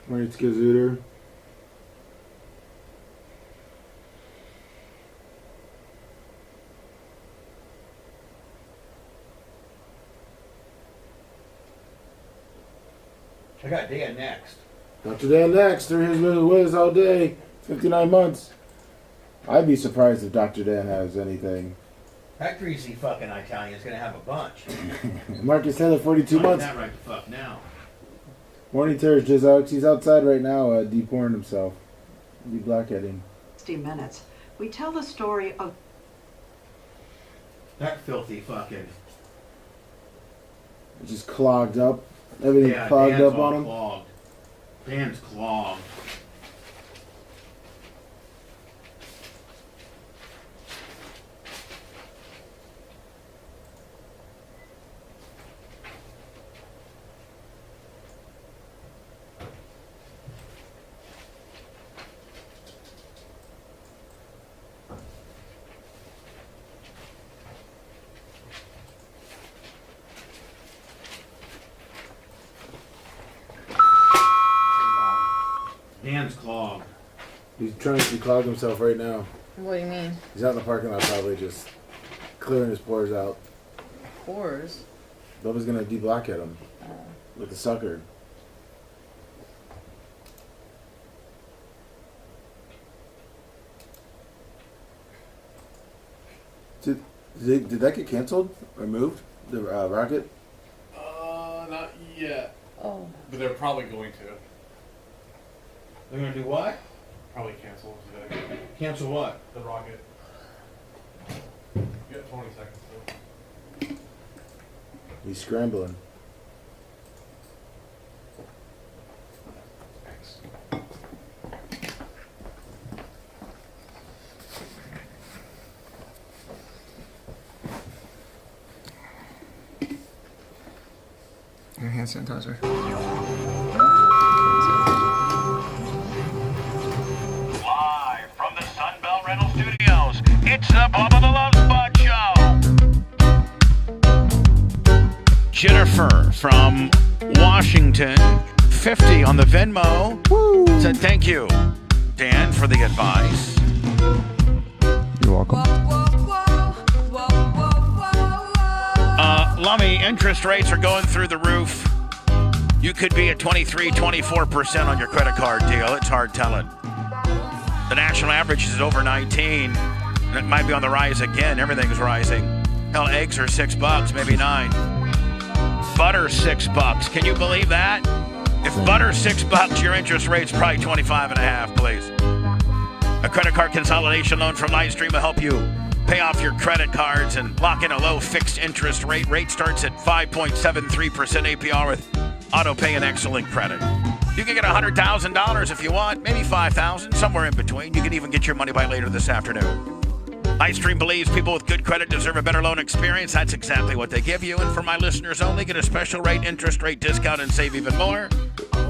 Morning, Skizooter. I got Dan next. Dr. Dan next. Through his little whiz all day. 59 months. I'd be surprised if Dr. Dan has anything. That greasy fucking Italian's gonna have a bunch. Marcus Taylor, 42 months. That right the fuck now. Morning, Terrence Alex. He's outside right now, de-pouring himself. De-blackheading. 60 minutes. We tell the story of That filthy fucking. It's just clogged up. Everything clogged Dan's up all on him. Clogged. Dan's clogged. Dan's clogged. He's trying to declog himself right now. What do you mean? He's out in the parking lot probably just clearing his pores out. Pores? Bubba's gonna de-blackhead him with the sucker. Did that get canceled or moved? The rocket? Not yet. Oh. But they're probably going to. They're gonna do what? Probably cancel today. Cancel what? The rocket. You got 20 seconds still. He's scrambling. Your hand sanitizer. Live from the Sunbelt Rental Studios, it's the Bubba the Love Sponge Show. Jennifer from Washington, 50 on the Venmo. Woo. Said thank you, Dan, for the advice. You're welcome. Lummy, interest rates are going through the roof. You could be at 23, 24% on your credit card deal. It's hard telling. The national average is over 19, and it might be on the rise again. Everything's rising. Hell, eggs are $6, maybe $9. Butter $6. Can you believe that? If butter's $6, your interest rate's probably 25.5, please. A credit card consolidation loan from Lightstream will help you pay off your credit cards and lock in a low fixed interest rate. Rate starts at 5.73% APR with auto pay and excellent credit. You can get $100,000 if you want, maybe $5,000, somewhere in between. You can even get your money by later this afternoon. Lightstream believes people with good credit deserve a better loan experience. That's exactly what they give you. And for my listeners only, get a special rate interest rate discount and save even more.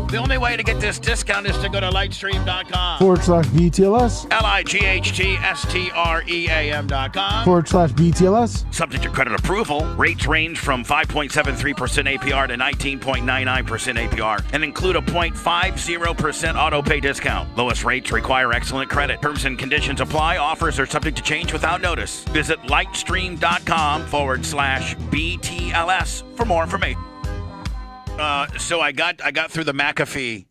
The only way to get this discount is to go to lightstream.com. /BTLS. LIGHTSTREAM.com. /BTLS. Subject to credit approval. Rates range from 5.73% APR to 19.99% APR and include a 0.50% auto pay discount. Lowest rates require excellent credit. Terms and conditions apply. Offers are subject to change without notice. Visit lightstream.com /BTLS for more information. So I got through the McAfee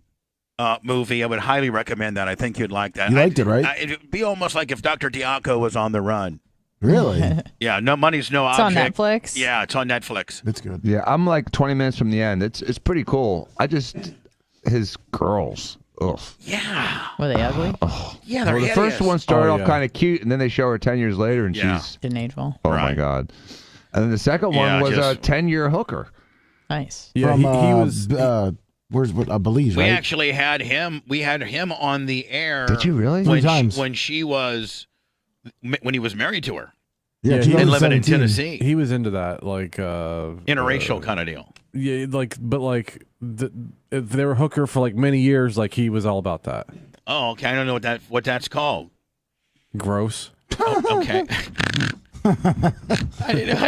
movie. I would highly recommend that. I think you'd like that. You liked it, right? It'd be almost like if Dr. Diaco was on the run. Really? Yeah, no money's no It's object. on Netflix? Yeah, it's on Netflix. That's good. Yeah, I'm like 20 minutes from the end. It's pretty cool. His girls. Ugh. Yeah. Were they ugly? Oh. Yeah, they're Well, the hideous. first one started off kind of cute, and then they show her 10 years later, and she's Didn't age well. oh my god. And then the second one was a 10-year hooker. Nice. Yeah, from, he was. Where's Belize? We right? actually had him. We had him on the air. Did you really? When 3 times. when she was when he was married to her. Yeah, and living in Tennessee. He was into that, interracial kind of deal. Yeah, if they were hooker for many years, he was all about that. Oh, okay. I don't know what that's called. Gross. Oh, okay. I didn't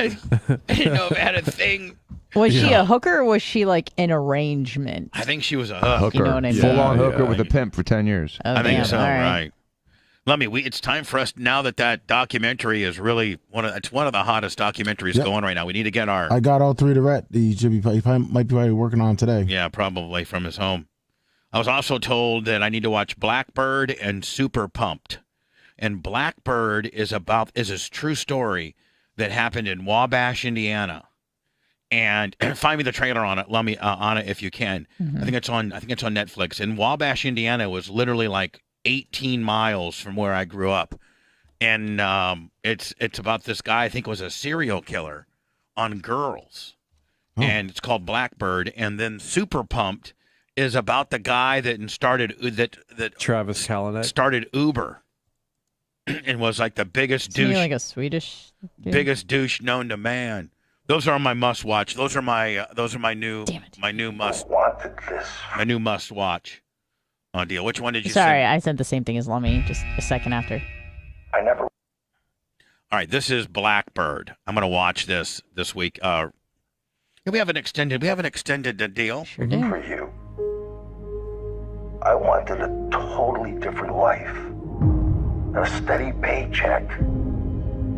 know if it had a thing. Was she a hooker or was she an arrangement? I think she was a hooker. You know what I mean? Full-on hooker with a pimp for 10 years. Oh, I think damn. so, All right. Lemmy, it's time for us now that documentary is really one of the hottest documentaries going right now. We need to get our. I got all 3 to Rhett. He might be working on today. Yeah, probably from his home. I was also told that I need to watch Blackbird and Super Pumped. And Blackbird is a true story that happened in Wabash, Indiana. And find me the trailer on it, Lemmy, on it if you can. Mm-hmm. I think it's on Netflix. And Wabash, Indiana was literally 18 miles from where I grew up. And it's about this guy, I think was a serial killer on girls. Oh. And it's called Blackbird. And then Super Pumped is about the guy that started Travis Kalanick started Uber and was the biggest douche. Isn't he a Swedish dude? Biggest douche known to man. Those are my must watch. Those are my new must watch. Oh, deal. Which one did you Sorry, send? I sent the same thing as Lummy just a second after. I never. All right, this is Blackbird. I'm going to watch this week. We have an extended deal. Sure do. For you, I wanted a totally different life. A steady paycheck,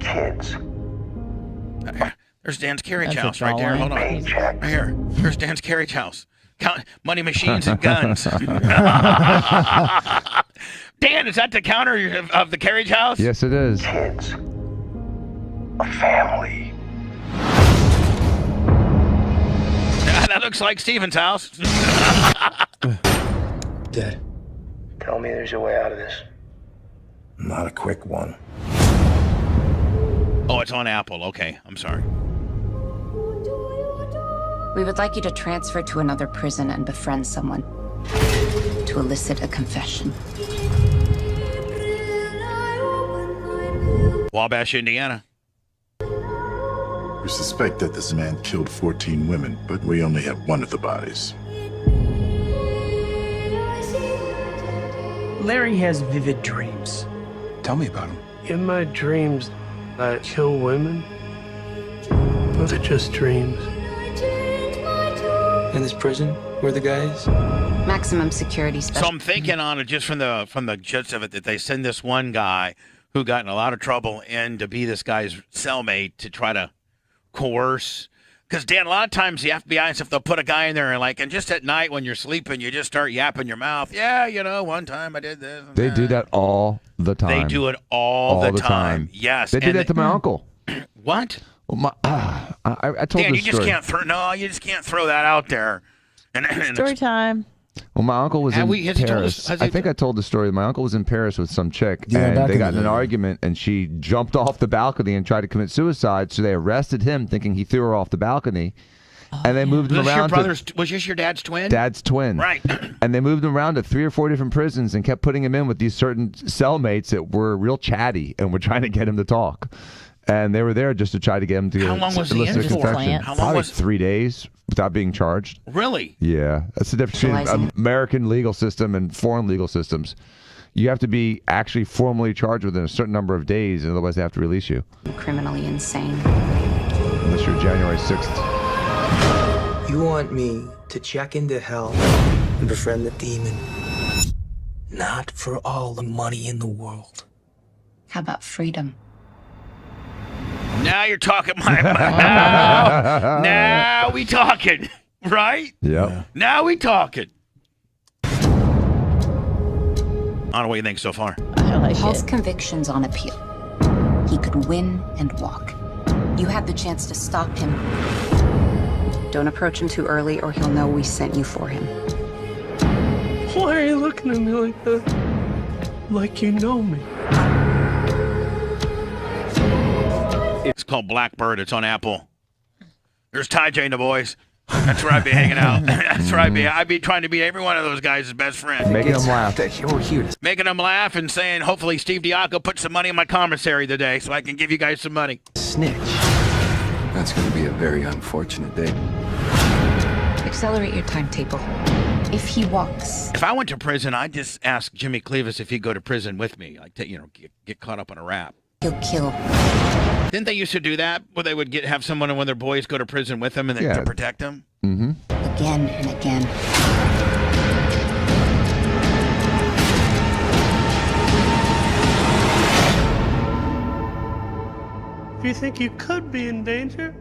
kids. There's Dan's carriage house right there. Hold on. Paycheck. Right here. There's Dan's carriage house. Money machines and guns. Dan, is that the counter of the carriage house? Yes, it is. Kids. A family. That looks like Steven's house. Dad. Tell me there's a way out of this. Not a quick one. Oh, it's on Apple. Okay, I'm sorry. We would like you to transfer to another prison and befriend someone to elicit a confession. Wabash, Indiana. We suspect that this man killed 14 women, but we only have one of the bodies. Larry has vivid dreams. Tell me about him. In my dreams, I kill women, but they're just dreams. In this prison, where the guys? Maximum security special. So I'm thinking on it just from the gist of it that they send this one guy who got in a lot of trouble in to be this guy's cellmate to try to coerce. Because, Dan, a lot of times the FBI and stuff, they'll put a guy in there and just at night when you're sleeping, you just start yapping your mouth. Yeah, one time I did this. They do that all the time. They do it all the time. Yes. They did that to my uncle. What? Well, I told Dan, this you story. just can't throw that out there. And Story time. Well, my uncle was in has he told Paris. us- I think I told the story. My uncle was in Paris with some chick, Yeah, and back they in got the in an day. argument, and she jumped off the balcony and tried to commit suicide. So they arrested him, thinking he threw her off the balcony, and they moved him was this around. was this your dad's twin? Dad's twin. Right. And they moved him around to 3 or 4 different prisons and kept putting him in with these certain cellmates that were real chatty and were trying to get him to talk. And they were there just to try to get him to How long was he elicit in a for? confession. How long Probably was- 3 days without being charged. Really? Yeah, that's the difference between American legal system and foreign legal systems. You have to be actually formally charged within a certain number of days, and otherwise they have to release you. Criminally insane. Unless you're January 6th. You want me to check into hell and befriend the demon. Not for all the money in the world. How about freedom? Now you're talking now we talking, right? Yeah. Now we talking. I don't know what you think so far. Paul's conviction's on appeal. He could win and walk. You had the chance to stop him. Don't approach him too early or he'll know we sent you for him. Why are you looking at me like that? Like you know me. It's called Blackbird. It's on Apple. There's Ty J and the boys. That's where I'd be hanging out. That's where I'd be trying to be every one of those guys' best friend. Making them laugh. Making them laugh and saying, hopefully Steve Diaco put some money in my commissary today so I can give you guys some money. Snitch. That's going to be a very unfortunate day. Accelerate your timetable. If he walks. If I went to prison, I'd just ask Jimmy Cleavis if he'd go to prison with me. Like, get caught up on a rap. He'll kill. Didn't they used to do that? Where they would have someone and one of their boys go to prison with them and then to protect them? Mm-hmm. Again and again. If you think you could be in danger,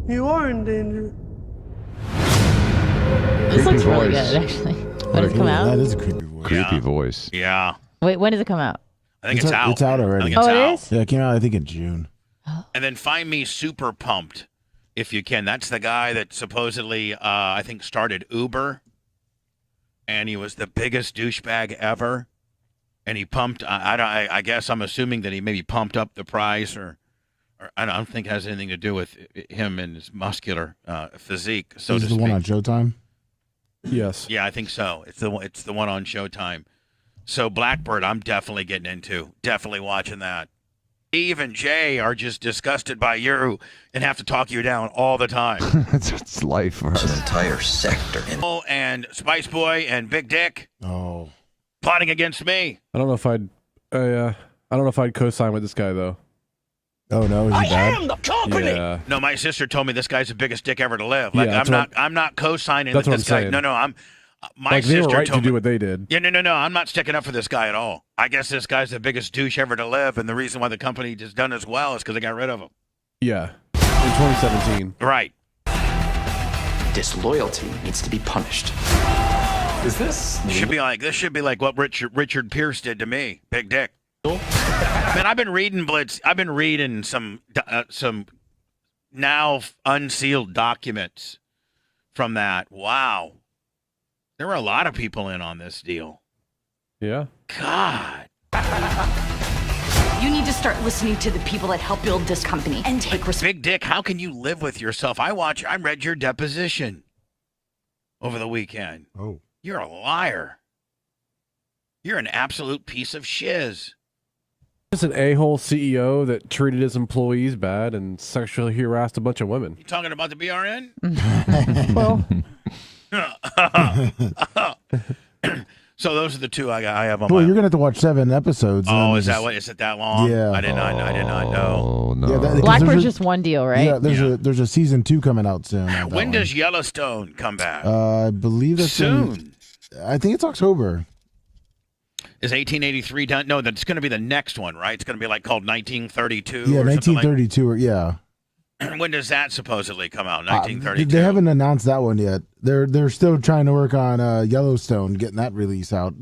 you are in danger. This looks really good, actually. When does it come out? That is a creepy voice. Creepy voice. Yeah. Wait, when does it come out? I think it's out. It's out already. I think it's out. It is? Yeah, it came out, I think, in June. And then find me Super Pumped, if you can. That's the guy that supposedly, I think, started Uber. And he was the biggest douchebag ever. And he pumped, I guess I'm assuming that he maybe pumped up the price or I don't think it has anything to do with him and his muscular physique, so to Is speak. the one on Showtime? Yes. Yeah, I think so. It's the one on Showtime. So Blackbird, I'm definitely getting into. Definitely watching that. Steve and Jay are just disgusted by you and have to talk you down all the time. It's life for us. An entire sector. And Spice Boy and Big Dick. Oh. Plotting against me. I don't know if I'd co-sign with this guy though. Oh no, is he bad? am the company. Yeah. No, my sister told me this guy's the biggest dick ever to live. Like Yeah, I'm not co-signing that's with what this I'm guy. saying. No, I'm. My Like they sister were right told to do me. what they did. Yeah, no. I'm not sticking up for this guy at all. I guess this guy's the biggest douche ever to live, and the reason why the company just done as well is because they got rid of him. Yeah. In 2017. Right. Disloyalty needs to be punished. Is this? Should be like what Richard Pierce did to me, Big Dick. Man, I've been reading Blitz. I've been reading some now unsealed documents from that. Wow, there were a lot of people in on this deal. Yeah. God. You need to start listening to the people that help build this company and take Big Dick, how can you live with yourself? I read your deposition over the weekend. Oh. You're a liar. You're an absolute piece of shiz. Just an a-hole CEO that treated his employees bad and sexually harassed a bunch of women. You talking about the BRN? Well. So those are the two I have on Boy, my. you're gonna have to watch 7 episodes. Oh, is it that long? Yeah. I did not know. Oh no. Yeah, because Blackbird's there's just one deal, right? Yeah, there's a season 2 coming out soon. When does Yellowstone come back? I believe that's soon. I think it's October. Is 1883 done? No, that's going to be the next one, right? It's going to be like called 1932. Yeah, or 1932. Yeah. When does that supposedly come out? 1932. They haven't announced that one yet. They're still trying to work on Yellowstone, getting that release out.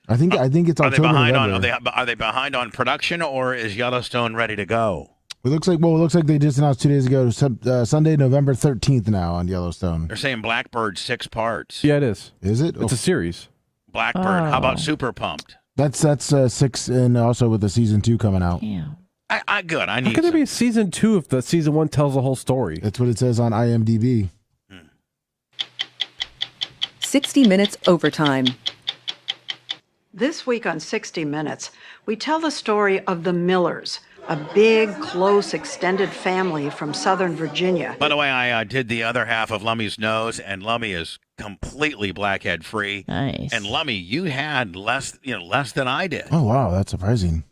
I think it's Are October. they behind November. are they behind on production, or is Yellowstone ready to go? It looks like they just announced 2 days ago, Sunday, November 13th now on Yellowstone. They're saying Blackbird 6 parts. Yeah, it is. Is it? It's a series. Blackbird. How about Super Pumped? That's 6, and also with the season 2 coming out. Yeah. Good. I How need. could there be a season 2 if the season 1 tells the whole story? That's what it says on IMDb. 60 Minutes Overtime. This week on 60 Minutes, we tell the story of the Millers, a big, close, extended family from Southern Virginia. By the way, I did the other half of Lummy's nose, and Lummy is completely blackhead free. Nice. And Lummy, you had less than I did. Oh wow, that's surprising.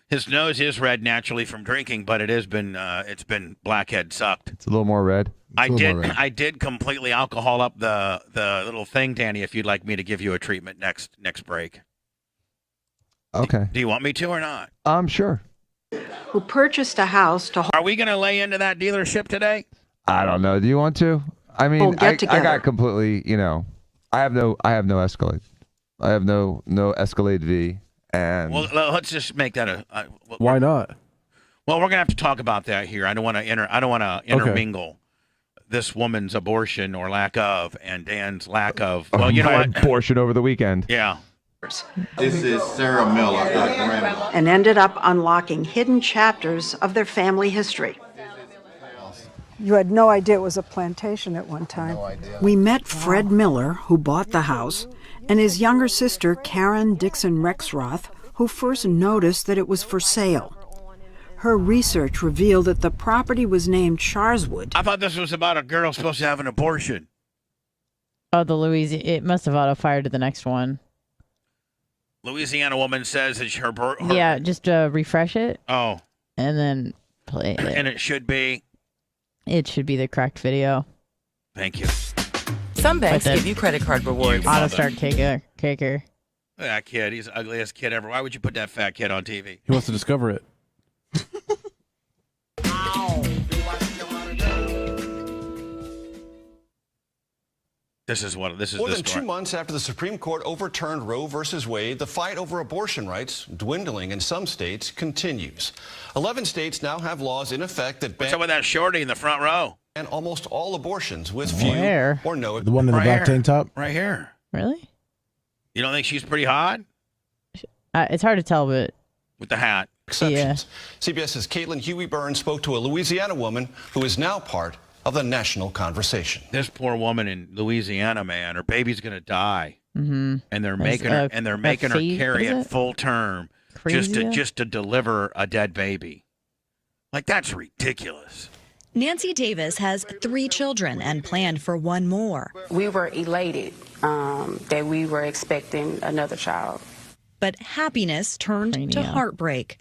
His nose is red naturally from drinking, but it's been blackhead sucked. It's a little more red. I did completely alcohol up the little thing, Danny. If you'd like me to give you a treatment next break. Okay. Do you want me to or not? Sure. Who purchased a house to... Are we going to lay into that dealership today? I don't know. Do you want to? I mean, I got completely, I have no Escalade. I have no Escalade V. And Well, let's just make that why not? Well, we're gonna have to talk about that here. I don't want to intermingle this woman's abortion or lack of, and Dan's lack of. Well, you know what? Abortion over the weekend. Yeah. This is Sarah Miller, our grandma. And ended up unlocking hidden chapters of their family history. You had no idea it was a plantation at one time. No idea. We met Fred Miller, who bought the house, and his younger sister, Karen Dixon Rexroth, who first noticed that it was for sale. Her research revealed that the property was named Charswood. I thought this was about a girl supposed to have an abortion. Oh, the Louisiana. It must have auto-fired to the next one. Louisiana woman says that her yeah, just refresh it. Oh. And then play it. And it should be? It should be the correct video. Thank you. Some banks give you credit card rewards. Auto-start kicker. Look at that kid. He's the ugliest kid ever. Why would you put that fat kid on TV? He wants to discover it. This is More the than story. 2 months after the Supreme Court overturned Roe versus Wade, the fight over abortion rights, dwindling in some states, continues. 11 states now have laws in effect that ban What's up with that shorty in the front row? and almost all abortions with few Where? or no. The one in the Right black here. tank top? Right here. Really? You don't think she's pretty hot? It's hard to tell, but With the hat. Exceptions. CBS's Caitlin Huey-Burns spoke to a Louisiana woman who is now part of the national conversation. This poor woman in Louisiana, man, her baby's gonna die, mm-hmm. and they're making her carry it full term just to deliver a dead baby. Like, that's ridiculous. Nancy Davis has 3 children and planned for 1 more. We were elated that we were expecting another child. But happiness turned to heartbreak.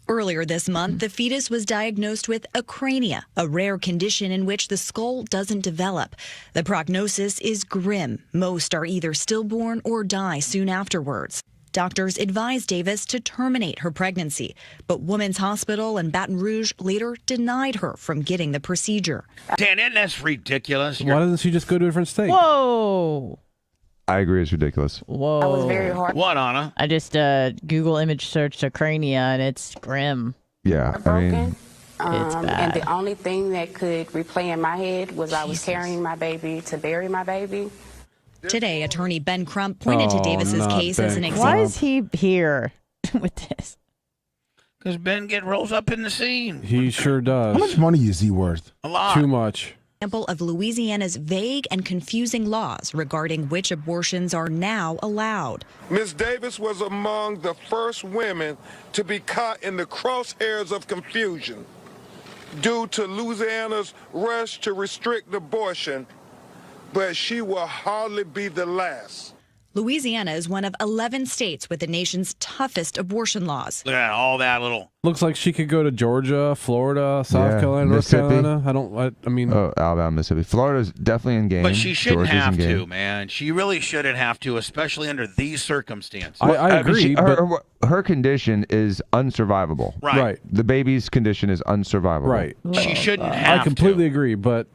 Earlier this month, the fetus was diagnosed with acrania, a rare condition in which the skull doesn't develop. The prognosis is grim. Most are either stillborn or die soon afterwards. Doctors advised Davis to terminate her pregnancy, but Women's Hospital in Baton Rouge later denied her from getting the procedure. Dan, isn't that ridiculous? Why doesn't she just go to a different state? Whoa! I agree, it's ridiculous. Whoa. That was very hard. What, Anna? I just Google image searched acrania, and it's grim. Yeah, I mean, it's bad. And the only thing that could replay in my head was I was carrying my baby to bury my baby. Today, attorney Ben Crump pointed to Davis's case as an example. Why is he here with this? Because Ben rolls up in the scene. He sure does. How much money is he worth? A lot. Too much. Example of Louisiana's vague and confusing laws regarding which abortions are now allowed. Ms. Davis was among the first women to be caught in the crosshairs of confusion due to Louisiana's rush to restrict abortion, but she will hardly be the last. Louisiana is one of 11 states with the nation's toughest abortion laws. Look at all that little. Looks like she could go to Georgia, Florida, South Carolina, North Mississippi. Carolina. I mean. Oh, Alabama, Mississippi. Florida's definitely in game. But she shouldn't Georgia's have in game. to, man. She really shouldn't have to, especially under these circumstances. I agree. Her condition is unsurvivable. Right. The baby's condition is unsurvivable. Right. She shouldn't have I completely agree, but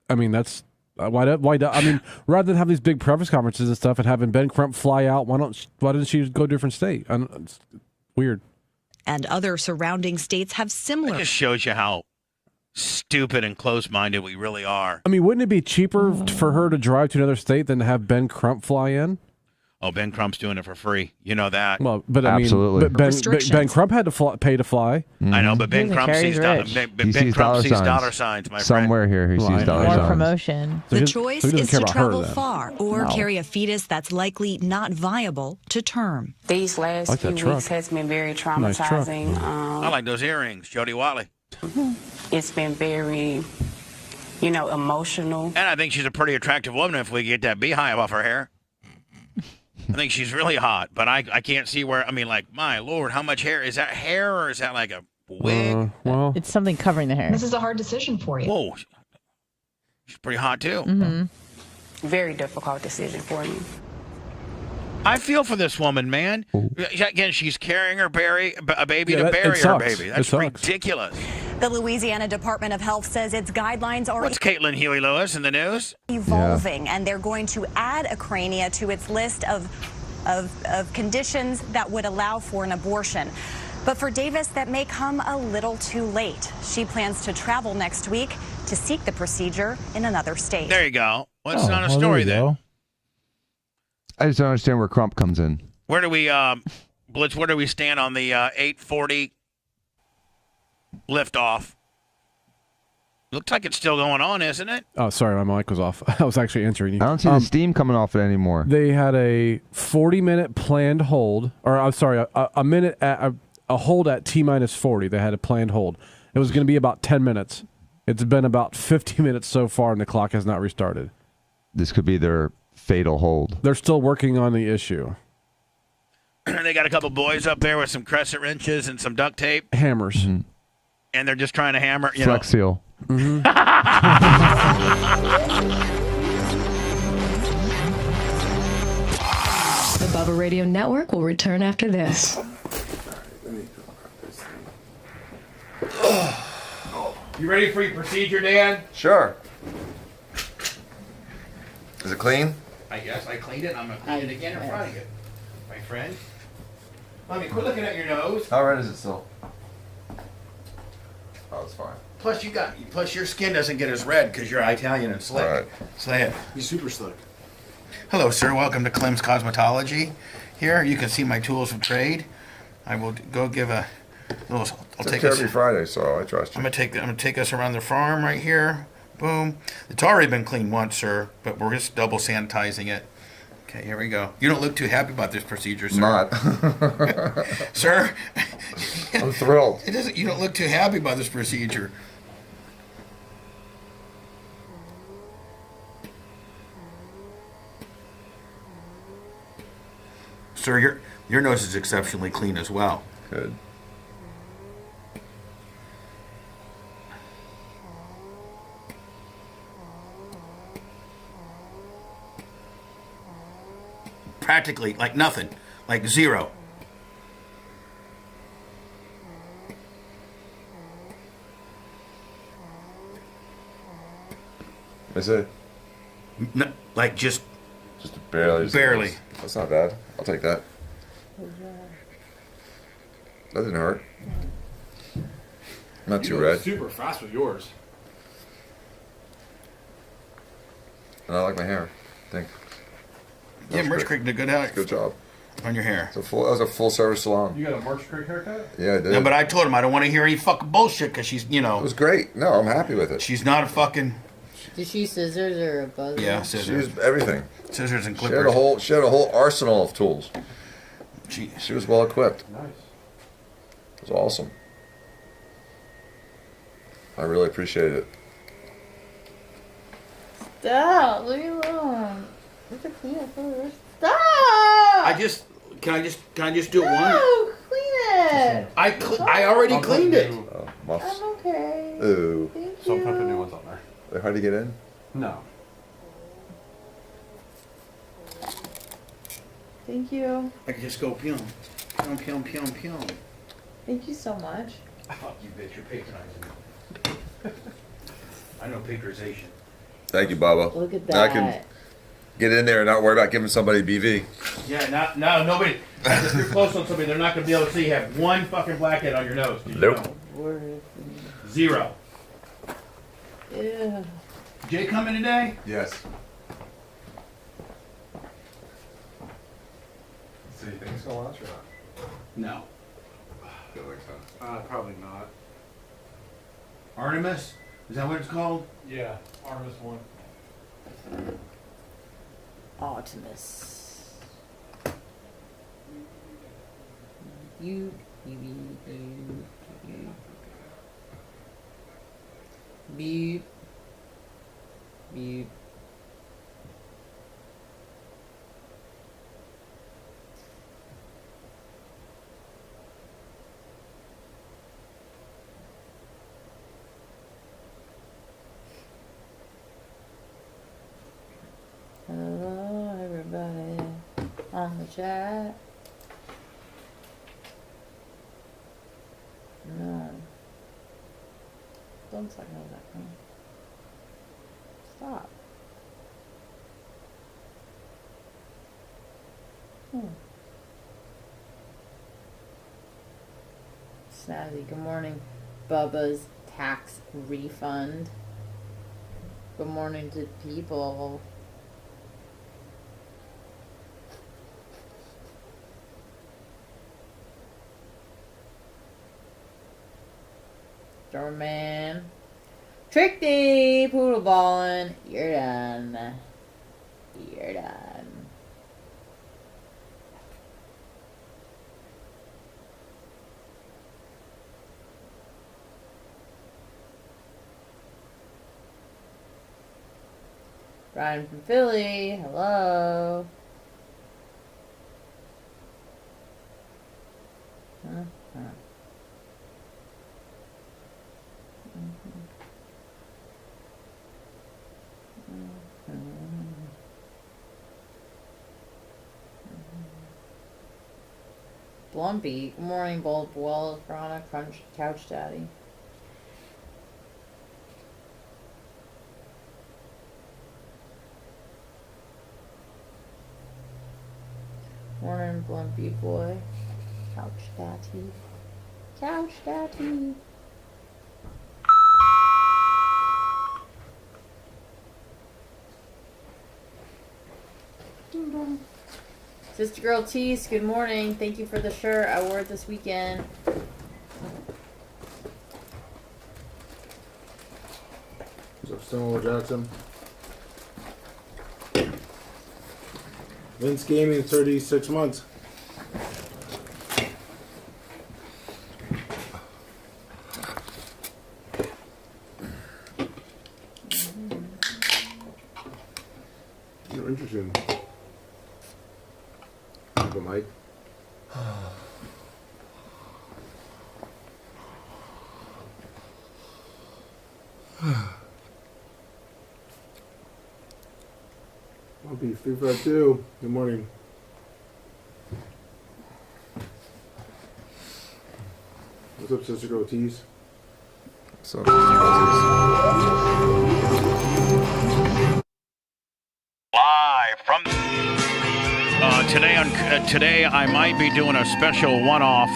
I mean that's why? I mean, rather than have these big preface conferences and stuff and having Ben Crump fly out, why didn't she go to a different state? It's weird. And other surrounding states have similar. It just shows you how stupid and close-minded we really are. I mean, wouldn't it be cheaper for her to drive to another state than to have Ben Crump fly in? Oh, Ben Crump's doing it for free. You know that. Well, but I Absolutely. mean, Ben Crump had to pay to fly. I know, but Ben Crump sees dollar signs, my friend. Somewhere here he sees dollar signs. More promotion. The choice is to travel far or carry a fetus that's likely not viable to term. These last few weeks has been very traumatizing. Nice I like those earrings, Jody Watley. It's been very, emotional. And I think she's a pretty attractive woman if we get that beehive off her hair. I think she's really hot, but I can't see where. I mean, like, my Lord, how much hair? Is that hair or is that like a wig? Well, it's something covering the hair. This is a hard decision for you. Whoa. She's pretty hot, too. Mm-hmm. Very difficult decision for me. I feel for this woman, man. Again, she's carrying a baby to bury her baby. That's ridiculous. The Louisiana Department of Health says its guidelines are What's Caitlin Huey-Lewis in the news? evolving, and they're going to add acrania to its list of conditions that would allow for an abortion. But for Davis, that may come a little too late. She plans to travel next week to seek the procedure in another state. There you go. Well, it's not a story then. I just don't understand where Crump comes in. Where do we, Blitz, where do we stand on the 8:40 liftoff? Looks like it's still going on, isn't it? Oh, sorry, my mic was off. I was actually answering you. I don't see the steam coming off it anymore. They had a 40-minute planned hold, or I'm sorry, a hold at T-40. They had a planned hold. It was going to be about 10 minutes. It's been about 50 minutes so far, and the clock has not restarted. This could be their fatal hold. They're still working on the issue. They got a couple boys up there with some crescent wrenches and some duct tape. Hammers. Mm-hmm. And they're just trying to hammer, Flex Seal. Mm-hmm. The Bubba Radio Network will return after this. You ready for your procedure, Dan? Sure. Is it clean? I guess I cleaned it. I'm going to clean it again in front of you, my friend. Mommy, quit looking at your nose. How red is it still? Oh, it's fine. Plus your skin doesn't get as red because you're Italian and slick. Right. Slick. He's super slick. Hello, sir. Welcome to Clem's Cosmetology. Here, you can see my tools of trade. I will go give a little. I'll take us every Friday, so I trust you. I'm gonna take us around the farm right here. Boom. It's already been cleaned once, sir, but we're just double sanitizing it. Okay, here we go. You don't look too happy about this procedure, sir. Not. Sir? I'm thrilled. You don't look too happy about this procedure. Sir, your nose is exceptionally clean as well. Good. Practically, like nothing. Like zero. Is it? No, like just barely. Barely. That's not bad. I'll take that. That didn't hurt. Not too red. Super fast with yours. And I like my hair. I think. Yeah, Merch Creek did a good job. Good job. On your hair. That was a full service salon. You got a March Creek haircut? Yeah, I did. No, but I told him I don't want to hear any fucking bullshit because she's, It was great. No, I'm happy with it. She's not a fucking. Did she use scissors or a buzzer? Yeah, She scissors. used everything. Scissors and She clippers. had a whole arsenal of tools. She was well equipped. Nice. It was awesome. I really appreciate it. Stop! Leave me alone. Let's clean it first. Stop! Can I just do it No, once? clean it. I already cleaned it. Muffs. I'm okay. Ooh. Thank So I'm you. putting new ones on there. They're hard to get in? No. Thank you. I can just go pium. Pium, pium, pium, pium. Thank you so much. Fuck you, bitch. You're patronizing me. I know patronization. Thank you, Bubba. Look at Now I that. can get in there and not worry about giving somebody BV. Yeah, now nobody. If you're close on somebody, they're not going to be able to see you have one fucking blackhead on your nose. Did you Nope. know? Zero. Yeah. Jay coming today? Yes. So you think it's going to last or not? No. Feel like so. Probably not. Artemis? Is that what it's called? Yeah, Artemis 1. Optimus. You. Beep. Beep. Hello, everybody on the chat. No. Don't talk about that one. Stop. Snazzy, good morning. Bubba's tax refund. Good morning to people. Doorman. Tricky poodle ballin'. You're done. You're done. Brian from Philly. Hello. Blumpy. Good morning, Bold Boil, Piranha, Crunch, Couch Daddy. Morning, Blumpy boy. Couch Daddy. Couch Daddy. Sister Girl Tease, good morning. Thank you for the shirt. I wore it this weekend. What's up, Stonewall Jackson? Vince Gaming, 36 months. You're interesting. Bubba Mike. Bumpy 352. Good morning. What's up, Sister Girl Tease? What's up, Live from today I might be doing a special one-off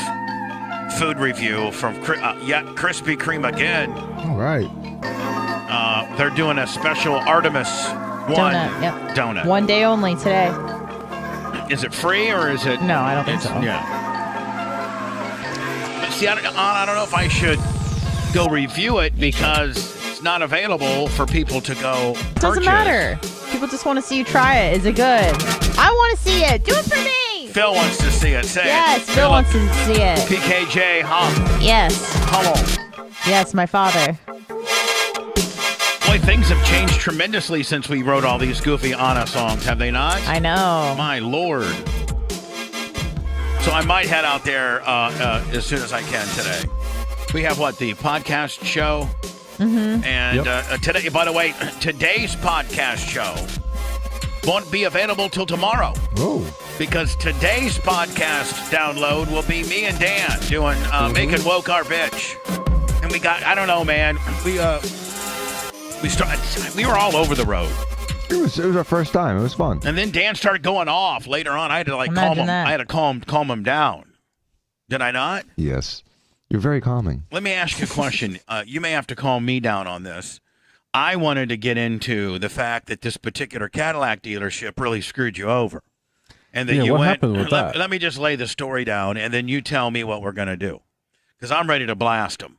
food review from Krispy Kreme again. All right. They're doing a special Artemis donut. One day only today. Is it free or is it? No, I don't think so. Yeah. See, I don't know if I should go review it because it's not available for people to go purchase. Doesn't matter. People just want to see you try it. Is it good? I want to see it. Do it for me. Phil wants to see it. Say yes, it. Phil wants to see it. PKJ, huh? Yes. Hummel. Yes, my father. Boy, things have changed tremendously since we wrote all these goofy Anna songs, have they not? I know. My Lord. So I might head out there as soon as I can today. We have the podcast show? Mm-hmm. And today, by the way, today's podcast show won't be available till tomorrow. Oh. Because today's podcast download will be me and Dan doing Making Woke Our Bitch. And we got, I don't know, man. We were all over the road. It was our first time. It was fun. And then Dan started going off later on. I had to calm him. I had to calm him down. Did I not? Yes. You're very calming. Let me ask you a question. You may have to calm me down on this. I wanted to get into the fact that this particular Cadillac dealership really screwed you over. And that you what went, happened with that? Let me just lay the story down, and then you tell me what we're going to do. Because I'm ready to blast them.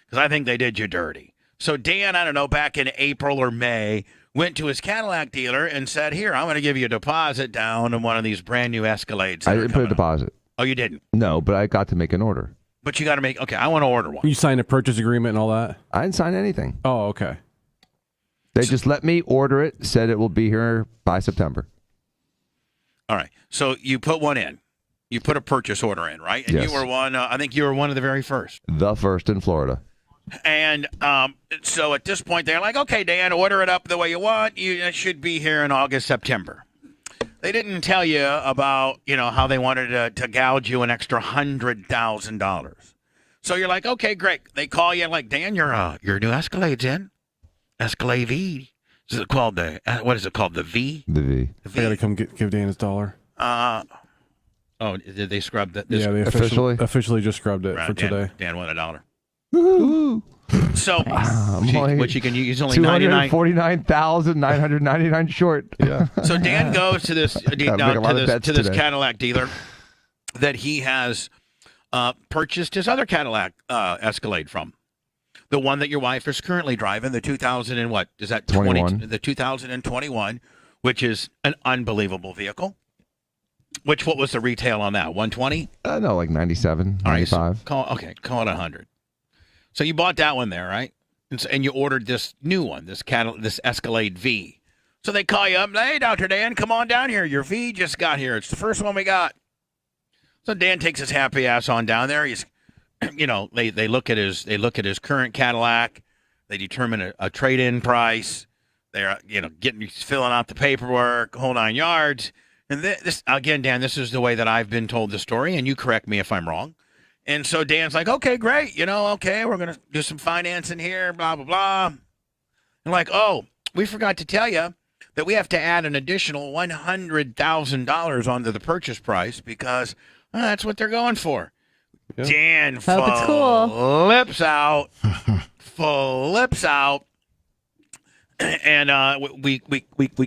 Because I think they did you dirty. So Dan, I don't know, back in April or May, went to his Cadillac dealer and said, here, I'm going to give you a deposit down on one of these brand new Escalades. I didn't put a deposit. Oh, you didn't? No, but I got to make an order. But you got to make, okay, I want to order one. You signed a purchase agreement and all that? I didn't sign anything. Oh, okay. They just let me order it, said it will be here by September. All right. So you put one in. You put a purchase order in, right? And yes. You were one, I think you were one of the very first. The first in Florida. And so at this point, they're like, okay, Dan, order it up the way you want. It should be here in August, September. They didn't tell you about, how they wanted to gouge you an extra $100,000. So you're like, okay, great. They call you like, Dan, your new Escalade's in. Escalade V. Is it called what is it called? The V? The V. I got to come give Dan his $1. Oh, did they scrub that? Yeah, they officially just scrubbed it for today. Dan won $1. Woo-hoo. So, which you can use only $249,999 short. Yeah. So Dan goes to this Cadillac dealer that he has purchased his other Cadillac Escalade from, The one that your wife is currently driving, the 2000 and what? Is that 21? The 2021, which is an unbelievable vehicle. What was the retail on that? 120? No, like 97, 95. All right, call it 100. So you bought that one there, right? And you ordered this new one, this Escalade V. So they call you up, hey, Dr. Dan, come on down here. Your V just got here. It's the first one we got. So Dan takes his happy ass on down there. He's, they look at his current Cadillac. They determine a trade-in price. They're, filling out the paperwork, whole 9 yards. And this again, Dan, this is the way that I've been told the story, and you correct me if I'm wrong. And so Dan's like, okay, great. Okay, we're going to do some financing here, blah, blah, blah. And like, oh, we forgot to tell you that we have to add an additional $100,000 onto the purchase price because that's what they're going for. Yep. Dan Hope it's cool. Flips out. And we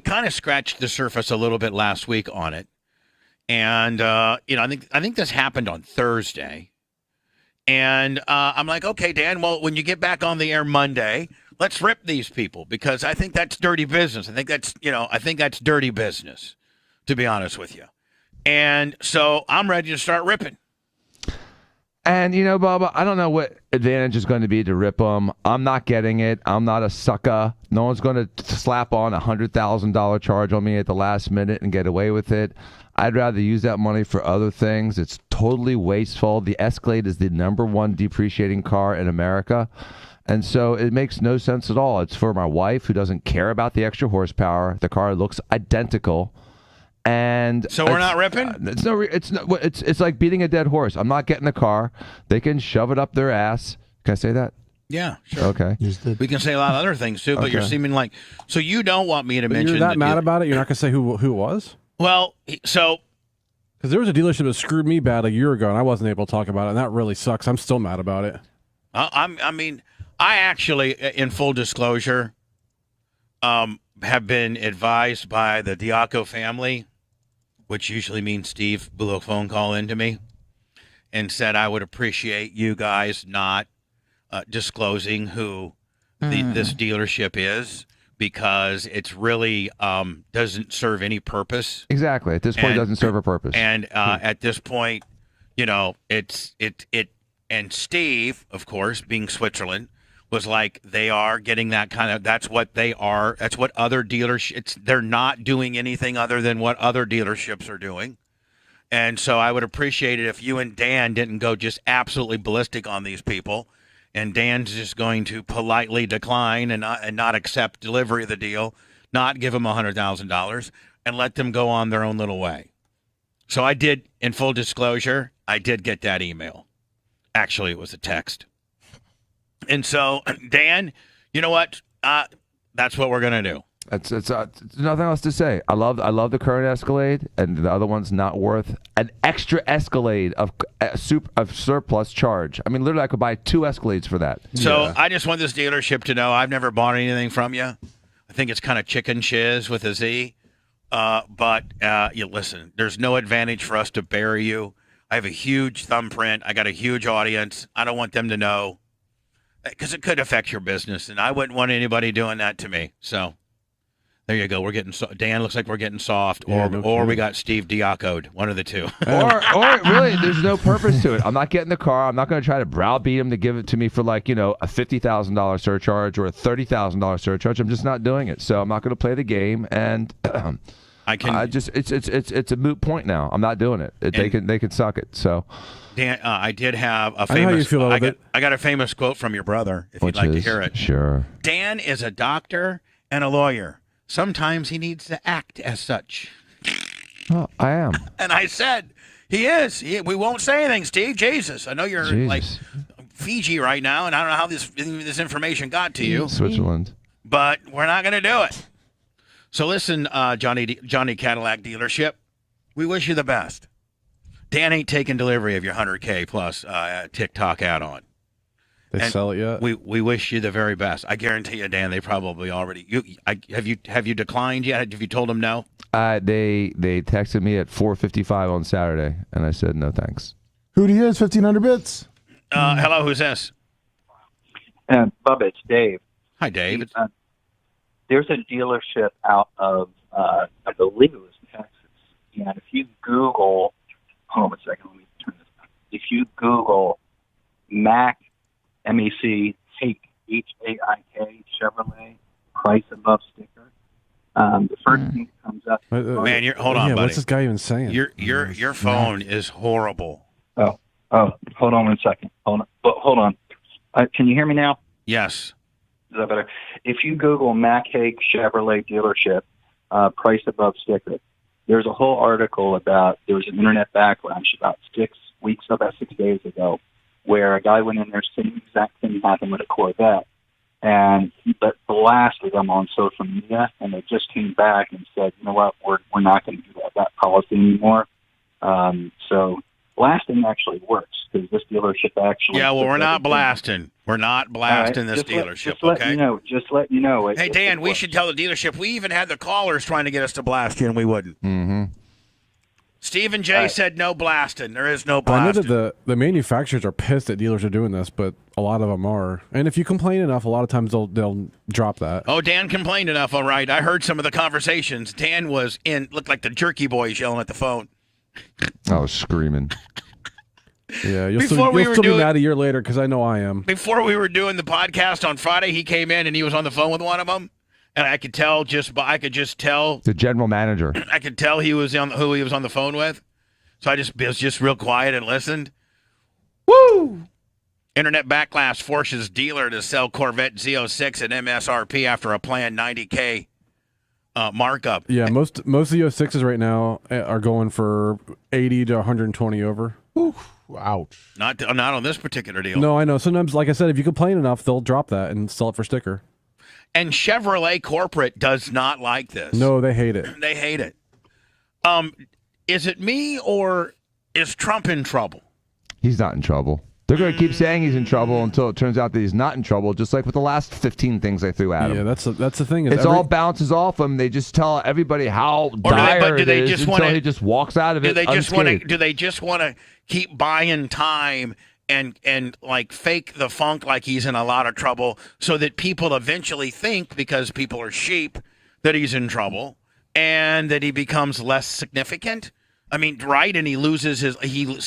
kind of scratched the surface a little bit last week on it. And, I think this happened on Thursday. And I'm like, okay, Dan, well, when you get back on the air Monday, let's rip these people because I think that's dirty business. I think that's dirty business, to be honest with you. And so I'm ready to start ripping. And, Bubba, I don't know what advantage is going to be to rip them. I'm not getting it. I'm not a sucker. No one's going to slap on a $100,000 charge on me at the last minute and get away with it. I'd rather use that money for other things. It's totally wasteful. The Escalade is the #1 depreciating car in America. And so it makes no sense at all. It's for my wife who doesn't care about the extra horsepower. The car looks identical. And so we're not ripping? It's like beating a dead horse. I'm not getting the car. They can shove it up their ass. Can I say that? Yeah, sure. Okay. We can say a lot of other things too, but you're seeming like so you don't want me to mention. You're that mad about it. You're not going to say who it was. Well, so because there was a dealership that screwed me bad a year ago, and I wasn't able to talk about it, and that really sucks. I'm still mad about it. I actually, in full disclosure, have been advised by the Diaco family, which usually means Steve blew a phone call into me and said I would appreciate you guys not disclosing who this dealership is because it's really doesn't serve any purpose. Exactly. At this point, it doesn't serve a purpose. And at this point, and Steve, of course, being Switzerland, was like they are getting that kind of. That's what they are. That's what other dealerships. They're not doing anything other than what other dealerships are doing. And so I would appreciate it if you and Dan didn't go just absolutely ballistic on these people. And Dan's just going to politely decline and not accept delivery of the deal, not give them $100,000, and let them go on their own little way. So I did, in full disclosure, I did get that email. Actually, it was a text. And so, Dan, you know what? That's what we're going to do. It's nothing else to say. I love the current Escalade, and the other one's not worth an extra Escalade of surplus charge. I mean, literally, I could buy 2 Escalades for that. So I just want this dealership to know I've never bought anything from you. I think it's kind of chicken shiz with a Z. But you listen, there's no advantage for us to bury you. I have a huge thumbprint. I got a huge audience. I don't want them to know because it could affect your business, and I wouldn't want anybody doing that to me. So. There you go. We're getting Dan. Looks like we're getting soft, or we got Steve Diaco'd. One of the two. or really, there's no purpose to it. I'm not getting the car. I'm not going to try to browbeat him to give it to me for a $50,000 surcharge or a $30,000 surcharge. I'm just not doing it. So I'm not going to play the game, and it's a moot point now. I'm not doing it. They can suck it. So. Dan, I did have a famous. I know how you feel about it. I got a famous quote from your brother. If you'd like to hear it, sure. Dan is a doctor and a lawyer. Sometimes he needs to act as such. Oh, I am. And I said, he is. We won't say anything, Steve. Jesus. I know you're like Fiji right now, and I don't know how this information got to you. Switzerland. But we're not going to do it. So listen, Johnny Cadillac dealership, we wish you the best. Dan ain't taking delivery of your 100K plus TikTok add-on. They sell it yet? We wish you the very best. I guarantee you, Dan. They probably already. Have you declined yet? Have you told them no? They texted me at 4:55 on Saturday, and I said no thanks. Who do you is 1,500 bits? Hello, who's this? Bubba, it's Dave. Hi, Dave. There's a dealership out of, I believe it was Texas. And if you Google, hold on a second, let me turn this on. If you Google Mac, M-E-C, Haik, H-A-I-K, Chevrolet, price above sticker, the first thing that comes up. Man, hold on, buddy. What's this guy even saying? Your phone is horrible. Oh, hold on one second. Hold on. Can you hear me now? Yes. Is that better? If you Google Mac Haik Chevrolet dealership, price above sticker, there's a whole article about, there was an internet backlash about 6 days ago, where a guy went in there, same exact thing happened with a Corvette, and he blasted them on social media, and they just came back and said, you know what, we're not going to do that policy anymore. So blasting actually works, because this dealership actually... Yeah, well, we're not blasting. We're not blasting this dealership, okay? Just let you know. Hey, Dan, we should tell the dealership. We even had the callers trying to get us to blast you, and we wouldn't. Mm-hmm. Stephen J. said no blasting. There is no blasting. I know that the manufacturers are pissed that dealers are doing this, but a lot of them are. And if you complain enough, a lot of times they'll drop that. Oh, Dan complained enough, all right. I heard some of the conversations. Dan looked like the Jerky Boys yelling at the phone. I was screaming. Yeah, you'll still be mad a year later, because I know I am. Before we were doing the podcast on Friday, he came in and he was on the phone with one of them, and I could just tell the general manager. I could tell who he was on the phone with, so I was just real quiet and listened. Woo! Internet backlash forces dealer to sell Corvette Z06 at MSRP after a planned $90K markup. Yeah, most of the 06s right now are going for 80 to 120 over. Oof. Ouch. Not on this particular deal. No, I know. Sometimes, like I said, if you complain enough, they'll drop that and sell it for sticker. And Chevrolet corporate does not like this. No, they hate it. They hate it. Is it me, or is Trump in trouble? He's not in trouble. They're going to keep saying he's in trouble until it turns out that he's not in trouble, just like with the last 15 things they threw at him. Yeah, that's the thing. All bounces off him. They just tell everybody how dire it is until he just walks out of it unscathed. Do they just want to keep buying time and like fake the funk like he's in a lot of trouble, so that people eventually think, because people are sheep, that he's in trouble and that he becomes less significant? I mean, right, and he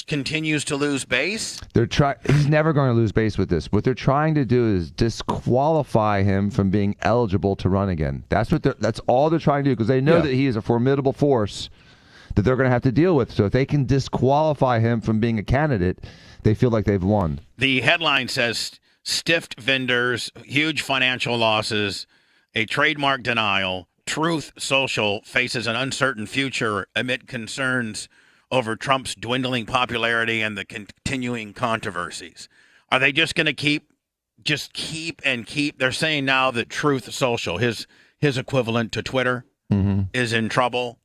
continues to lose base. He's never going to lose base with this. What they're trying to do is disqualify him from being eligible to run again. That's all they're trying to do, because they know that he is a formidable force that they're going to have to deal with. So if they can disqualify him from being a candidate, they feel like they've won. The headline says, stiffed vendors, huge financial losses, a trademark denial. Truth Social faces an uncertain future amid concerns over Trump's dwindling popularity and the continuing controversies. Are they just going to keep? They're saying now that Truth Social, his equivalent to Twitter, is in trouble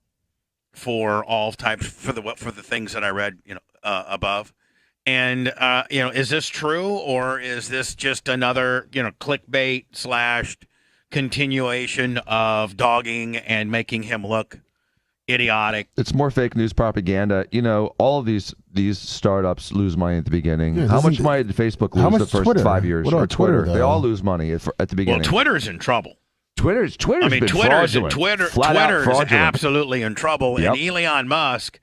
for all types, for the things that I read, above. And is this true, or is this just another clickbait / continuation of dogging and making him look idiotic? It's more fake news propaganda. All of these startups lose money at the beginning. How much money did Facebook lose the first 5 years? What about Twitter? They all lose money at the beginning. Well, Twitter's in trouble. Twitter's Twitter is absolutely in trouble. Yep. And Elon Musk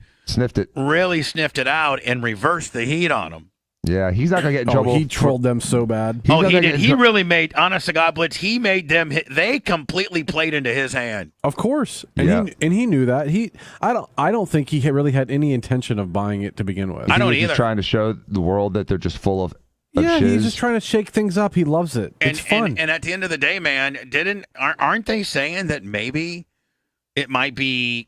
really sniffed it out and reversed the heat on him. Yeah, he's not going to get in trouble. He trolled them so bad. He did. He really made, honest to God, Blitz, he made them, they completely played into his hand. Of course. And he knew that. I don't think he really had any intention of buying it to begin with. I don't either. Just trying to show the world that they're just full of yeah, shiz. He's just trying to shake things up. He loves it. It's fun. And at the end of the day, man, aren't they saying that maybe it might be,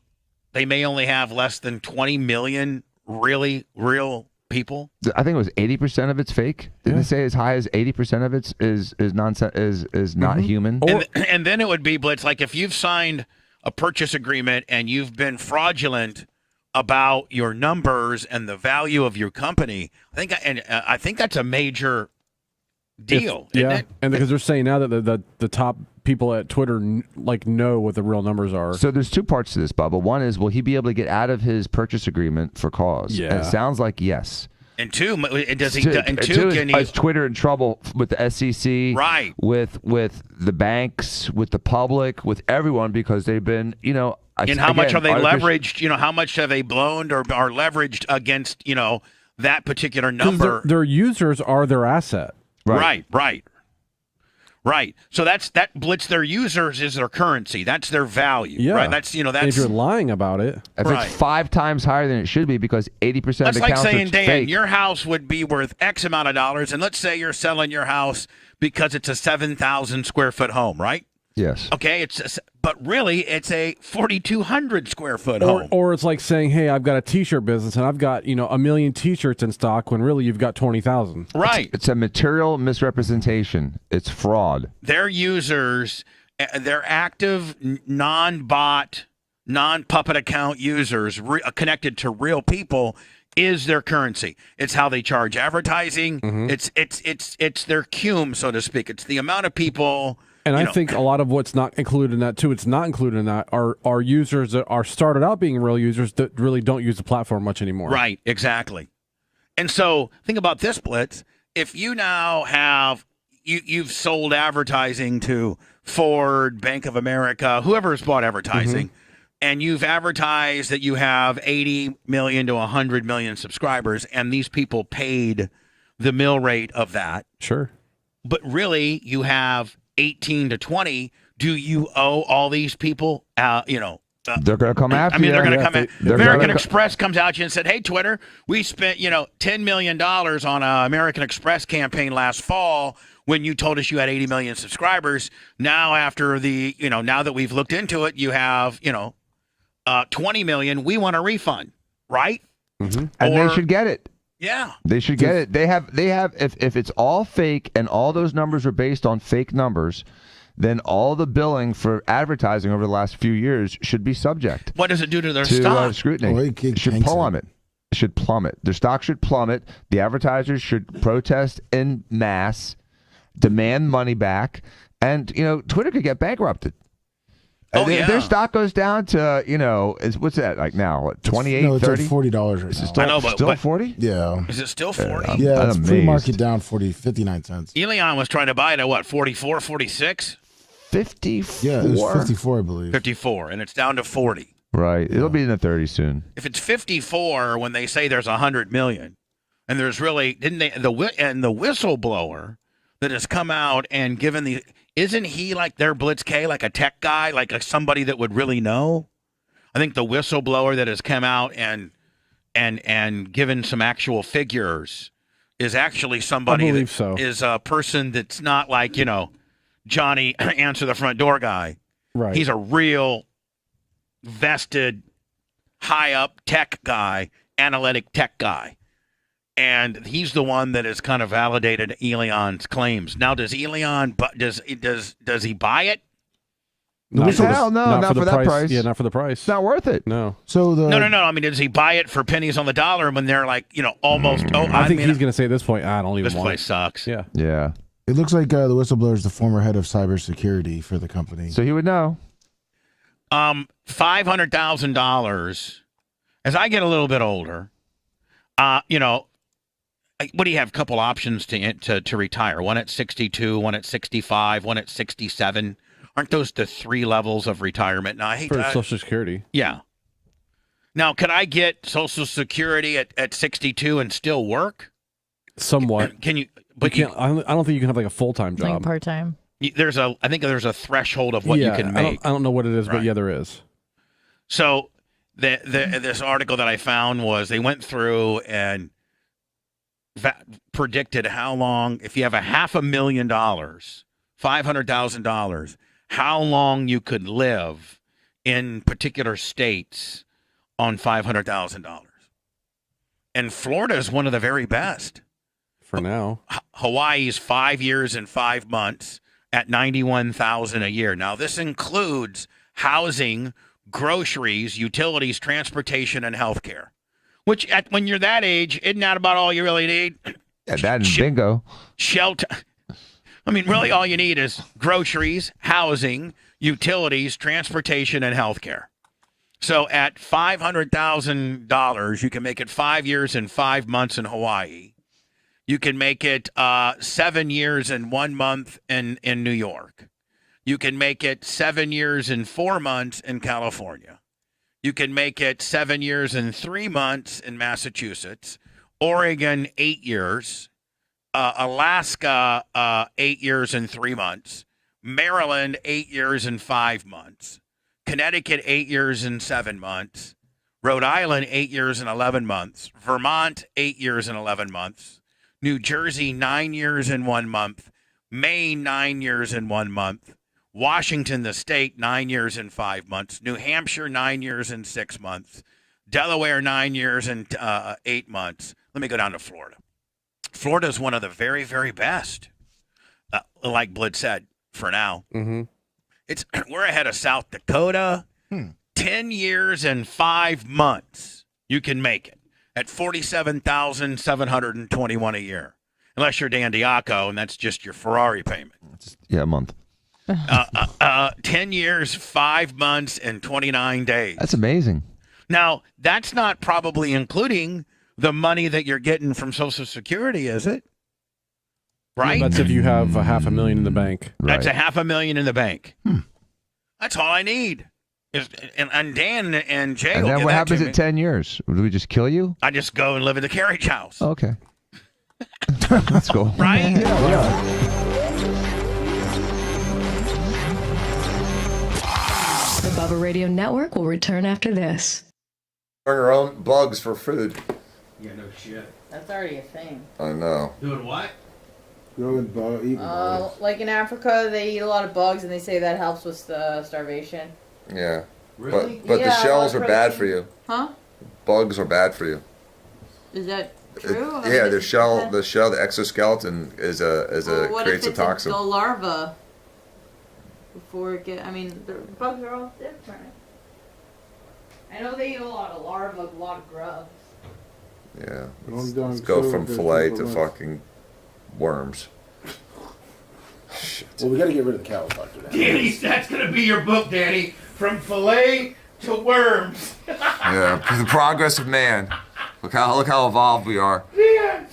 they may only have less than 20 million really real people? I think it was 80% of it's fake. Didn't they say as high as 80% of it is nonsense, is not human? And then it would be, Blitz, like if you've signed a purchase agreement and you've been fraudulent about your numbers and the value of your company, I think that's a major deal, isn't it? And because they're saying now that the top people at Twitter know what the real numbers are. So there's two parts to this, Bubba. One is, will he be able to get out of his purchase agreement for cause? Yeah. And it sounds like yes. And two, is Twitter in trouble with the SEC, right? With the banks, with the public, with everyone because they've been, and how much are they leveraged? How much have they blown or are leveraged against, that particular number? Their users are their asset. Right. So that blitz their users is their currency. That's their value. Yeah. Right. That's And if you're lying about it, if it's 5 times higher than it should be because 80% of the accounts like saying, Dan, fake. your house would be worth X amount of dollars, and let's say you're selling your house because it's a 7,000 square foot home, right? Yes. Okay, but really it's a 4,200 square foot home. Or it's like saying, hey, I've got a T-shirt business and I've got 1 million T-shirts in stock when really you've got 20,000. Right. It's a material misrepresentation. It's fraud. Their users, their active, non-bot, non-puppet account users connected to real people is their currency. It's how they charge advertising. Mm-hmm. It's their cum, so to speak. It's the amount of people. And I think a lot of what's not included in that, too, it's not included in that, are users that are started out being real users that really don't use the platform much anymore. Right, exactly. And so think about this, Blitz. If you now have, you've sold advertising to Ford, Bank of America, whoever's bought advertising, and you've advertised that you have 80 million to 100 million subscribers, and these people paid the mill rate of that. Sure. But really, you have 18 to 20, do you owe all these people, they're going to come after you. They're going to come in. American Express comes out to you and said, hey, Twitter, we spent, $10 million on an American Express campaign last fall when you told us you had 80 million subscribers. Now, after now that we've looked into it, you have, 20 million. We want a refund, right? Mm-hmm. And they should get it. Yeah. They should get it. They have if it's all fake and all those numbers are based on fake numbers, then all the billing for advertising over the last few years should be subject. What does it do to their stock? Scrutiny. It should plummet. It should plummet. Their stock should plummet. The advertisers should protest en masse, demand money back, and Twitter could get bankrupted. If their stock goes down to, what's that like now? What, 28, No, it's 30? like $40 right now. I know, but still 40? Yeah. Is it still 40? Yeah, it's pre-market down 59 cents. Elon was trying to buy it at what, 44, 46? 54. Yeah, it was 54, I believe. 54, and it's down to 40. Right. It'll be in the 30s soon. If it's 54 when they say there's 100 million, and there's really, the whistleblower that has come out and given isn't he like their Blitz K, like a tech guy, like somebody that would really know? I think the whistleblower that has come out and given some actual figures is actually somebody that is a person that's not like, Johnny answer the front door guy. Right. He's a real vested, high up tech guy, analytic tech guy. And he's the one that has kind of validated Elon's claims. Now, does Elon does he buy it? Hell no, not for that price. Yeah, not for the price. It's not worth it. No. So no. I mean, does he buy it for pennies on the dollar when they're like, almost? I think he's going to say at this point, I don't even want it. This place sucks. Yeah. Yeah. It looks like the whistleblower is the former head of cybersecurity for the company. So he would know. $500,000. As I get a little bit older, what do you have? A couple options to retire. One at 62, one at 65, one at 67. Aren't those the 3 levels of retirement? Now I hate for Social Security. Yeah. Now, can I get Social Security at 62 and still work? Somewhat. Can you? But you can't, I don't think you can have like a full-time job. Like part-time. I think there's a threshold of what you can make. I don't know what it is, but yeah, there is. So this article that I found was they went through and predicted how long, if you have $500,000, $500,000, how long you could live in particular states on $500,000. And Florida is one of the very best. For now. Hawaii's 5 years and 5 months at $91,000 a year. Now, this includes housing, groceries, utilities, transportation, and healthcare. Which, when you're that age, isn't that about all you really need? Yeah, that and bingo. Shelter. I mean, really all you need is groceries, housing, utilities, transportation, and healthcare. So at $500,000, you can make it 5 years and 5 months in Hawaii. You can make it 7 years and 1 month in New York. You can make it 7 years and 4 months in California. You can make it 7 years and 3 months in Massachusetts. Oregon, 8 years. Alaska, 8 years and 3 months. Maryland, 8 years and 5 months. Connecticut, 8 years and 7 months. Rhode Island, 8 years and 11 months. Vermont, 8 years and 11 months. New Jersey, 9 years and 1 month. Maine, 9 years and 1 month. Washington, the state, 9 years and 5 months. New Hampshire, 9 years and 6 months. Delaware, 9 years and 8 months. Let me go down to Florida. Florida is one of the very, very best, like Blitz said, for now. Mm-hmm. We're ahead of South Dakota. 10 years and 5 months, you can make it at $47,721 a year, unless you're Dan Diaco, and that's just your Ferrari payment. Yeah, a month. 10 years, 5 months, and 29 days. That's amazing. Now, that's not probably including the money that you're getting from Social Security, is it? Right? That's if you have $500,000 in the bank. That's $500,000 in the bank. That's all I need. And Dan and Jay And will then get what that happens to in me. 10 years? Do we just kill you? I just go and live in the carriage house. Okay. That's cool. Right? The Bubba Radio Network will return after this. Bring our own bugs for food. Yeah, no shit. That's already a thing. I know. Doing what? Eating bugs. Like in Africa, they eat a lot of bugs, and they say that helps with starvation. Yeah. Really? But Yeah, the a lot shells of are bad protein. for you. Huh? Bugs are bad for you. Is that true? I Yeah, mean, the shell, the exoskeleton what creates if a it's toxin. the larva? Before it get, I mean, the bugs are all different. I know they eat a lot of larvae, a lot of grubs. Yeah. Let's Let's go from fillet to fucking worms. Well, we got to get rid of the cows, Dr. Dan. Danny, that's going to be your book, Danny. From filet to worms. Yeah, the progress of man. Look how evolved we are. Yeah,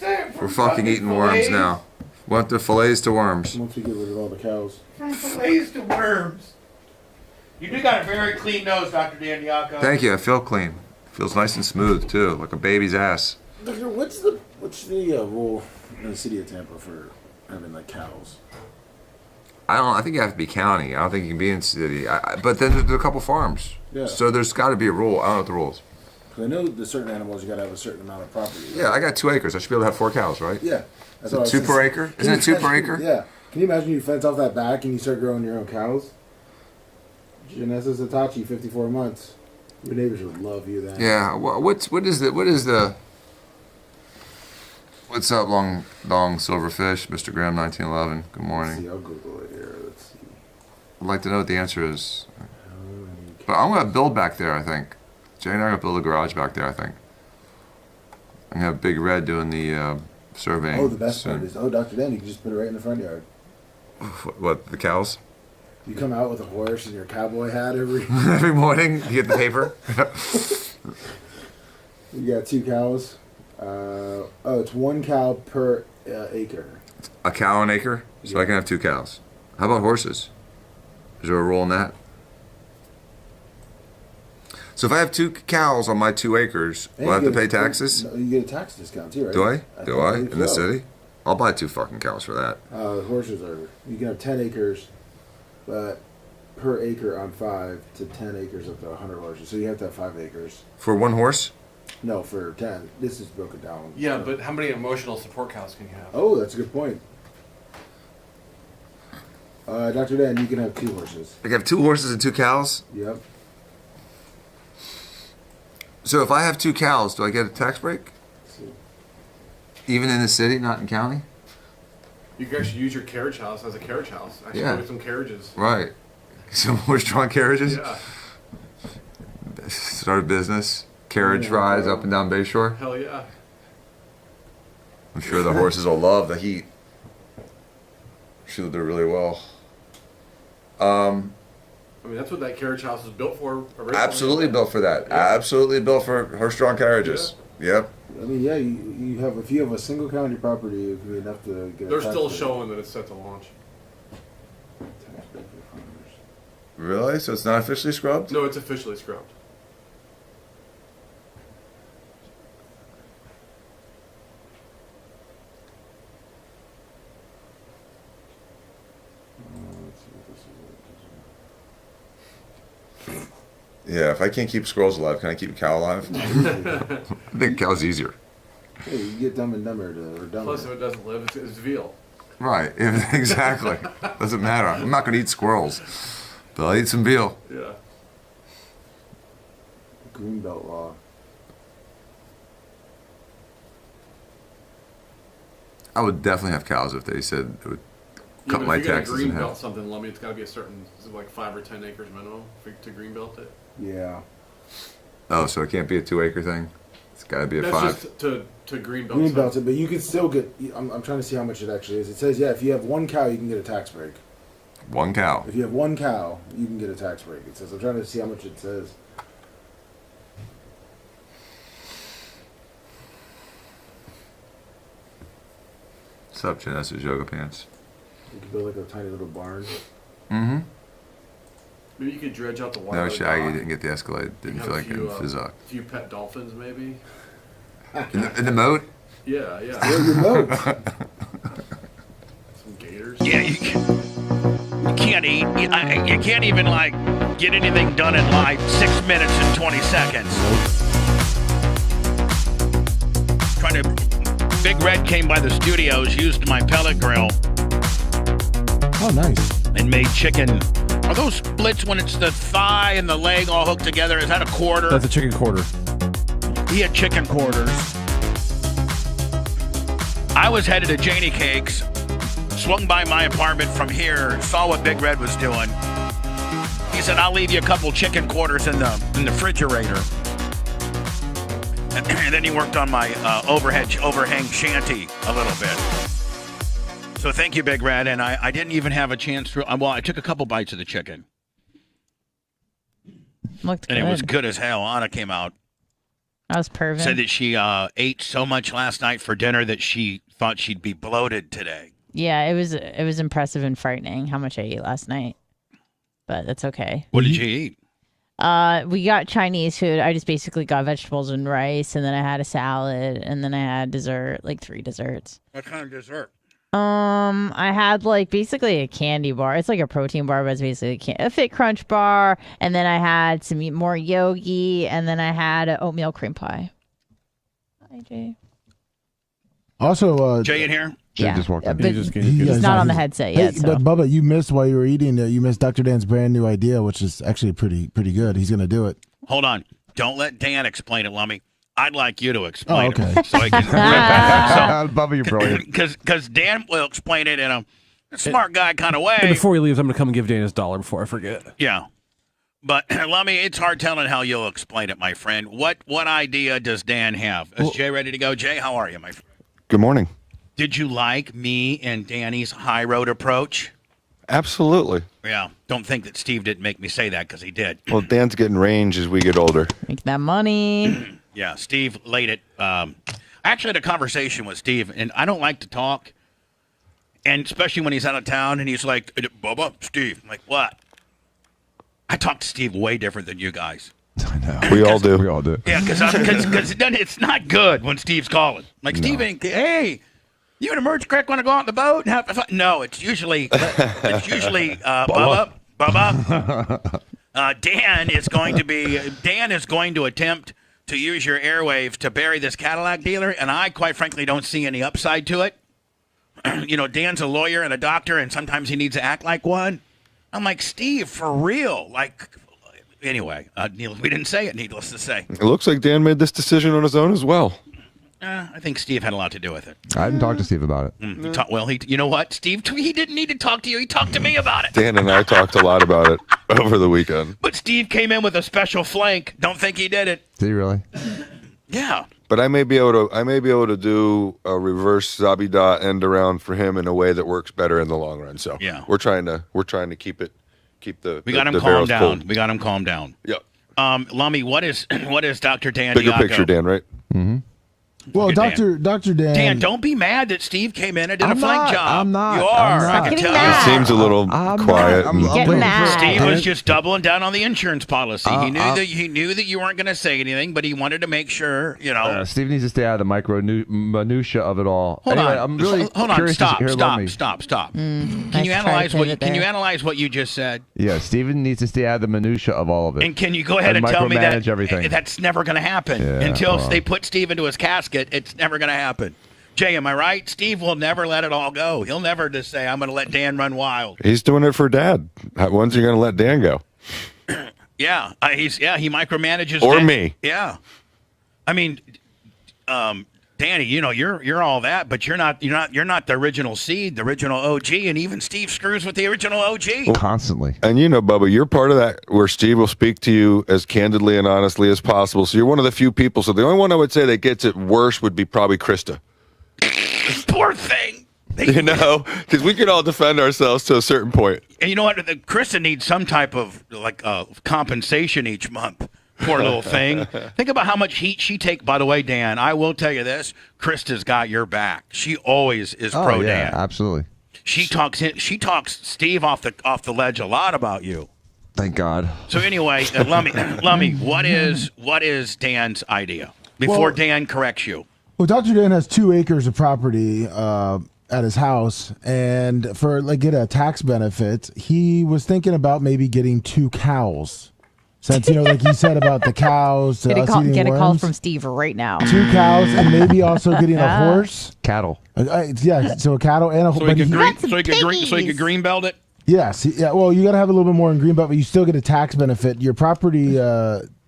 We're fucking eating worms now. Went to fillets to worms. Once we get rid of all the cows. From fillets to worms. You do got a very clean nose, Dr. Dan Diaco. Thank you. I feel clean. Feels nice and smooth too, like a baby's ass. Doctor, what's the rule in the city of Tampa for having like cows? I think you have to be county. I don't think you can be in city. But then there's a couple farms. Yeah. So there's got to be a rule. I don't know what the rule is. 'Cause I know the certain animals you got to have a certain amount of property. Yeah, I got 2 acres. I should be able to have 4 cows, right? Yeah. Is it 2 per acre? Isn't it 2 per acre? Yeah. Can you imagine you fence off that back and you start growing your own cows? Janessa Satachi, 54 months. Your neighbors would love you then. Yeah. What is the what's up, long silverfish, Mr. Graham, 1911. Good morning. Let's see, I'll Google it here. Let's see. I'd like to know what the answer is. But I'm gonna build back there. I think Jay and I are gonna build a garage back there. I think. I'm gonna have Big Red doing the surveying. Oh, the best soon. part is, Dr. Dan, you can just put it right in the front yard. What, the cows? You come out with a horse and your cowboy hat every Every morning, you get the paper. You got 2 cows. It's 1 cow per acre. A cow an acre, so I can have 2 cows. How about horses? Is there a rule in that? So if I have 2 cows on my 2 acres, And will I have you to get pay a- taxes? No, you get a tax discount too, right? Do I? Do I? believe In the so. city? I'll buy 2 fucking cows for that. Horses are, you can have 10 acres, but per acre on 5 to 10 acres up to 100 horses. So you have to have 5 acres. For 1 horse? No, for 10. This is broken down. Yeah, but how many emotional support cows can you have? Oh, that's a good point. Dr. Dan, you can have 2 horses. I can have 2 horses and 2 cows? Yep. So if I have 2 cows, do I get a tax break? Even in the city, not in county? You can actually use your carriage house as a carriage house. Actually, Yeah. with some carriages. Right. Some horse-drawn carriages? Yeah. Start a business. Carriage rides up and down Bayshore. Hell yeah. I'm sure the horses will love the heat. She'll do really well. I mean, that's what that carriage house was built for. Originally. Absolutely built for that. Yeah. Absolutely built for horse-drawn carriages. Yeah. Yep. I mean, yeah, you have if you have a single county property, it could be enough to get. They're still showing that it's set to launch. Really? So it's not officially scrubbed? No, it's officially scrubbed. Yeah, if I can't keep squirrels alive, can I keep a cow alive? I think a cow's easier. Hey, you get Dumb and Dumber or Dumber. Plus, if it doesn't live, it's veal. Right, exactly. Doesn't matter. I'm not going to eat squirrels, but I'll eat some veal. Yeah. Greenbelt law. I would definitely have cows if they said it would cut my taxes in half. If you greenbelt something, Lummy, it's got to be a certain, like 5 or 10 acres minimum to greenbelt it. Yeah. Oh, so it can't be a 2-acre thing? It's got to be a 5? That's just to greenbelt. Greenbelt it, but you can still get. I'm trying to see how much it actually is. It says, yeah, if you have 1 cow, you can get a tax break. 1 cow? If you have 1 cow, you can get a tax break. It says, I'm trying to see how much it says. What's up, Jen? That's his yoga pants. You can build like a tiny little barn. Mm-hmm. Maybe you could dredge out the water. No, Shaggy didn't get the Escalade. Didn't feel like getting Fizzock. A few pet dolphins, maybe. In the moat? Yeah. Where's your moat? Some gators. Yeah, you can't eat. You can't even like get anything done in like 6 minutes and 20 seconds. Trying to. Big Red came by the studios, used my pellet grill. Oh, nice. And made chicken. Are those splits when it's the thigh and the leg all hooked together? Is that a quarter? That's a chicken quarter. He had chicken quarters. I was headed to Janie Cakes, swung by my apartment from here, saw what Big Red was doing. He said, I'll leave you a couple chicken quarters in the refrigerator. And then he worked on my overhang shanty a little bit. So thank you, Big Red. And I didn't even have a chance to. Well, I took a couple bites of the chicken. Looked and good. It was good as hell. Anna came out. That was perfect. Said that she ate so much last night for dinner that she thought she'd be bloated today. Yeah, it was impressive and frightening how much I ate last night. But that's okay. What did you eat? We got Chinese food. I just basically got vegetables and rice, and then I had a salad, and then I had dessert, like 3 desserts. What kind of dessert? I had like basically a candy bar. It's like a protein bar, but it's basically a Fit Crunch bar. And then I had some more yogi, and then I had an oatmeal cream pie. Hi, Jay. Also, Jay in here? Yeah, just walked in. but he's not on the headset yet. So. But Bubba, you missed while you were eating. You missed Dr. Dan's brand new idea, which is actually pretty good. He's going to do it. Hold on. Don't let Dan explain it, Lummy. I'd like you to explain it. So I can. Bubba, you're brilliant. Because Dan will explain it in a smart guy kind of way. And before he leaves, I'm going to come and give Dan his $1 before I forget. Yeah. But, Lummy, it's hard telling how you'll explain it, my friend. What idea does Dan have? Is Jay ready to go? Jay, how are you, my friend? Good morning. Did you like me and Danny's high road approach? Absolutely. Yeah. Don't think that Steve didn't make me say that, because he did. Well, Dan's getting range as we get older. Make that money. Yeah, Steve laid it. I actually had a conversation with Steve, and I don't like to talk, and especially when he's out of town, and he's like, Bubba, Steve. I'm like, what? I talk to Steve way different than you guys. I know. We all do. Yeah, because it's not good when Steve's calling. Like, Steve ain't, hey, you and Emerge Crack want to go out on the boat and have fun? No, it's usually Bubba. Dan is going to attempt to use your airwaves to bury this Cadillac dealer, and I, quite frankly, don't see any upside to it. Dan's a lawyer and a doctor, and sometimes he needs to act like one. I'm like, Steve, for real? Like, anyway, we didn't say it, needless to say. It looks like Dan made this decision on his own as well. I think Steve had a lot to do with it. I didn't talk to Steve about it. You know what, Steve? He didn't need to talk to you. He talked to me about it. Dan and I talked a lot about it over the weekend. But Steve came in with a special flank. Don't think he did it. Did he really? Yeah. But I may be able to do a reverse Zabida end around for him in a way that works better in the long run. So yeah, we're trying to keep it We got him calmed down. We got him calmed down. Yep. Lummy, what is Dr. Dan Bigger Diaco? picture, Dan, right? Mm-hmm. Well, Look at Dr. Dan. Dan, don't be mad that Steve came in and did a flank not, job. I'm not. You are. I'm not. I can tell He you. seems a little quiet. Steve was just doubling down on the insurance policy. He knew that you weren't going to say anything, but he wanted to make sure, Steve needs to stay out of the minutia of it all. Hold anyway, on. I'm really Hold on. curious to Stop. hear Stop. Lummi. Stop. Nice Can you analyze pivot Can you there. analyze what you just said? Yeah, Steven needs to stay out of the minutia of all of it. And can you go ahead and tell me that everything. that's never going to happen Yeah, until well. they put Steve into his casket? It's never going to happen. Jay, am I right? Steve will never let it all go. He'll never just say, "I'm going to let Dan run wild." He's doing it for Dad. When's he going to let Dan go? Yeah, he micromanages. Or Dan. me. Yeah, I mean, Danny, you're all that, but you're not the original seed, the original OG, and even Steve screws with the original OG. Constantly. And Bubba, you're part of that where Steve will speak to you as candidly and honestly as possible. So you're one of the few people. So the only one I would say that gets it worse would be probably Krista. Poor thing. Because we can all defend ourselves to a certain point. And you know what? Krista needs some type of compensation each month. Poor little thing. Think about how much heat she takes. By the way, Dan, I will tell you this: Krista's got your back. She always is pro yeah, Dan. Absolutely. She talks Steve off the ledge a lot about you. Thank God. So anyway, Lummy, what is Dan's idea before Dan corrects you? Well, Dr. Dan has 2 acres of property at his house, and for get a tax benefit, he was thinking about maybe getting 2 cows. Since like he said about the cows, Get a call worms. from Steve right now. 2 cows, and maybe also getting a horse. Cattle. Yeah, so a cattle and a horse. So he could greenbelt it. Yes, yeah. Well, you got to have a little bit more in Greenbelt, but you still get a tax benefit. Your property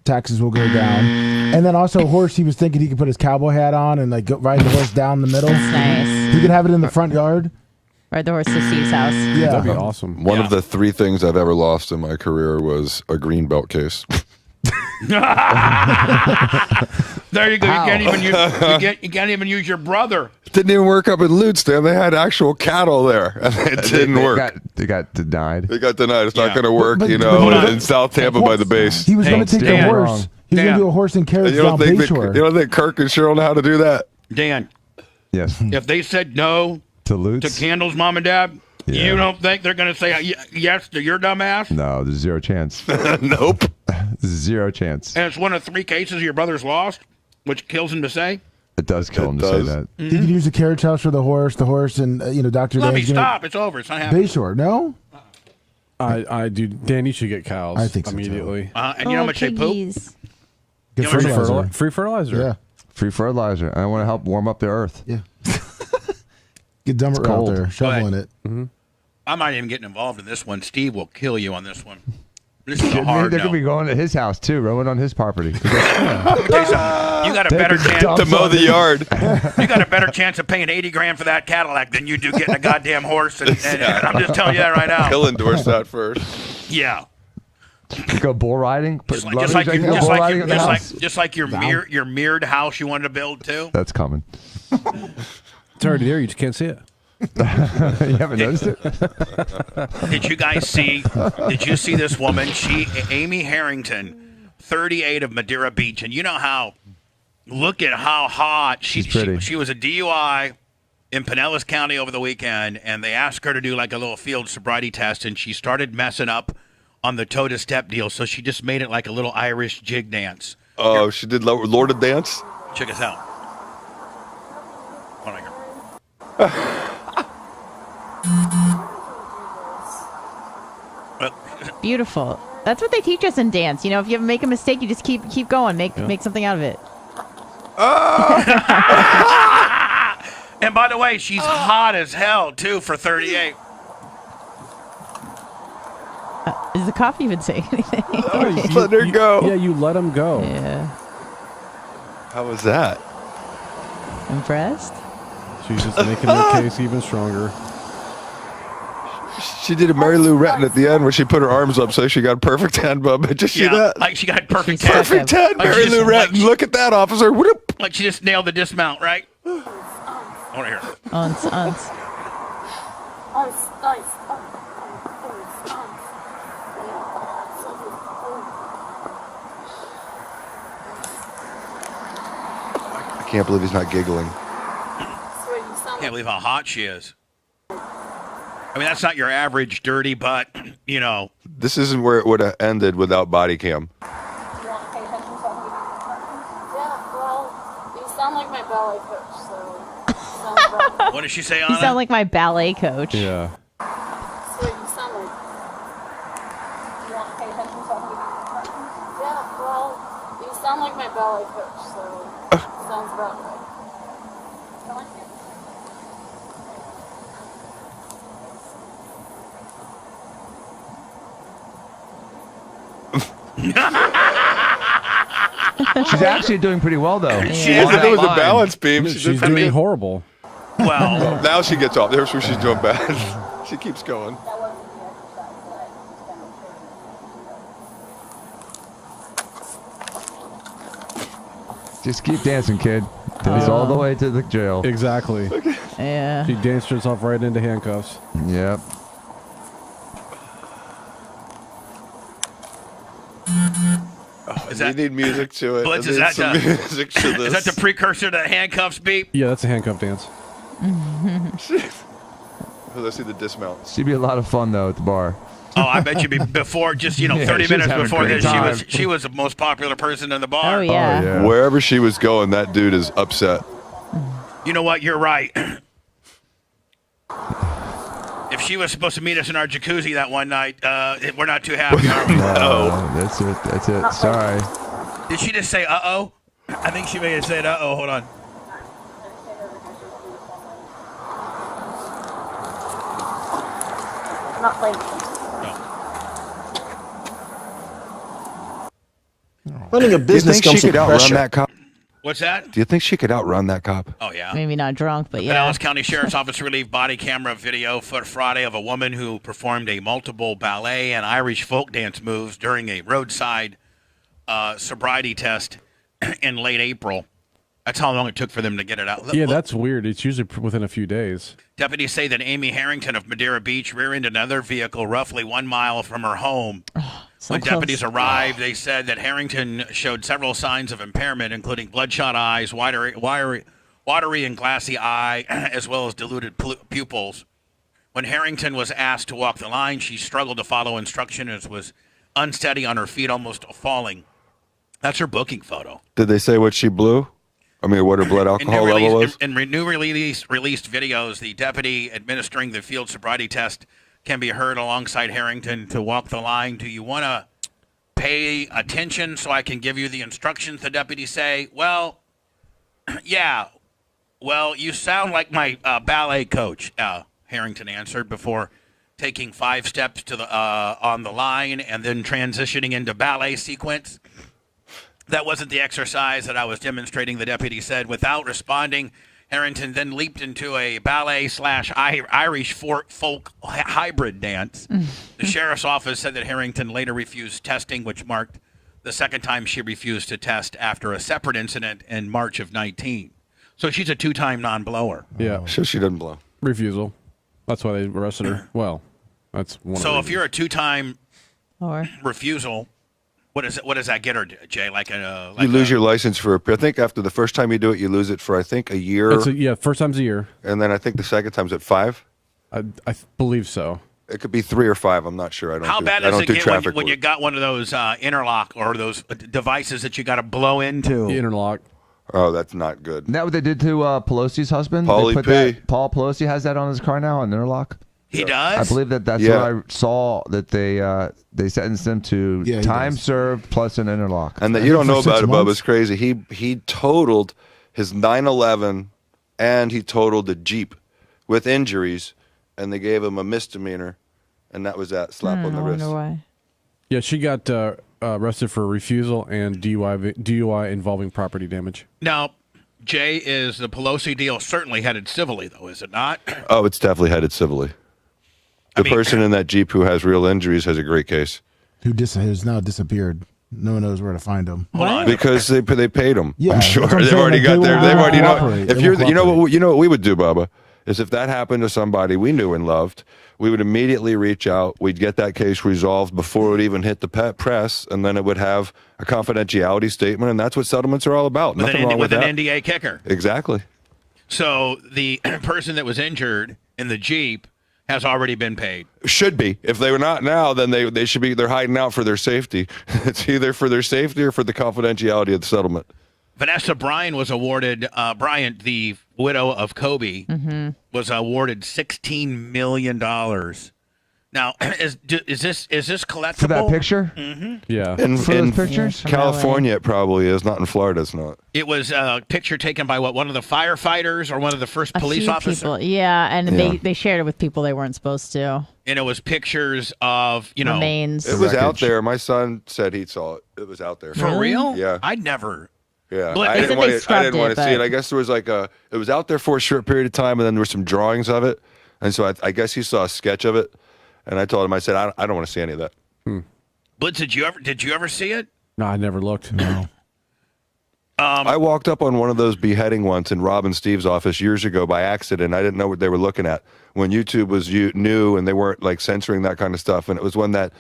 taxes will go down, and then also horse. He was thinking he could put his cowboy hat on and go ride the horse down the middle. That's nice. He could have it in the front yard. Ride the horse to Steve's house. Yeah, That'd be awesome. One of the 3 things I've ever lost in my career was a green belt case. There you go. You can't even use your brother. Didn't even work up in Lutzdale. They had actual cattle there, and it didn't work. They got denied. They got denied. It's not going to work, But in South Tampa by the base. He was going to take a horse. He was going to do a horse and carriage down Bayshore. You don't think Kirk and Cheryl know how to do that? Dan. Yes. If they said no to Candle's mom and dad, you don't think they're going to say yes to your dumb ass? No, there's 0 chance. Nope. 0 chance. And it's one of 3 cases your brother's lost, which kills him to say. It does kill him to say that. He could use the carriage house for the horse, and Dr. Let me Dan's stop. It's over. It's not happening. Bayshore, no? I do. Dan, you should get cows. I think so, immediately. And you know how much they poop? Get fertilizer. Free fertilizer. Yeah. Free fertilizer. I want to help warm up the earth. Yeah. Get Dummer out there shoveling it. Mm-hmm. I'm not even getting involved in this one. Steve will kill you on this one. This is a They're hard going to no. be going to his house too, rowing on his property. You got a better chance to mow the yard. You got a better chance of paying $80,000 for that Cadillac than you do getting a goddamn horse. And I'm just telling you that right now. He'll endorse that first. Yeah. Go bull riding. Just like your mirrored house you wanted to build too. That's coming. It's already there. You just can't see it. You haven't noticed it? Did you guys see? Did you see this woman? Amy Harrington, 38 of Madeira Beach, and you know how? Look at how hot she's pretty. She was a DUI in Pinellas County over the weekend, and they asked her to do like a little field sobriety test, and she started messing up on the toe to step deal, so she just made it like a little Irish jig dance. Oh, she did Lorded dance? Check us out. Hold on here. Beautiful. That's what they teach us in dance. If you make a mistake, you just keep going. Make something out of it. And by the way, she's hot as hell too for 38. Is the cop even saying anything? Let her go. Yeah, you let him go. Yeah. How was that? Impressed? She's just making her case even stronger. She did a Mary Lou Retton at the end where she put her arms up so she got perfect 10, Bubba. Did you see that? Like she got perfect 10. Perfect 10, Mary Lou Retton. Look at that, officer. Whoop. Like she just nailed the dismount, right? I want to hear it. can't believe he's not giggling. Can't believe how hot she is. I mean, that's not your average dirty butt, you know. This isn't where it would have ended without body cam. Yeah, well, you sound like my ballet coach, so sounds about What did she say, You Anna? sound like my ballet coach. Yeah. So you sound like. You want to pay attention so I can give you instructions? Yeah, well, you sound like my ballet coach, so sounds about right. I like it. She's actually doing pretty well, though. She is. If it was a balance beam, She's doing horrible. Well, now she gets off. There's where she's doing bad. She keeps going. Just keep dancing, kid. Dance all the way to the jail. Exactly. Yeah. She danced herself right into handcuffs. Yep. Is We need music to it. Blitz, I is need that some the- music to Is that this. the precursor to handcuffs beep? Yeah, that's a handcuff dance. Let's see the dismount. She'd be a lot of fun though at the bar. Oh, I bet you before, just, you know, Yeah, 30 she was minutes having a before great this, time. she was the most popular person in the bar. Oh, yeah. Wherever she was going, that dude is upset. You know what? You're right. If she was supposed to meet us in our jacuzzi that one night, we're not too happy, are we? No, that's it. That's it. Sorry. Did she just say uh-oh? I think she may have said uh-oh. Hold on. Not playing. Running a business Do you think comes she could with outrun pressure. that cop? What's that? Do you think she could outrun that cop? Oh, yeah. Maybe not drunk, but The yeah. Pinellas County Sheriff's Office released body camera video for Friday of a woman who performed a multiple ballet and Irish folk dance moves during a roadside sobriety test in late April. That's how long it took for them to get it out. Yeah, that's weird. It's usually within a few days. Deputies say that Amy Harrington of Madeira Beach rear-ended another vehicle roughly 1 mile from her home. When close. deputies arrived, they said that Harrington showed several signs of impairment, including bloodshot eyes, watery and glassy eye, as well as diluted pupils. When Harrington was asked to walk the line, she struggled to follow instructions, was unsteady on her feet, almost falling. That's her booking photo. Did they say what she blew? I mean, what her blood alcohol level was? In new released videos, the deputy administering the field sobriety test can be heard alongside Harrington to walk the line. Do you want to pay attention so I can give you the instructions? The deputies say, well, yeah. Well, you sound like my ballet coach, Harrington answered before taking 5 steps to the on the line and then transitioning into ballet sequence. That wasn't the exercise that I was demonstrating, the deputy said. Without responding, Harrington then leaped into a ballet/Irish folk hybrid dance. The sheriff's office said that Harrington later refused testing, which marked the second time she refused to test after a separate incident in March of 19. So she's a 2-time non-blower. Yeah. So she doesn't blow. Refusal. That's why they arrested her. Well, that's one. So of if you're a 2-time or refusal, what does that get her, Jay? You lose your license for, I think after the first time you do it, you lose it for, I think, a year. First time's a year. And then I think the second time's at 5. I believe so. It could be 3 or 5. I'm not sure. I don't. How bad does it get traffic when you got one of those interlock or those devices that you got to blow into? Interlock. Oh, that's not good. Isn't that what they did to Pelosi's husband? Paulie They put P. that, Paul Pelosi has that on his car now, an interlock. He does? I believe that's Yeah. what I saw, that they sentenced him to Yeah, he time does. served plus an interlock. And that you don't know For 6 about it, Bubba. months? It's crazy. He totaled his 911 and he totaled the Jeep with injuries, and they gave him a misdemeanor, and that was that slap on the I wrist. wonder why. Yeah, she got arrested for refusal and DUI involving property damage. Now, Jay, is the Pelosi deal certainly headed civilly, though, is it not? Oh, it's definitely headed civilly. The person in that Jeep who has real injuries has a great case. Who's now disappeared. No one knows where to find him. Hold on. Because they paid him. Yeah, I'm sure that's what I'm they've saying, already like, got they there. won't They've already know. cooperate. If They you're, won't you know what we would do, Bubba. is if that happened to somebody we knew and loved, we would immediately reach out. We'd get that case resolved before it would even hit the press, and then it would have a confidentiality statement, and that's what settlements are all about. Nothing wrong with that. With an NDA kicker. Exactly. So the person that was injured in the Jeep has already been paid. Should be. If they were not now, then they should be. They're hiding out for their safety. It's either for their safety or for the confidentiality of the settlement. Vanessa Bryan was awarded, Bryant, the widow of Kobe, was awarded $16 million. Now, is this collectible? For that picture? Mm-hmm. Yeah. In pictures? California, it probably is. Not in Florida, it's not. It was a picture taken by one of the firefighters or one of the first police officers? People. Yeah, and they shared it with people they weren't supposed to. And it was pictures of, remains. It was out there. My son said he saw it. It was out there. For real? Yeah. I'd never. Yeah, But I didn't want to see it. I guess there was it was out there for a short period of time, and then there were some drawings of it, and so I guess he saw a sketch of it, and I told him, I said, I don't want to see any of that. Blitz, did you ever see it? No, I never looked. No. I walked up on one of those beheading ones in Rob and Steve's office years ago by accident. I didn't know what they were looking at when YouTube was new, and they weren't like censoring that kind of stuff, and it was one that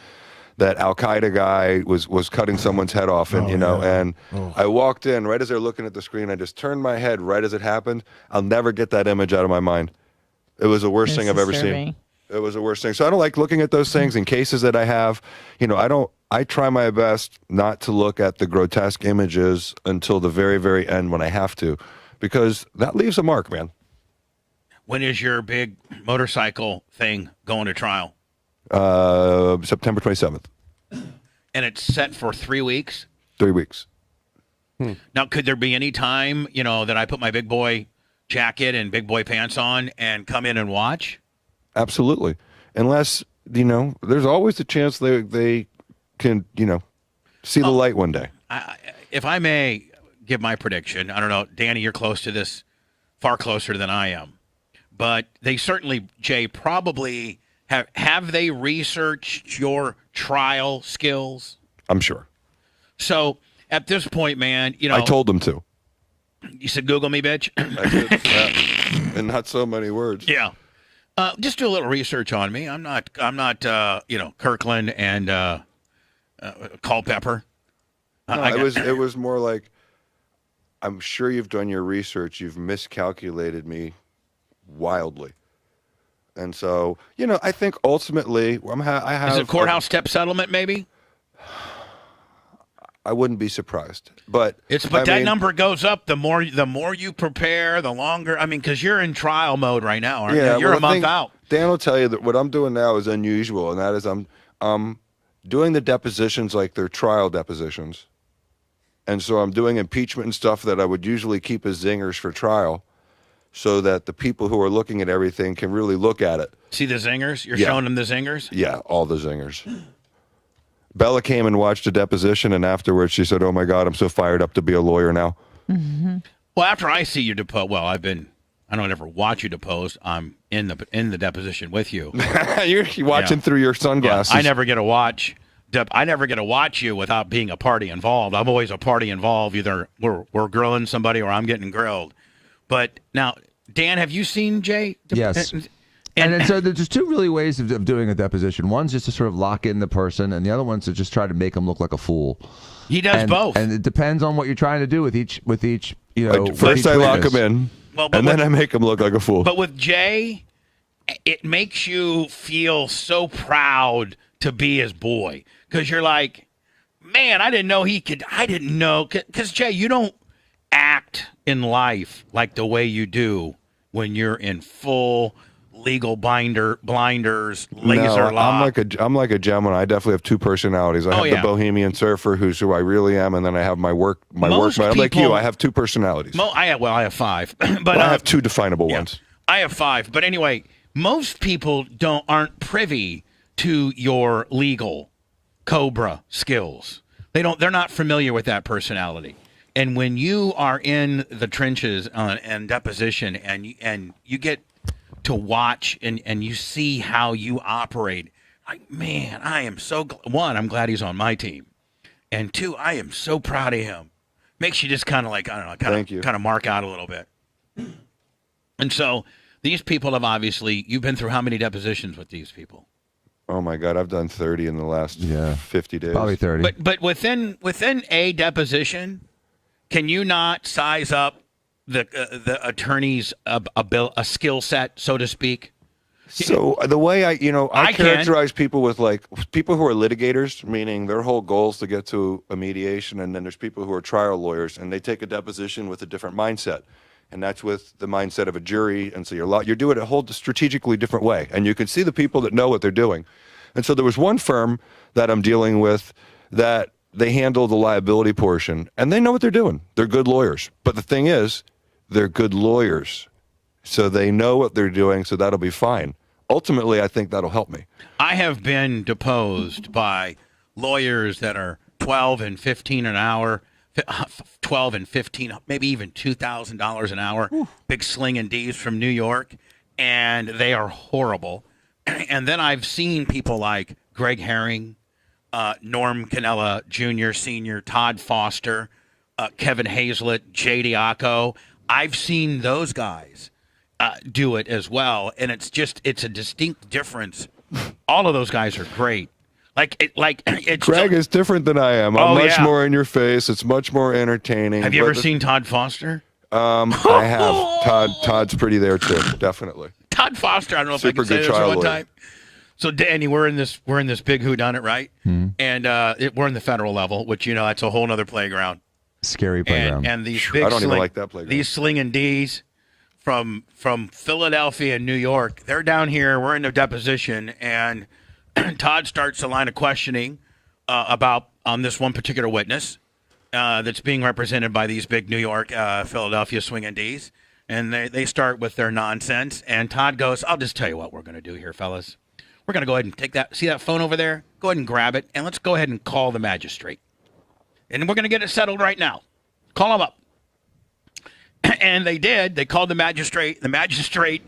Al Qaeda guy was cutting someone's head off, and I walked in right as they're looking at the screen. I just turned my head right as it happened. I'll never get that image out of my mind. It was the worst thing I've ever seen. It was the worst thing. So I don't like looking at those things in cases that I have. I try my best not to look at the grotesque images until the very, very end when I have to, because that leaves a mark, man. When is your big motorcycle thing going to trial? September 27th. And it's set for 3 weeks? 3 weeks. Now, could there be any time, that I put my big boy jacket and big boy pants on and come in and watch? Absolutely. Unless, there's always a chance they can, see the light one day. If I may give my prediction, I don't know, Danny, you're close to this, far closer than I am. But they certainly, Jay, probably... Have they researched your trial skills? I'm sure. So at this point, man, I told them to. You said, "Google me, bitch." I did, in not so many words. Yeah. Just do a little research on me. I'm not Kirkland and Culpepper. No, it was more like, I'm sure you've done your research. You've miscalculated me wildly. And so, I think ultimately, I have. Is it courthouse step settlement? Maybe. I wouldn't be surprised, but that number goes up the more you prepare, the longer. I mean, because you're in trial mode right now, aren't you? You're a month out. Dan will tell you that what I'm doing now is unusual, and that is I'm doing the depositions like they're trial depositions, and so I'm doing impeachment and stuff that I would usually keep as zingers for trial, so that the people who are looking at everything can really look at it. See the zingers? You're showing them the zingers? Yeah, all the zingers. Bella came and watched a deposition, and afterwards she said, "Oh my God, I'm so fired up to be a lawyer now." Mm-hmm. Well, after I see you depose, I don't ever watch you depose. I'm in the deposition with you. You're watching through your sunglasses. Yeah, I never get to watch you without being a party involved. I'm always a party involved. Either we're grilling somebody or I'm getting grilled. But now, Dan, have you seen Jay? Yes. And so there's two really ways of doing a deposition. One's just to sort of lock in the person, and the other one's to just try to make them look like a fool. He does both. And it depends on what you're trying to do with each. First I lock him in, and then I make him look like a fool. But with Jay, it makes you feel so proud to be his boy, because you're like, man, I didn't know he could. I didn't know, because Jay, you don't act in life like the way you do when you're in full legal blinders, laser lock. I'm like a Gemini. I definitely have two personalities. I have the bohemian surfer, who's who I really am, and then I have my work. Like you, I have two personalities. I have five, but I have two definable ones. I have five, but anyway, most people aren't privy to your legal Cobra skills. They're not familiar with that personality. And when you are in the trenches and deposition, and you get to watch and you see how you operate, like, man, I am so one, I'm glad he's on my team, and two, I am so proud of him. Makes you just kind of like, I don't know, kind of mark out a little bit. And so These people have obviously, you've been through how many depositions with these people? Oh my God, I've done 30 in the last 50 days. Probably 30. But within a deposition, can you not size up the attorney's a skill set, so to speak? So the way I I characterize people with like people who are litigators, meaning their whole goal is to get to a mediation, and then there's people who are trial lawyers, and they take a deposition with a different mindset, and that's with the mindset of a jury, and so you're doing it a whole strategically different way, and you can see the people that know what they're doing, and so there was one firm that I'm dealing with that they handle the liability portion, and they know what they're doing. They're good lawyers, but the thing is, they're good lawyers, so they know what they're doing, so that'll be fine. Ultimately, I think that'll help me. I have been deposed by lawyers that are $12 and $15 an hour, $12 and $15, maybe even $2,000 an hour, big slinging D's from New York, and they are horrible. And then I've seen people like Greg Herring, Norm Cannella Jr., Sr., Todd Foster, Kevin Hazlett, Jay Diaco. I've seen those guys do it as well, and it's a distinct difference. All of those guys are great. It's Greg is different than I am. I'm much more in your face. It's much more entertaining. Have you ever seen Todd Foster? I have. Todd's pretty there too, definitely. Todd Foster. I don't know if Super I can say good this trial one lawyer. time. So Danny, we're in this big whodunit, right? And we're in the federal level, which that's a whole other playground. Scary playground. And these big I don't even like that playground. These slinging D's from Philadelphia and New York, they're down here. We're in a deposition, and Todd starts a line of questioning on this one particular witness that's being represented by these big New York, Philadelphia swinging D's, and they start with their nonsense. And Todd goes, "I'll just tell you what we're going to do here, fellas. We're going to go ahead and take see that phone over there? Go ahead and grab it, and let's go ahead and call the magistrate. And we're going to get it settled right now. Call him up." And they did. They called the magistrate. The magistrate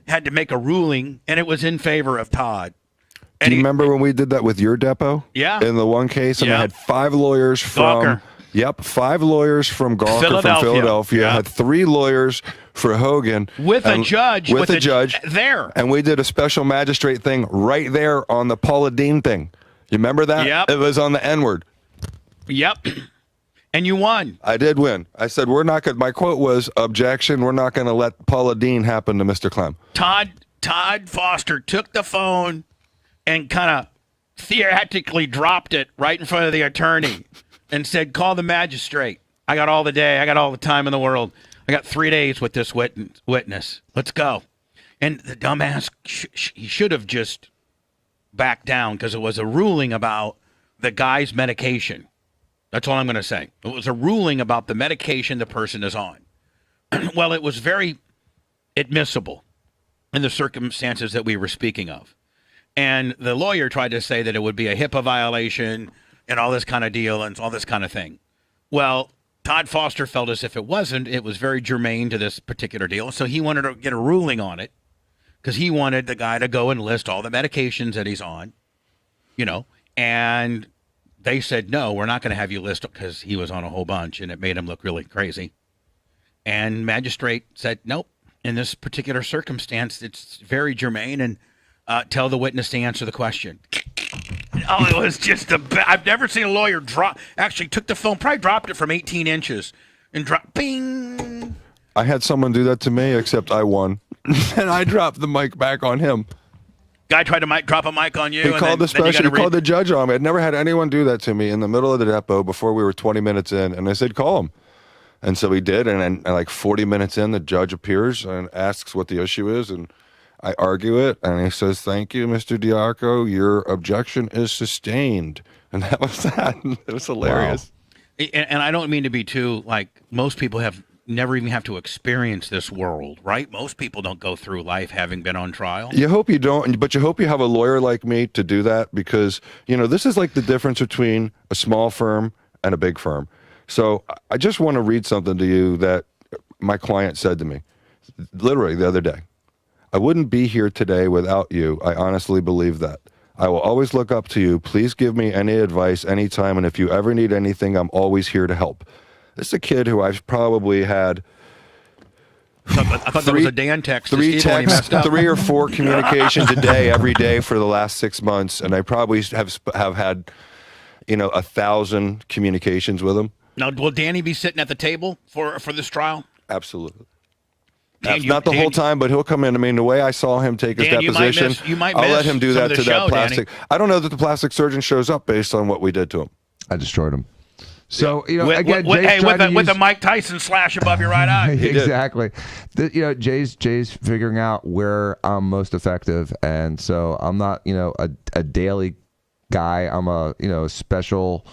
had to make a ruling, and it was in favor of Todd. Do you remember when we did that with your depot? Yeah. In the one case, and I had 5 lawyers from Gawker. Yep, 5 lawyers from Gawker from Philadelphia. Yep. Had 3 lawyers for Hogan with a judge. With a judge there. And we did a special magistrate thing right there on the Paula Dean thing. You remember that? Yep. It was on the N-word. Yep. And you won. I did win. I said, we're not going to, my quote was, objection, we're not going to let Paula Dean happen to Mr. Clem. Todd Foster took the phone and kind of theatrically dropped it right in front of the attorney and said, call the magistrate. I got all the day. I got all the time in the world. I got 3 days with this witness. Let's go. And the dumbass, he should have just backed down because it was a ruling about the guy's medication. That's all I'm going to say. It was a ruling about the medication the person is on. Well, it was very admissible in the circumstances that we were speaking of. And the lawyer tried to say that it would be a HIPAA violation and all this kind of deal and all this kind of thing. Well, Todd Foster felt as if it wasn't. It was very germane to this particular deal. So he wanted to get a ruling on it because he wanted the guy to go and list all the medications that he's on, and they said, no, we're not going to have you list because he was on a whole bunch, and it made him look really crazy. And magistrate said, nope, in this particular circumstance, it's very germane, and tell the witness to answer the question. Oh, it was just I've never seen a lawyer actually took the phone, probably dropped it from 18 inches, and dropped, bing. I had someone do that to me, except I won. And I dropped the mic back on him. Guy tried to drop a mic on you. He called the judge on me. I'd never had anyone do that to me in the middle of the depot before we were 20 minutes in. And I said, call him. And so he did. And like 40 minutes in, the judge appears and asks what the issue is. And I argue it. And he says, thank you, Mr. Diaco. Your objection is sustained. And that was that. It was hilarious. Wow. And I don't mean to be too, most people have never even have to experience this world, right? Most people don't go through life having been on trial. You hope you don't, but you hope you have a lawyer like me to do that because, this is like the difference between a small firm and a big firm. So I just want to read something to you that my client said to me, literally the other day. I wouldn't be here today without you. I honestly believe that. I will always look up to you. Please give me any advice anytime, and if you ever need anything, I'm always here to help. This is a kid who I've probably had I thought that was a Dan text. To Three Steve when he messed texts, up. 3 or 4 communications a day, every day for the last 6 months, and I probably have had, 1,000 communications with him. Now, will Danny be sitting at the table for this trial? Absolutely. Dan, Not the whole time, but he'll come in. I mean, the way I saw him take his Dan, deposition, you might I'll miss let him do some that of to the that show, plastic. Danny. I don't know that the plastic surgeon shows up based on what we did to him. I destroyed him. So with the Mike Tyson slash above your right eye. Exactly. Jay's figuring out where I'm most effective, and so I'm not a daily guy. I'm a special.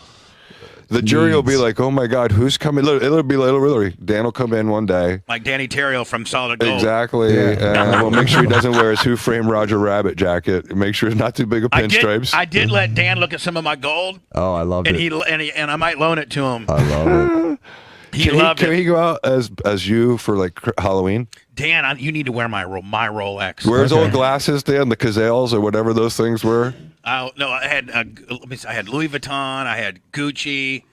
The jury will be like, "Oh my God, who's coming?" It'll be literally Dan will come in one day, Like Danny Terrio from Solid Gold. exactly, and we'll make sure he doesn't wear his Who Framed Roger Rabbit jacket. Make sure it's not too big of pinstripes. I did let Dan look at some of my gold, Oh, I loved and it. and I might loan it to him. I love it. He loved Can it. he go out as you for like Halloween? Dan, you need to wear my Rolex. Where's old glasses, Dan? The Cazales or whatever those things were. No, I had I had Louis Vuitton, I had Gucci,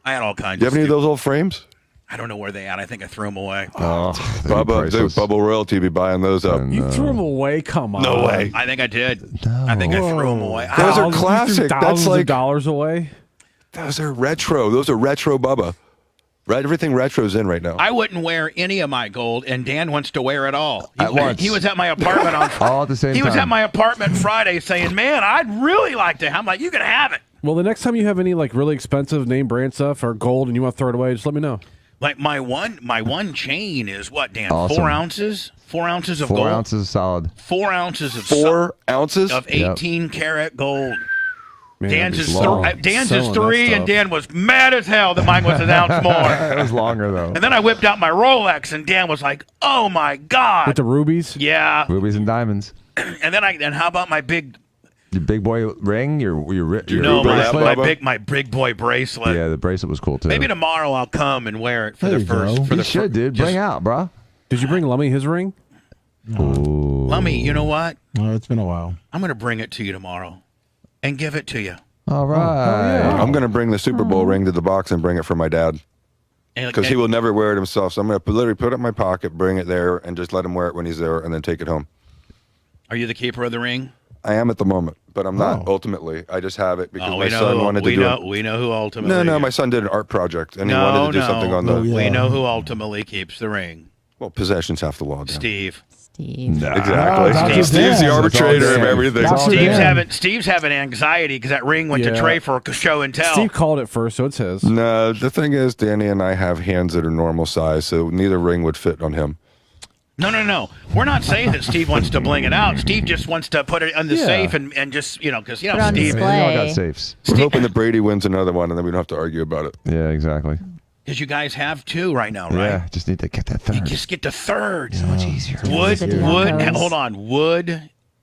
I had all kinds. Do you have of any of those old frames? I don't know where they at. I think I threw them away. Oh, Bubba Royalty be buying those up. You threw them away? Come on. No way. I think I did. I think I threw them away. Those are You threw classic. That's thousands like of dollars away. Those are retro. Those are retro Bubba. Right, everything retro's in right now. I wouldn't wear any of my gold, and Dan wants to wear it all. He was at my apartment on all at the same time. He was at my apartment Friday saying, "Man, I'd really like to." I'm like, "You can have it." Well, the next time you have any like really expensive name brand stuff or gold and you want to throw it away, just let me know. Like my one chain is what, Dan? Awesome. 4 ounces? 4 ounces of 4 gold? ounces solid. 4 ounces of 4 ounces of 18 karat gold. Man, Dan's is long. Dan's Selling is that 3, and stuff. Dan was mad as hell that mine was an ounce more. It was longer though. And then I whipped out my Rolex, and Dan was like, "Oh my God!" With the rubies? Yeah. Rubies and diamonds. And then how about my big? Your big boy ring, your No, bracelet? my big boy bracelet. Yeah, the bracelet was cool too. Maybe tomorrow I'll come and wear it for There the you first. go. For You the should, dude. Bring out, bro. Did you bring Lummy his ring? Lummy, you know what? Oh, it's been a while. I'm going to bring it to you tomorrow, and give it to you. All right. I'm going to bring the Super Bowl ring to the box and bring it for my dad. Because he will never wear it himself. So I'm going to literally put it in my pocket, bring it there, and just let him wear it when he's there, and then take it home. Are you the keeper of the ring? I am at the moment, but I'm not ultimately. I just have it because my son wanted to do it. We know who ultimately. No, my son did an art project, and he wanted to do something on the. We know who ultimately keeps the ring. Well, possession's half the law. Dan. Steve. No. Exactly. Steve's the arbitrator of everything. Steve's having anxiety because that ring went to Trey for a show and tell. Steve called it first, so it's his. No, the thing is, Danny and I have hands that are normal size, so neither ring would fit on him. No. We're not saying that Steve wants to bling it out. Steve just wants to put it in the safe and just, because, Put it on Steve. display. We all got safes. We're hoping that Brady wins another one, and then we don't have to argue about it. Yeah, exactly. Because you guys have 2 right now, right? Yeah, just need to get that third. You just get the third. So much easier. Hold on.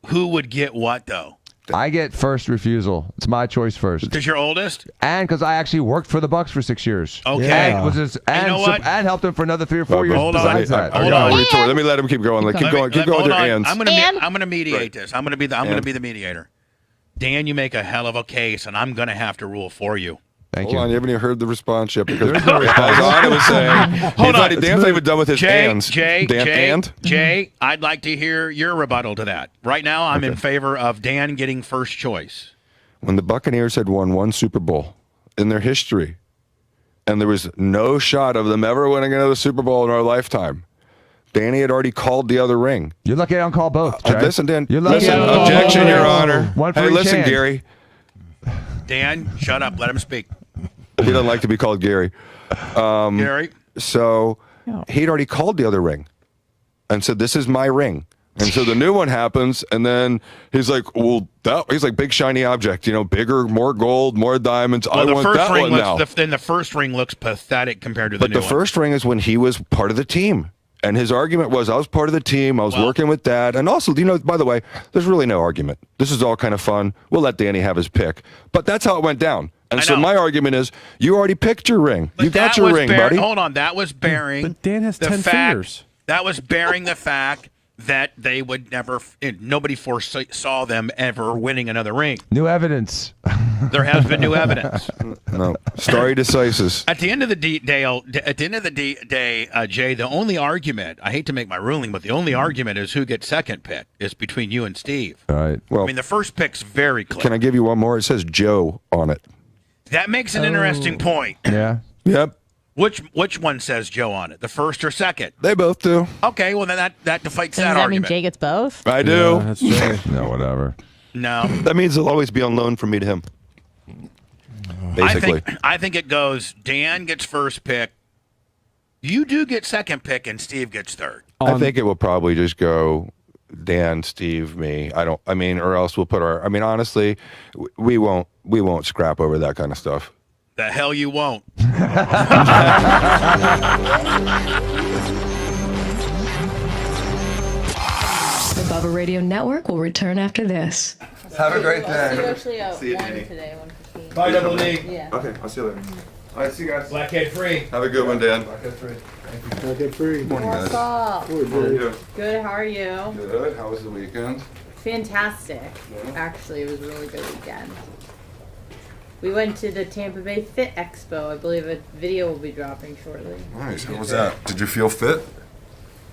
Who would get what, though? I get first refusal. It's my choice first. Because you're oldest? And because I actually worked for the Bucks for 6 years. Okay. And, You know what? and helped him for another 3 or 4 years Hold on. besides that. Let me let him keep going. Keep going with your hands. I'm going to mediate this. I'm going to be the mediator. Dan, you make a hell of a case, and I'm going to have to rule for you. Thank Hold you. on, you haven't even heard the response yet because as I was saying, Dan's not even done with his hands. Jay, I'd like to hear your rebuttal to that. Right now, I'm in favor of Dan getting first choice. When the Buccaneers had won 1 Super Bowl in their history, and there was no shot of them ever winning another Super Bowl in our lifetime, Danny had already called the other ring. You're lucky I don't call both, Trey. Listen, Dan. You're lucky Listen, I don't call objection, both. Your Honor. One for Hey, each listen, hand. Gary. Dan, shut up. Let him speak. He doesn't like to be called Gary. Gary? So he'd already called the other ring and said, "This is my ring." And so the new one happens, and then he's like, "Well, he's like big shiny object, bigger, more gold, more diamonds. Well, I want that one now." Then the first ring looks pathetic compared to the But new the one. first ring is when he was part of the team. And his argument was, I was part of the team. I was working with Dad. And also, by the way, there's really no argument. This is all kind of fun. We'll let Danny have his pick. But that's how it went down. And so my argument is, you already picked your ring. But you got your ring, buddy. Hold on. That was bearing But Dan has the 10 fact, fingers. That was bearing the fact that they would never, nobody foresaw them ever winning another ring. New evidence. There has been new evidence. No, stare decisis. At the end of the day, Jay, the only argument, I hate to make my ruling, but the only argument is who gets second pick is between you and Steve. All right. Well, I mean, the first pick's very clear. can I give you one more? It says Joe on it. That makes an interesting point. Yeah. Yep. Which one says Joe on it? The first or second? They both do. Okay, well then that defeats Does that that mean argument. Jay gets both? I do. Yeah, that's true. No, whatever. No. That means they'll always be on loan from me to him. Basically. I think it goes Dan gets first pick, you do get second pick, and Steve gets third. I think it will probably just go Dan, Steve, me. Or else we'll put our. I mean, honestly, we won't scrap over that kind of stuff. The hell you won't. The Bubba Radio Network will return after this. Have a great I'll day. see you actually See you, one Danny. today, 1:15. Bye, Double D. Yeah. Okay, I'll see you later. All right, see you guys. Blackhead free. Have a good one, Dan. Get free. Morning, guys. What's up? How are you? Good, how are you? Good. How was the weekend? Fantastic. Actually, it was a really good weekend. We went to the Tampa Bay Fit Expo. I believe a video will be dropping shortly. Nice. How was that? Did you feel fit?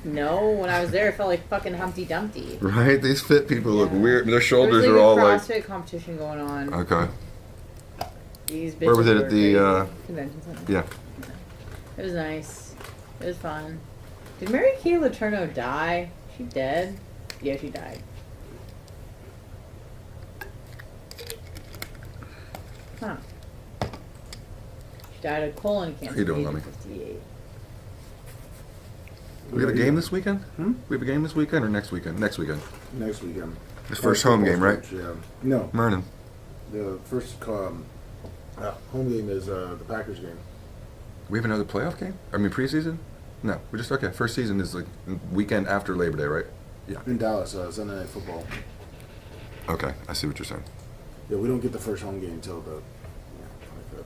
No, when I was there, it felt like fucking Humpty Dumpty. Right? These fit people look weird. Their shoulders there was are all a like. CrossFit competition going on. Okay. These bitches Where was it were at the? crazy. Convention center. Yeah. It was nice. It was fun. Did Mary Kay Letourneau die? She dead? Yeah, she died. Huh. She died of colon cancer. How you doing, at Lummy? 58. We have a game this weekend? We have a game this weekend or next weekend? Next weekend. Next weekend. It's first home game, right? Yeah. No. Mernon. The first home game is the Packers game. We have another playoff game? I mean, preseason? No, we're just okay. First season is like weekend after Labor Day, right? Yeah. In Dallas, Sunday Night Football. Okay, I see what you're saying. Yeah, we don't get the first home game until the 25th.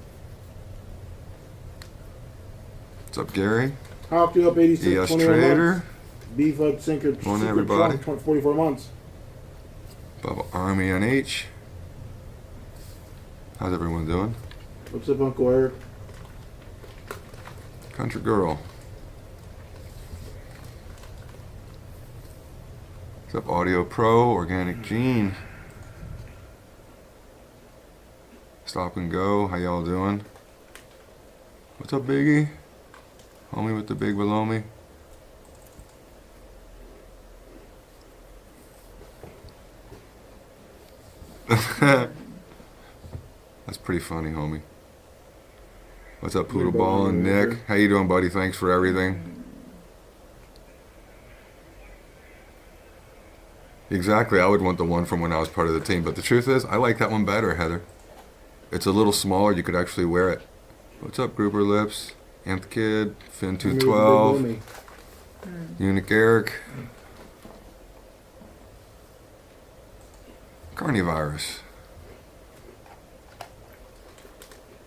What's up, Gary? Hockey up 86, ES 21 Trader. months. Beef up sinker, Morning, secret everybody. trunk, 44 months. Bubba Army NH. How's everyone doing? What's up, Uncle Eric? Country Girl. What's up, Audio Pro, Organic Gene? Stop and Go, how y'all doing? What's up, Biggie? Homie with the big below me. That's pretty funny, homie. What's up, Poodle Ball and Nick? How you doing, buddy? Thanks for everything. Exactly, I would want the one from when I was part of the team, but the truth is, I like that one better, Heather. It's a little smaller, you could actually wear it. What's up, Gruber Lips? Nth Kid, Finn212, Unique Eric, Carnivirus.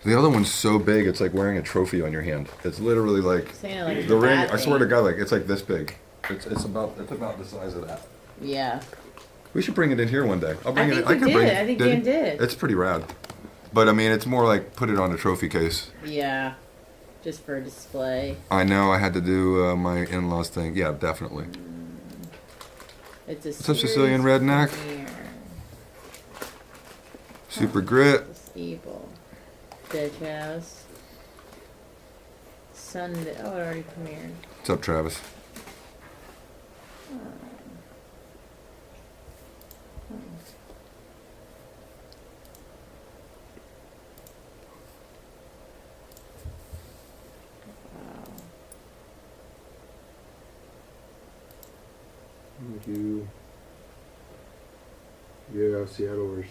The other one's so big, it's like wearing a trophy on your hand. It's literally like Saying it like the it's a ring. bad I swear to thing. God, like it's like this big. It's about the size of that. Yeah. We should bring it in here one day. I'll bring I it. think I you can bring did. it. I think Did Dan he? did. It's pretty rad. But I mean, it's more like put it on a trophy case. Yeah. Just for display. I know I had to do my in-laws thing. Yeah, definitely. It's a What's up, Sicilian Sirius Redneck? premiere. Super Grit. Evil. Bitch ass. Sunday. Oh, it already premiered. What's up, Travis? Thank you. Yeah, Seattle versus.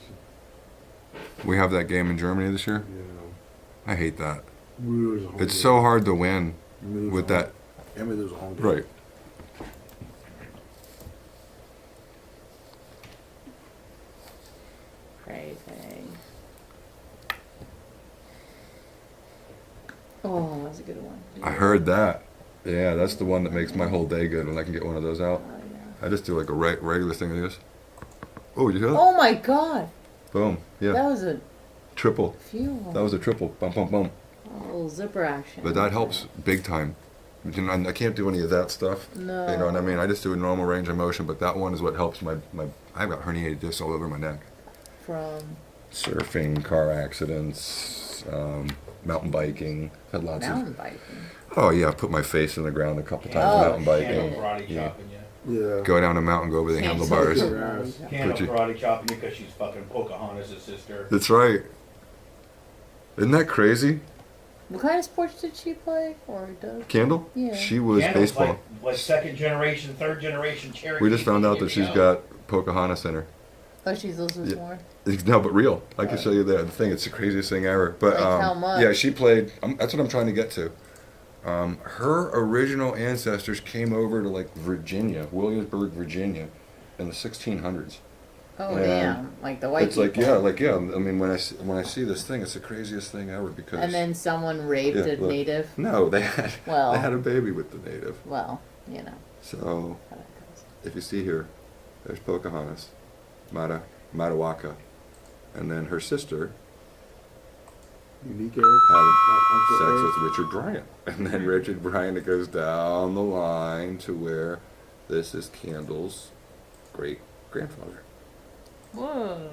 We have that game in Germany this year. Yeah. I hate that. We lose a home It's game. so hard to win We lose with a home- that. And we lose a home game. Right. Crazy. Oh, that was a good one. I heard that. Yeah, that's the one that makes my whole day good when I can get one of those out. I just do like a regular thing like this. Oh, you hear that? Oh my god. Boom. Yeah. That was a triple. fuel. That was a triple. Bum, bum, bum. A little zipper action. But that helps big time. You know, I can't do any of that stuff. No. You know what I mean? I just do a normal range of motion, but that one is what helps my I've got herniated discs all over my neck. From Surfing, car accidents, mountain biking. Had lots mountain of. biking. Oh yeah, I've put my face in the ground a couple times Oh, mountain biking. Karate Yeah. chopping you. Yeah. Go down a mountain, go over the handlebars. Candle Put you- karate chopping you because she's fucking Pocahontas' sister. That's right. Isn't that crazy? What kind of sports did she play or does? Candle? Yeah. She was Candle's baseball. like second generation, third generation Cherokee. We just found out that she's got Pocahontas in her. Oh, she's listening Yeah. more. No, but real. I can show you the thing. It's the craziest thing ever. But Like how much? yeah, she played. That's what I'm trying to get to. Her original ancestors came over to like Virginia, Williamsburg, Virginia, in the 1600s. Oh And damn! Like the white It's people. like yeah. I mean, when I see this thing, it's the craziest thing ever because. And then someone raped a look. native. No, they had Well. they had a baby with the native. Well, you know. So, if you see here, there's Pocahontas, Matawaka, and then her sister Unique had sex with Richard Bryant. And then Richard Bryant, it goes down the line to where this is Candle's great-grandfather. Whoa.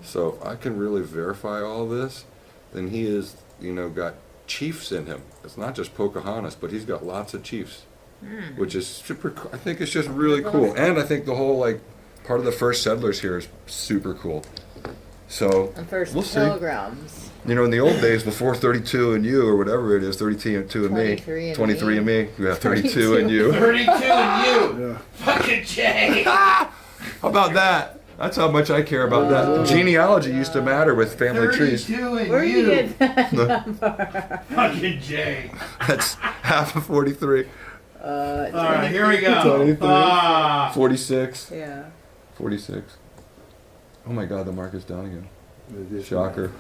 So if I can really verify all this, then he is, got chiefs in him. It's not just Pocahontas, but he's got lots of chiefs, which is super cool. I think it's just really cool. And I think the whole, part of the first settlers here is super cool. So And first we'll see. pilgrims. In the old days, before 32 and you, or whatever it is, 32 and me, 23 and me, you have 32 and you. 32 and you. Fucking Jay. How about that? That's how much I care about that. Genealogy used to matter with family trees. 32 and Where do you you. get that number? Fucking Jay. That's half of 43. All right, here we go. 23, 46. Yeah. 46. Oh my God, the market's down again. Shocker.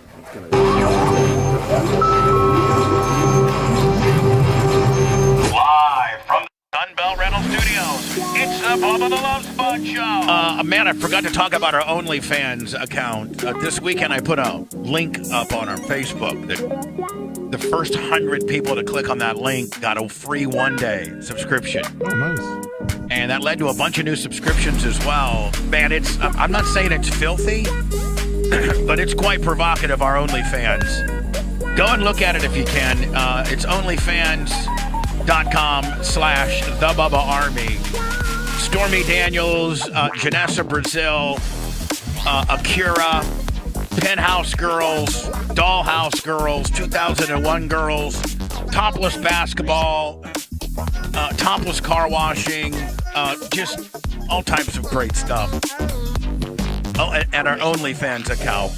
Live from the Sunbelt Rental Studios, it's the Bubba the Love Spot Show. Man, I forgot to talk about our OnlyFans account. This weekend I put a link up on our Facebook that the first 100 people to click on that link got a free one-day subscription. Oh, nice. And that led to a bunch of new subscriptions as well. Man, I'm not saying it's filthy, but it's quite provocative, our OnlyFans. Go and look at it if you can. It's onlyfans.com/TheBubbaArmy. Stormy Daniels, Janessa Brazil, Akira, Penthouse Girls, Dollhouse Girls, 2001 Girls, Topless Basketball, Topless Car Washing, just all types of great stuff. Oh, and our OnlyFans account.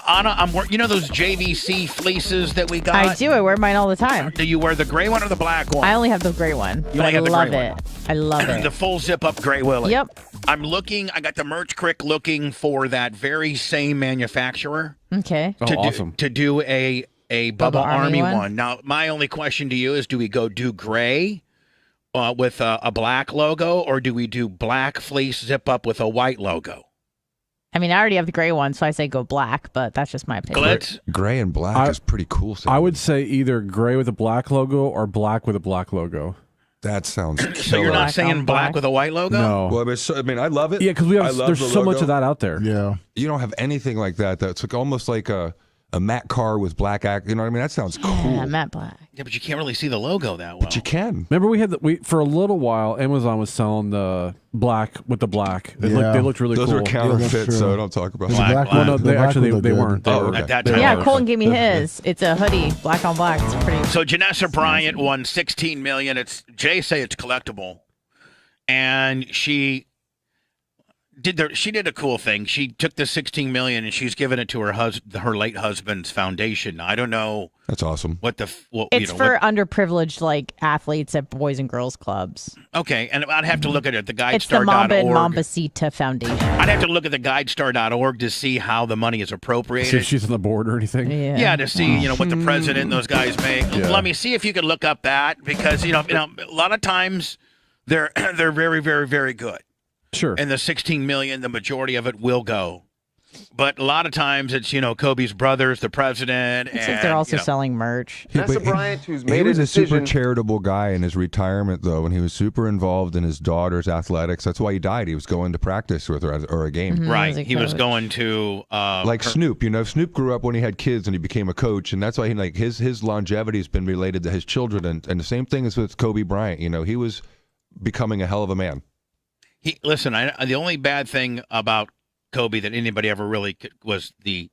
Anna, I'm wearing, those JVC fleeces that we got? I do. I wear mine all the time. Do you wear the gray one or the black one? I only have the gray one. You But only I have the love gray it. one. I love it. The full zip-up gray Willie. Yep. I got the Merch Crick looking for that very same manufacturer. Okay. To do a Bubba Army one. Now, my only question to you is, do we go do gray with a black logo, or do we do black fleece zip-up with a white logo? I mean, I already have the gray one, so I say go black, but that's just my opinion. Gray and black is pretty cool. I would say either gray with a black logo or black with a black logo. That sounds killer. So you're not saying black with a white logo? No. Well, I mean, I love it. Yeah, because I love there's the so much logo. of that out there. Yeah. You don't have anything like that. That's like almost like a matte car with black act. You know what I mean? That sounds cool. Yeah, matte black. Yeah, but you can't really see the logo that well. But you can. Remember, we for a little while, Amazon was selling the black with the black. They looked really Those cool. are counterfeits, so don't talk about Black Well, no, one- they the black actually ones they are good. weren't. They were, At that they time. Yeah, were. Colton gave me his. It's a hoodie, black on black. It's pretty. So Janessa Bryant won $16 million. Jay say it's collectible, and she did a cool thing. She took the $16 million and she's given it to her late husband's foundation. I don't know. That's awesome. It's for underprivileged athletes at Boys and Girls Clubs. Okay, and I'd have to look at it. The It's the Mamba and guidestar.org. Mambasita Foundation. I'd have to look at the guidestar.org to see how the money is See appropriated. if she's on the board or anything. Yeah, to see what the president and those guys make. Yeah. Let me see if you could look up that because a lot of times they're very, very, very good. Sure. And the 16 million, the majority of it will go. But a lot of times it's, Kobe's brothers, the president. It's and, like they're also selling merch. Vanessa Bryant, who's made he was a super charitable guy in his retirement, though, and he was super involved in his daughter's athletics. That's why he died. He was going to practice with her or a game. Mm-hmm. Right. He was going to like Snoop. Snoop grew up when he had kids and he became a coach, and that's why his longevity has been related to his children. And the same thing is with Kobe Bryant. He was becoming a hell of a man. Listen, the only bad thing about Kobe that anybody ever really was the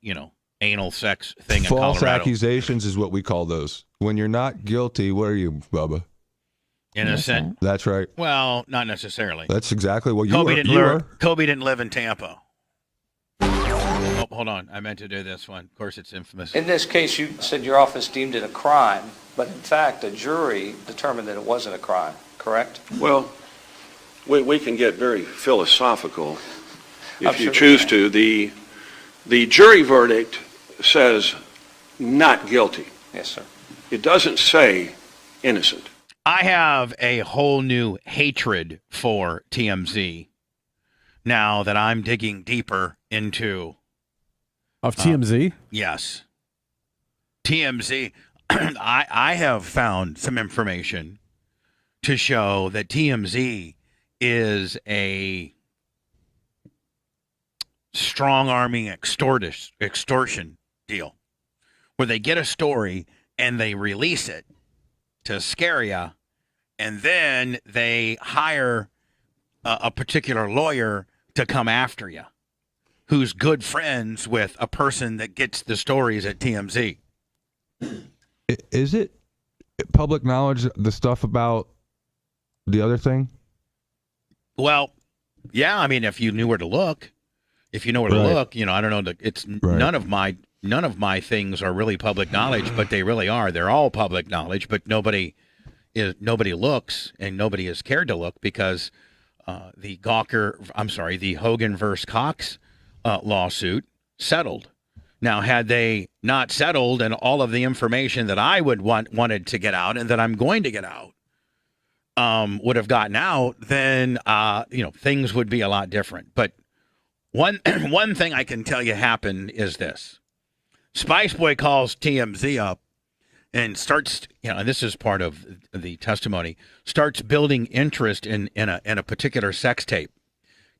anal sex thing in Colorado. False accusations is what we call those. When you're not guilty, what are you, Bubba? Innocent. That's right. Well, not necessarily. That's exactly what Kobe you are. Kobe didn't live in Tampa. Oh, hold on. I meant to do this one. Of course, it's infamous. In this case, you said your office deemed it a crime, but in fact, a jury determined that it wasn't a crime, correct? Well, we can get very philosophical if you choose to. The jury verdict says not guilty. Yes, sir. It doesn't say innocent. I have a whole new hatred for TMZ now that I'm digging deeper into. Of TMZ? Yes. TMZ. I have found some information to show that TMZ is a strong-arming extortion deal where they get a story and they release it to scare you, and then they hire a particular lawyer to come after you who's good friends with a person that gets the stories at TMZ. Is it public knowledge, the stuff about the other thing? Well, yeah, I mean, if you knew where to look. If you know where to look, I don't know. It's none of my things are really public knowledge, but they really are. They're all public knowledge, but nobody looks, and nobody is cared to look because the Hogan versus Cox lawsuit settled. Now, had they not settled, and all of the information that I wanted to get out and that I'm going to get out would have gotten out, then things would be a lot different. But one thing I can tell you happened is this. Spice Boy calls TMZ up and starts, and this is part of the testimony, starts building interest in a particular sex tape.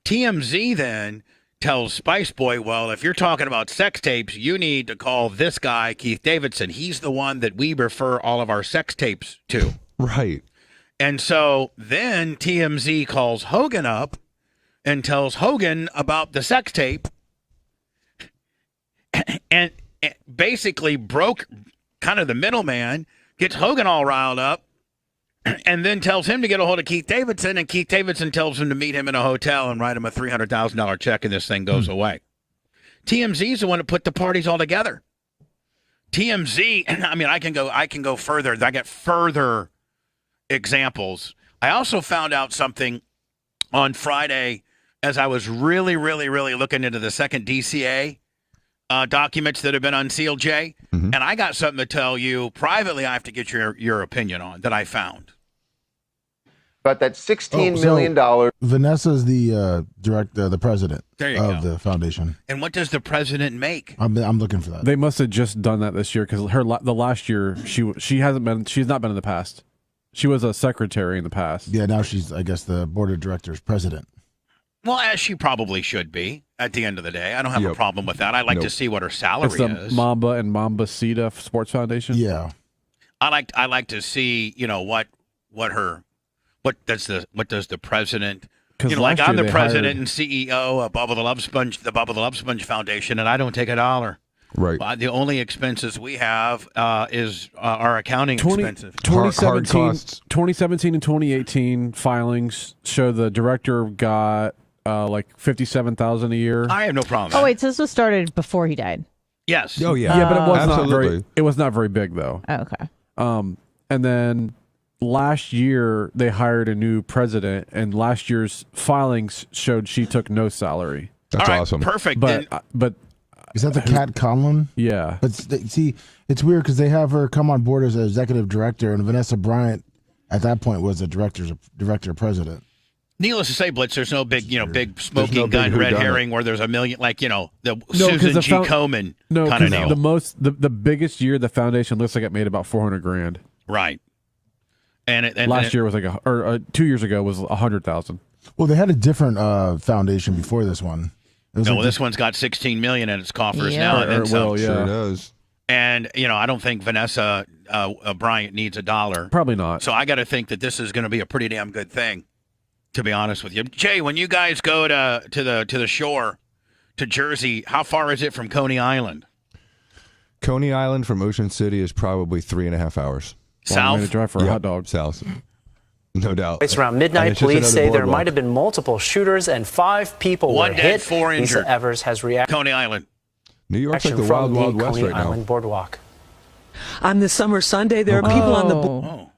TMZ then tells Spice Boy, well, if you're talking about sex tapes, you need to call this guy, Keith Davidson. He's the one that we refer all of our sex tapes to. Right. And so then TMZ calls Hogan up and tells Hogan about the sex tape and basically broke kind of the middleman, gets Hogan all riled up, and then tells him to get a hold of Keith Davidson, and Keith Davidson tells him to meet him in a hotel and write him a $300,000 check, and this thing goes away. TMZ is the one that put the parties all together. TMZ, I mean, I can go further. I get further examples. I also found out something on Friday as I was really, really, really looking into the second DCA documents that have been unsealed, Jay. Mm-hmm. And I got something to tell you privately. I have to get your opinion on that I found. But that $16 million. Vanessa's the the president of the foundation. And what does the president make? I'm looking for that. They must have just done that this year because the last year she's not been in the past. She was a secretary in the past. Yeah, now she's, I guess, the board of directors president. Well, as she probably should be at the end of the day. I don't have a problem with that. I like to see what her salary it's the is. Mamba and Mambacita Sports Foundation. Yeah. I like to see, what does the president, I'm the president and CEO of Bubba the Love Sponge Foundation, and I don't take $1. Right. The only expenses we have is our accounting expenses. 2017 and 2018 filings show the director got like $57,000 a year. I have no problem. Oh wait, so this was started before he died. Yes. Oh yeah. Yeah, but it was absolutely. it was not very big though. Oh, okay. And then last year they hired a new president, and last year's filings showed she took no salary. That's awesome. Perfect. But is that the Kat Conlon? Yeah. But see, it's weird because they have her come on board as an executive director, and Vanessa Bryant at that point was a director president. Needless to say, Blitz, there's no big, big There's smoking no big gun, red whodunit. herring where there's a million, the No, 'cause Susan the G. found- Komen No, kind of because deal. the biggest year the foundation looks like it made about $400,000. Right. And Last year was 2 years ago was 100,000. Well, they had a different foundation before this one. It was No, like this one's got $16 million in its coffers Yeah. now. And then some. Sure does. And, I don't think Vanessa Bryant needs $1. Probably not. So I got to think that this is going to be a pretty damn good thing, to be honest with you. Jay, when you guys go to the shore, to Jersey, how far is it from Coney Island? Coney Island from Ocean City is probably 3.5 hours. South? To drive for a Yep, hot dog. South. No doubt. It's around And midnight. it's just Police another say there boardwalk. might have been multiple shooters and 5 people One were dead, hit. 4 injured. Lisa Evers has reacted. Coney Island. New York's like Action the from wild, wild west Coney right now. Island Boardwalk. On this summer Sunday, there are people on the board. Oh.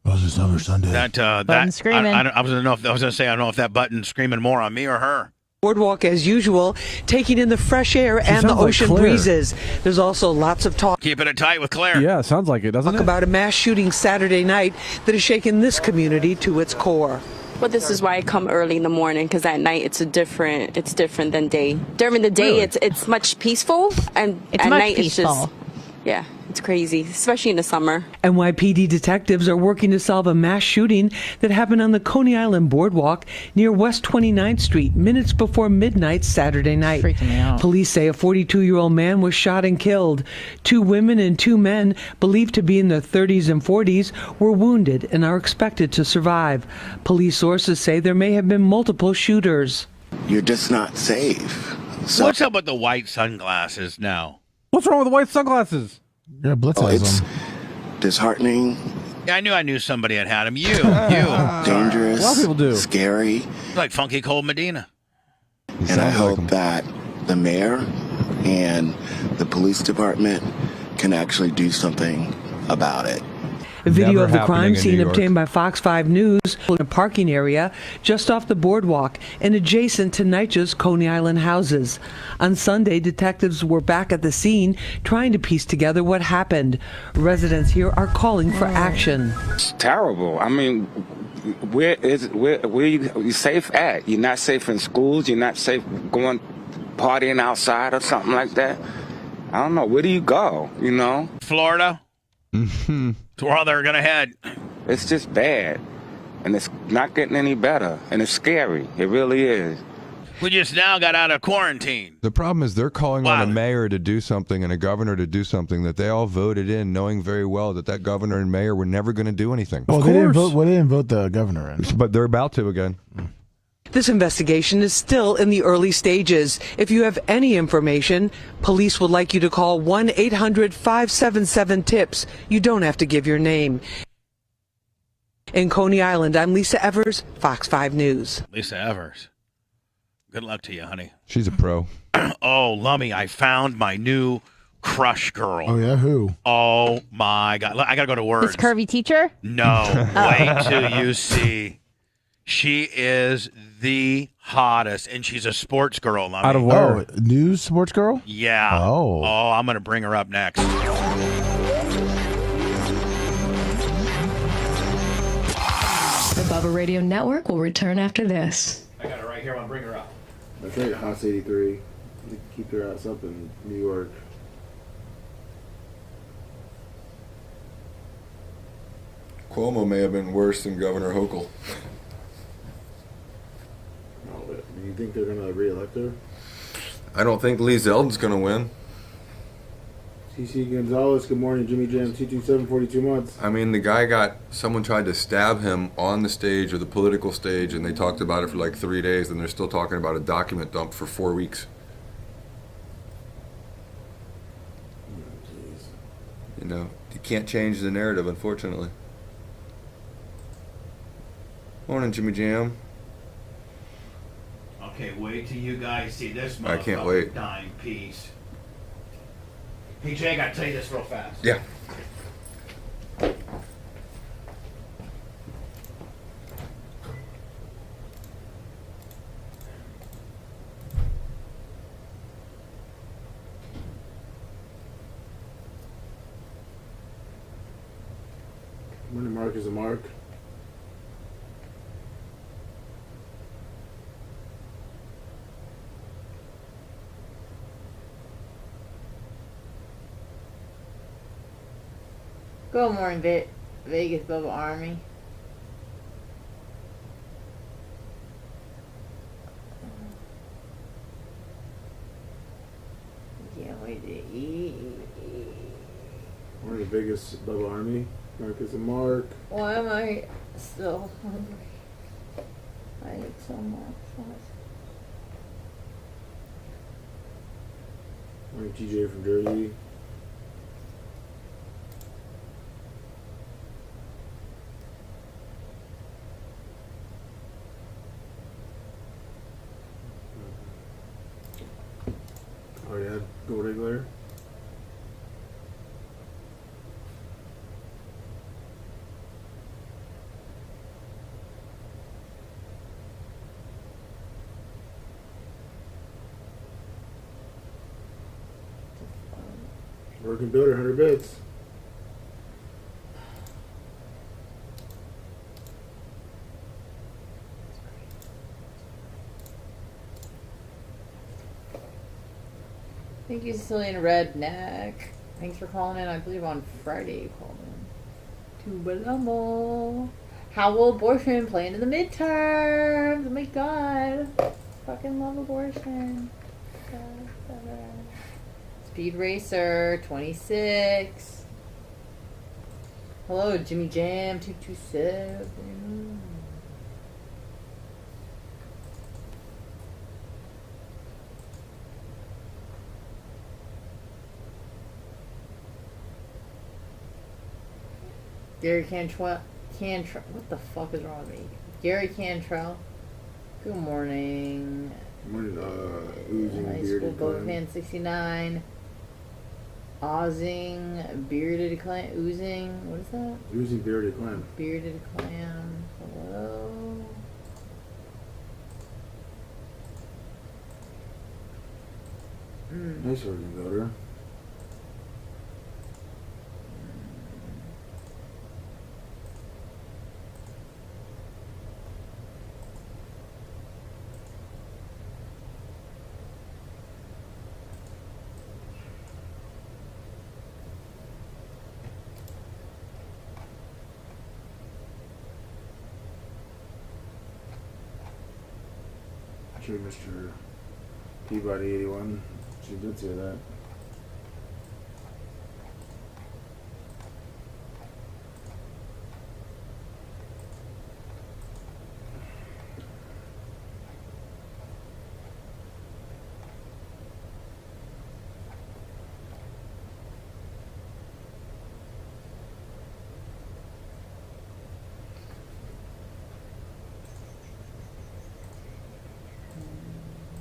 Oh, it's Summer Sunday. Button screaming. I was going to say, I don't know if that button's screaming more on me or her. Boardwalk as usual, taking in the fresh air and the sounds like ocean Claire. breezes. There's also lots of talk Keeping it tight with Claire. Yeah, it sounds like it, doesn't it? about a mass shooting Saturday night that has shaken this community to its core. But this is why I come early in the morning, because at night it's different than day. During the day, Really? it's much peaceful, and It's at much night peaceful. it's just it's crazy, especially in the summer. NYPD detectives are working to solve a mass shooting that happened on the Coney Island Boardwalk near West 29th Street minutes before midnight Saturday night. Freaking me out. Police say a 42-year-old man was shot and killed. 2 women and 2 men, believed to be in their 30s and 40s, were wounded and are expected to survive. Police sources say there may have been multiple shooters. You're just not safe. What's up with the white sunglasses now? What's wrong with the white sunglasses? Yeah, Blitz has It's them. disheartening, Yeah, I knew somebody that had them. You. dangerous, A lot of people do. scary, Like Funky Cold Medina. and I hope that the mayor and the police department can actually do something about it. A video Never of the happening crime in scene New York. obtained by Fox 5 News in a parking area just off the boardwalk and adjacent to NYCHA's Coney Island houses. On Sunday, detectives were back at the scene trying to piece together what happened. Residents here are calling for action. It's terrible. I mean, where you safe at? You're not safe in schools. You're not safe going partying outside or something like that. I don't know. Where do you go? Florida. Mm-hmm. That's where they're going to head. It's just bad, and it's not getting any better, and it's scary. It really is. We just now got out of quarantine. The problem is they're calling on a mayor to do something and a governor to do something that they all voted in, knowing very well that governor and mayor were never going to do anything. Well, they didn't vote. Well, they didn't vote the governor in. But they're about to again. This investigation is still in the early stages. If you have any information, police would like you to call 1-800-577-TIPS. You don't have to give your name. In Coney Island, I'm Lisa Evers, Fox 5 News. Lisa Evers. Good luck to you, honey. She's a pro. Oh, Lummy, I found my new crush girl. Oh, yeah? Who? Oh, my God. Look, I got to go to work. This curvy teacher? No. Wait till you see. She is the hottest, and she's a sports girl, Lummy. Out of where? Oh, news sports girl? Yeah. Oh. I'm going to bring her up next. The Bubba Radio Network will return after this. I got her right here. I'm going to bring her up. That's right, Haas 83. Keep their ass up in New York. Cuomo may have been worse than Governor Hochul. Do you think they're going to re-elect her? I don't think Lee Zeldin's going to win. TC Gonzalez, good morning. Jimmy Jam, 227, 42 months. I mean, the guy someone tried to stab him on the stage or the political stage, and they talked about it for like 3 days, and they're still talking about a document dump for 4 weeks. You can't change the narrative, unfortunately. Morning, Jimmy Jam. Okay, wait till you guys see this I can't wait. dime piece. Hey, Jay, I got to tell you this real fast. Yeah. Morning, Mark is a mark. Go more in Vegas, Bubba Army. Can't wait to eat. We're the biggest Bubba Army. Mark is a mark. Why am I still hungry? I ate so much. Mark TJ from Jersey. Already had gold regular. Working builder, 100 bits. Thank you, Sicilian Redneck. Thanks for calling in. I believe on Friday you called in. To Balamo. How will abortion play into the midterms? Oh my god. Fucking love abortion. Speed Racer 26. Hello, Jimmy Jam 227. Gary Cantrell. What the fuck is wrong with me? Gary Cantrell. Good morning. Good morning, oozing High bearded School Boat clan. Fan 69. Oozing, bearded clam, oozing, what is that? Oozing bearded clan. Bearded clam. Hello. Nice working builder. Sure, Mr. Peabody 81. She did say that.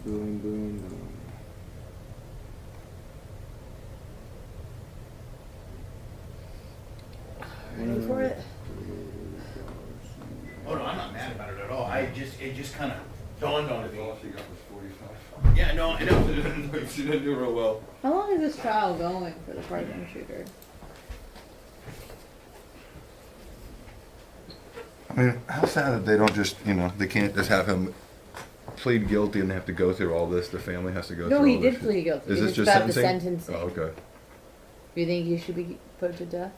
Boom, boom, boom. Ready for it? Oh no, I'm not mad about it at all. It just kind of dawned on me. All she got was 45. Yeah, no, I know. She didn't do real well. How long is this trial going for the part-time shooter? I mean, how sad that they don't just, they can't just have him plead guilty and they have to go through all this. The family has to go through all No, he this did plead guilty. Is this It's just about sentencing? the sentencing. Oh, okay. Do you think he should be put to death?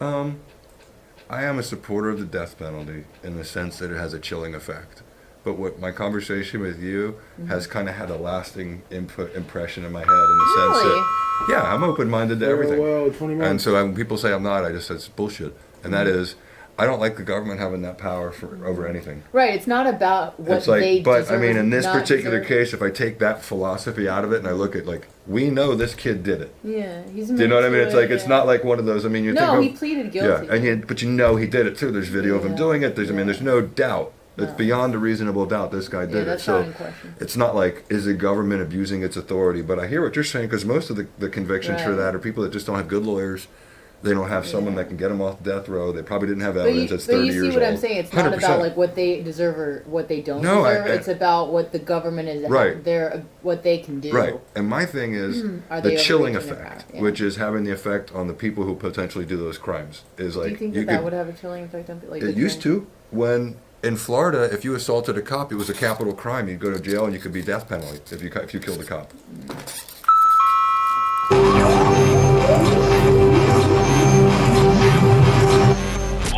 I am a supporter of the death penalty in the sense that it has a chilling effect. But what my conversation with you has kind of had a lasting impression in my head in the sense that, yeah, I'm open-minded to everything. Well, 20 months. And so when people say I'm not, I just say it's bullshit. And that is, I don't like the government having that power over anything. Right, it's not about what It's like, they but deserve, I mean, in this not particular deserve. case, if I take that philosophy out of it and I look at we know this kid did it. Yeah, he's. Do you know what I mean? It's like it's not like one of those. I mean, you No, think he pleaded guilty. Yeah, but you know he did it too. There's video of him doing it. I mean, there's no doubt. It's beyond a reasonable doubt this guy did it. that's So not in question. it's not like is the government abusing its authority. But I hear what you're saying because most of the convictions for Right. that are people that just don't have good lawyers. They don't have someone that can get them off death row. They probably didn't have evidence. It's 30 you see years what old. I'm saying? It's not 100%. about like what they deserve or what they don't No, deserve. It's about what the government is, Right. what they can do. Right. And my thing is Are the they chilling overreaching their effect, power? Yeah. which is having the effect on the people who potentially do those crimes. Is like Do you think that that would have a chilling effect on people? Like it used to. When in Florida, if you assaulted a cop, it was a capital crime. You'd go to jail and you could be death penalty if you killed a cop.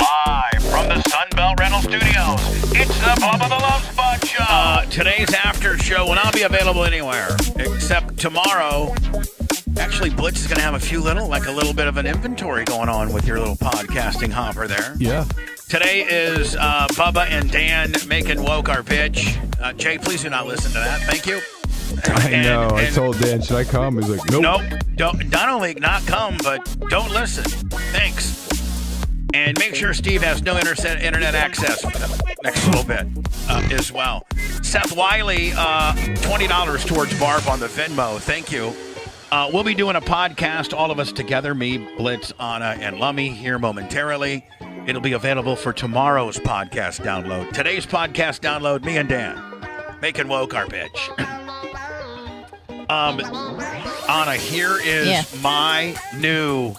Live from the Sunbelt Rental Studios, it's the Bubba the Love Spot Show. Today's after show will not be available anywhere except tomorrow. Actually, Blitz is going to have a little bit of an inventory going on with your little podcasting hopper there. Yeah. Today is Bubba and Dan making woke our bitch. Jay, please do not listen to that. Thank you. I know. I told Dan, should I come? He's like, nope. Nope. Don't, not only not come, but don't listen. Thanks. And make sure Steve has no internet access for the next little bit as well. Seth Wiley, $20 towards Barb on the Venmo. Thank you. We'll be doing a podcast, all of us together, me, Blitz, Anna, and Lummy, here momentarily. It'll be available for tomorrow's podcast download. Today's podcast download, me and Dan, making woke our bitch. Anna, here is my new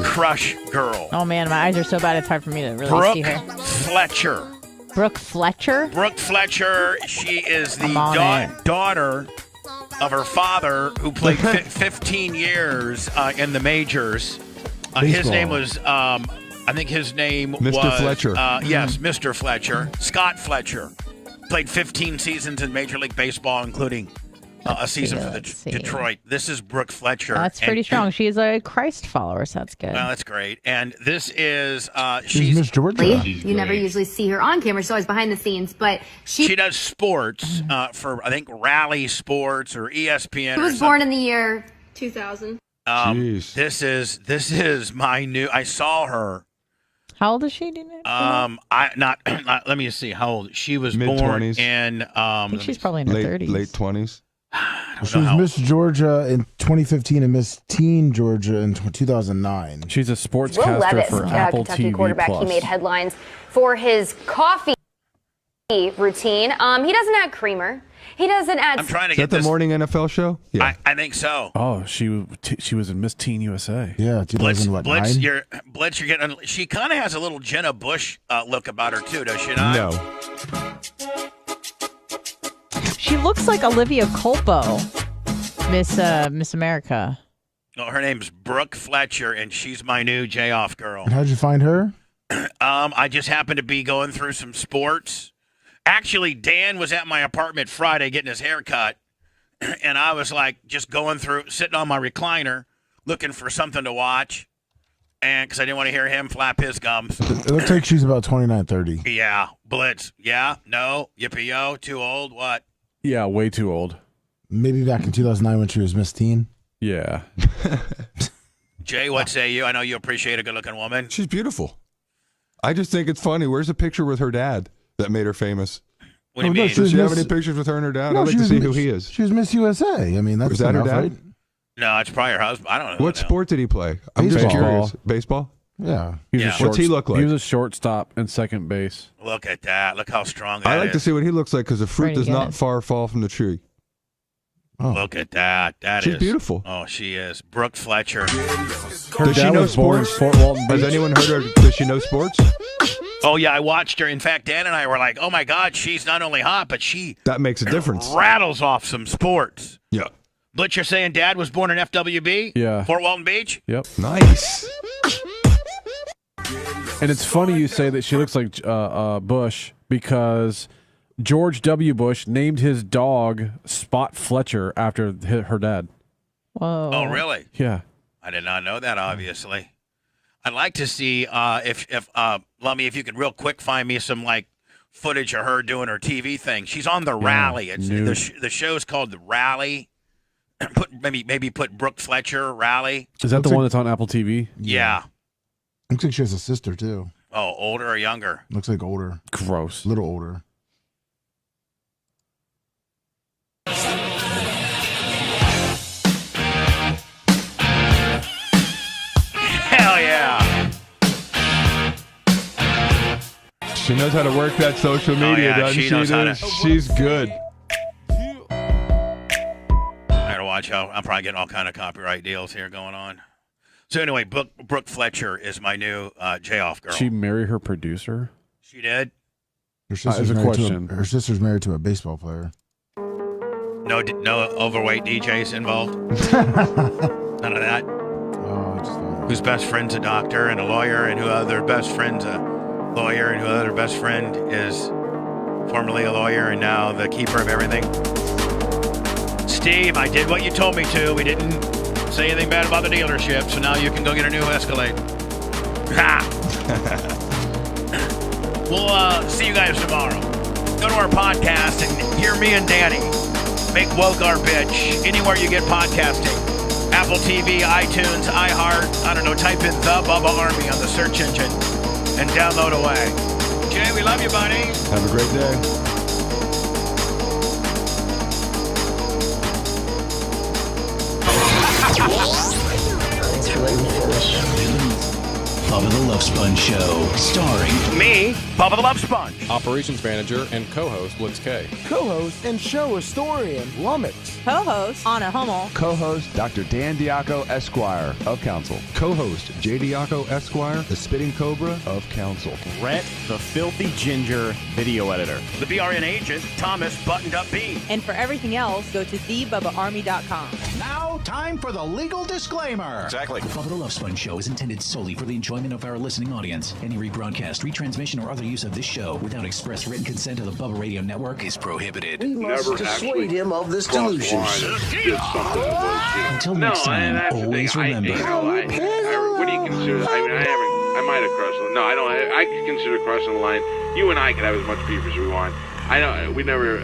crush girl. Oh man, my eyes are so bad it's hard for me to really Brooke see her. Fletcher. Brooke Fletcher? Brooke Fletcher. She is the it. daughter of her father, who played 15 years in the majors. His name was, I think his name was... Mr. Fletcher. Yes, Mr. Fletcher. Scott Fletcher. Played 15 seasons in Major League Baseball, including a season for the Detroit. This is Brooke Fletcher. That's pretty strong. She's a Christ follower, so that's good. Well, that's great. And this is... she's Miss Georgia. You never usually see her on camera. She's always behind the scenes, but she does sports for, I think, Rally Sports or ESPN. She was born in the year 2000. This is my new... I saw her. How old is she? Do you know? Let me see how old she was. Mid-20s. Born in. I think she's probably in her 30s. Late 20s. She was Miss Georgia in 2015 and Miss Teen Georgia in 2009. She's a Will sportscaster Levis, for Apple Kentucky TV quarterback, Plus. he made headlines for his coffee routine. He doesn't add creamer. He doesn't add. I'm trying to Is get that the this. morning NFL show? Yeah. I think so. Oh, she was in Miss Teen USA. Yeah, Blitz, 2009. you're getting. She kind of has a little Jenna Bush look about her too, does she not? No. She looks like Olivia Culpo, Miss America. No, her name's Brooke Fletcher, and she's my new J-Off girl. And how'd you find her? I just happened to be going through some sports. Actually, Dan was at my apartment Friday getting his hair cut, and I was like just going through, sitting on my recliner, looking for something to watch, and because I didn't want to hear him flap his gums. It looks like she's about 29, 30. Yeah, Blitz. Yeah, no, yippee-yo, too old, what? Yeah, way too old. Maybe back in 2009 when she was Miss Teen. Yeah. Jay, what say you? I know you appreciate a good-looking woman. She's beautiful. I just think it's funny. Where's a picture with her dad that made her famous? What do you mean? Does she have any pictures with her and her dad? I'd like to see who he is. She was Miss USA. I mean, that's Was that her enough, dad? right? No, it's probably her husband. I don't know. What sport did he play? I'm just Baseball. curious. Baseball? Yeah. What's he look like? He was a shortstop and second base. Look at that. Look how strong that I like is. to see what he looks like because the fruit Pretty does not good. far fall from the tree. Look at that. She's beautiful. Oh, she is. Brooke Fletcher. Her Does she dad know was born in sports? Fort Walton Beach. Has anyone heard her? Does she know sports? Oh, yeah, I watched her. In fact, Dan and I were like, oh, my God, she's not only hot, but she That makes a difference. rattles off some sports. Yeah. Blitz, you're saying Dad was born in FWB? Yeah. Fort Walton Beach? Yep. Nice. And it's funny you say that she looks like Bush because George W. Bush named his dog Spot Fletcher after her dad. Whoa. Oh, really? Yeah. I did not know that, obviously. I'd like to see if Lummy, if you could real quick find me some, like, footage of her doing her TV thing. She's on The Rally. It's the show's called The Rally. Maybe put Brooke Fletcher, Rally. Is that the one that's on Apple TV? Yeah. Looks like she has a sister, too. Oh, older or younger? Looks like older. Gross. A little older. She knows how to work that social media, yeah, doesn't she knows how to- She's good. I gotta watch out. I'm probably getting all kind of copyright deals here going on. So anyway, Brooke Fletcher is my new J-Off girl. She marry her producer? She did? Her sister's, her sister's married to a baseball player. No overweight DJs involved? None of that? Whose best friend's a doctor and a lawyer, and who other best friend's a lawyer, and who other best friend is formerly a lawyer and now the keeper of everything? Steve, I did what you told me to. We didn't say anything bad about the dealership, so now you can go get a new Escalade. Ha! We'll see you guys tomorrow. Go to our podcast and hear me and Danny make woke our bitch anywhere you get podcasting. Apple TV, iTunes, iHeart, I don't know, type in The Bubba Army on the search engine and download away. Jay, we love you, buddy. Have a great day. Thanks for letting me finish. Bubba the Love Sponge Show, starring me, Bubba the Love Sponge, operations manager and co-host Blitz K, co-host and show historian Lummox, co-host Anna Hummel, co-host Dr. Dan Diaco Esquire of Council, co-host J. Diaco Esquire, the Spitting Cobra of Council, Rhett, the Filthy Ginger video editor, the BRN agent Thomas Buttoned Up B, and for everything else, go to thebubbaarmy.com. Now, time for the legal disclaimer. Exactly. The Bubba the Love Sponge Show is intended solely for the enjoyment of our listening audience. Any rebroadcast, retransmission, or other use of this show without express written consent of the Bubba Radio Network is prohibited. We must dissuade him of this delusion. Until next time, always remember. What do you consider? I might have crossed. No, I don't. I consider crossing the line. You and I can have as much beef as we want. I know we never.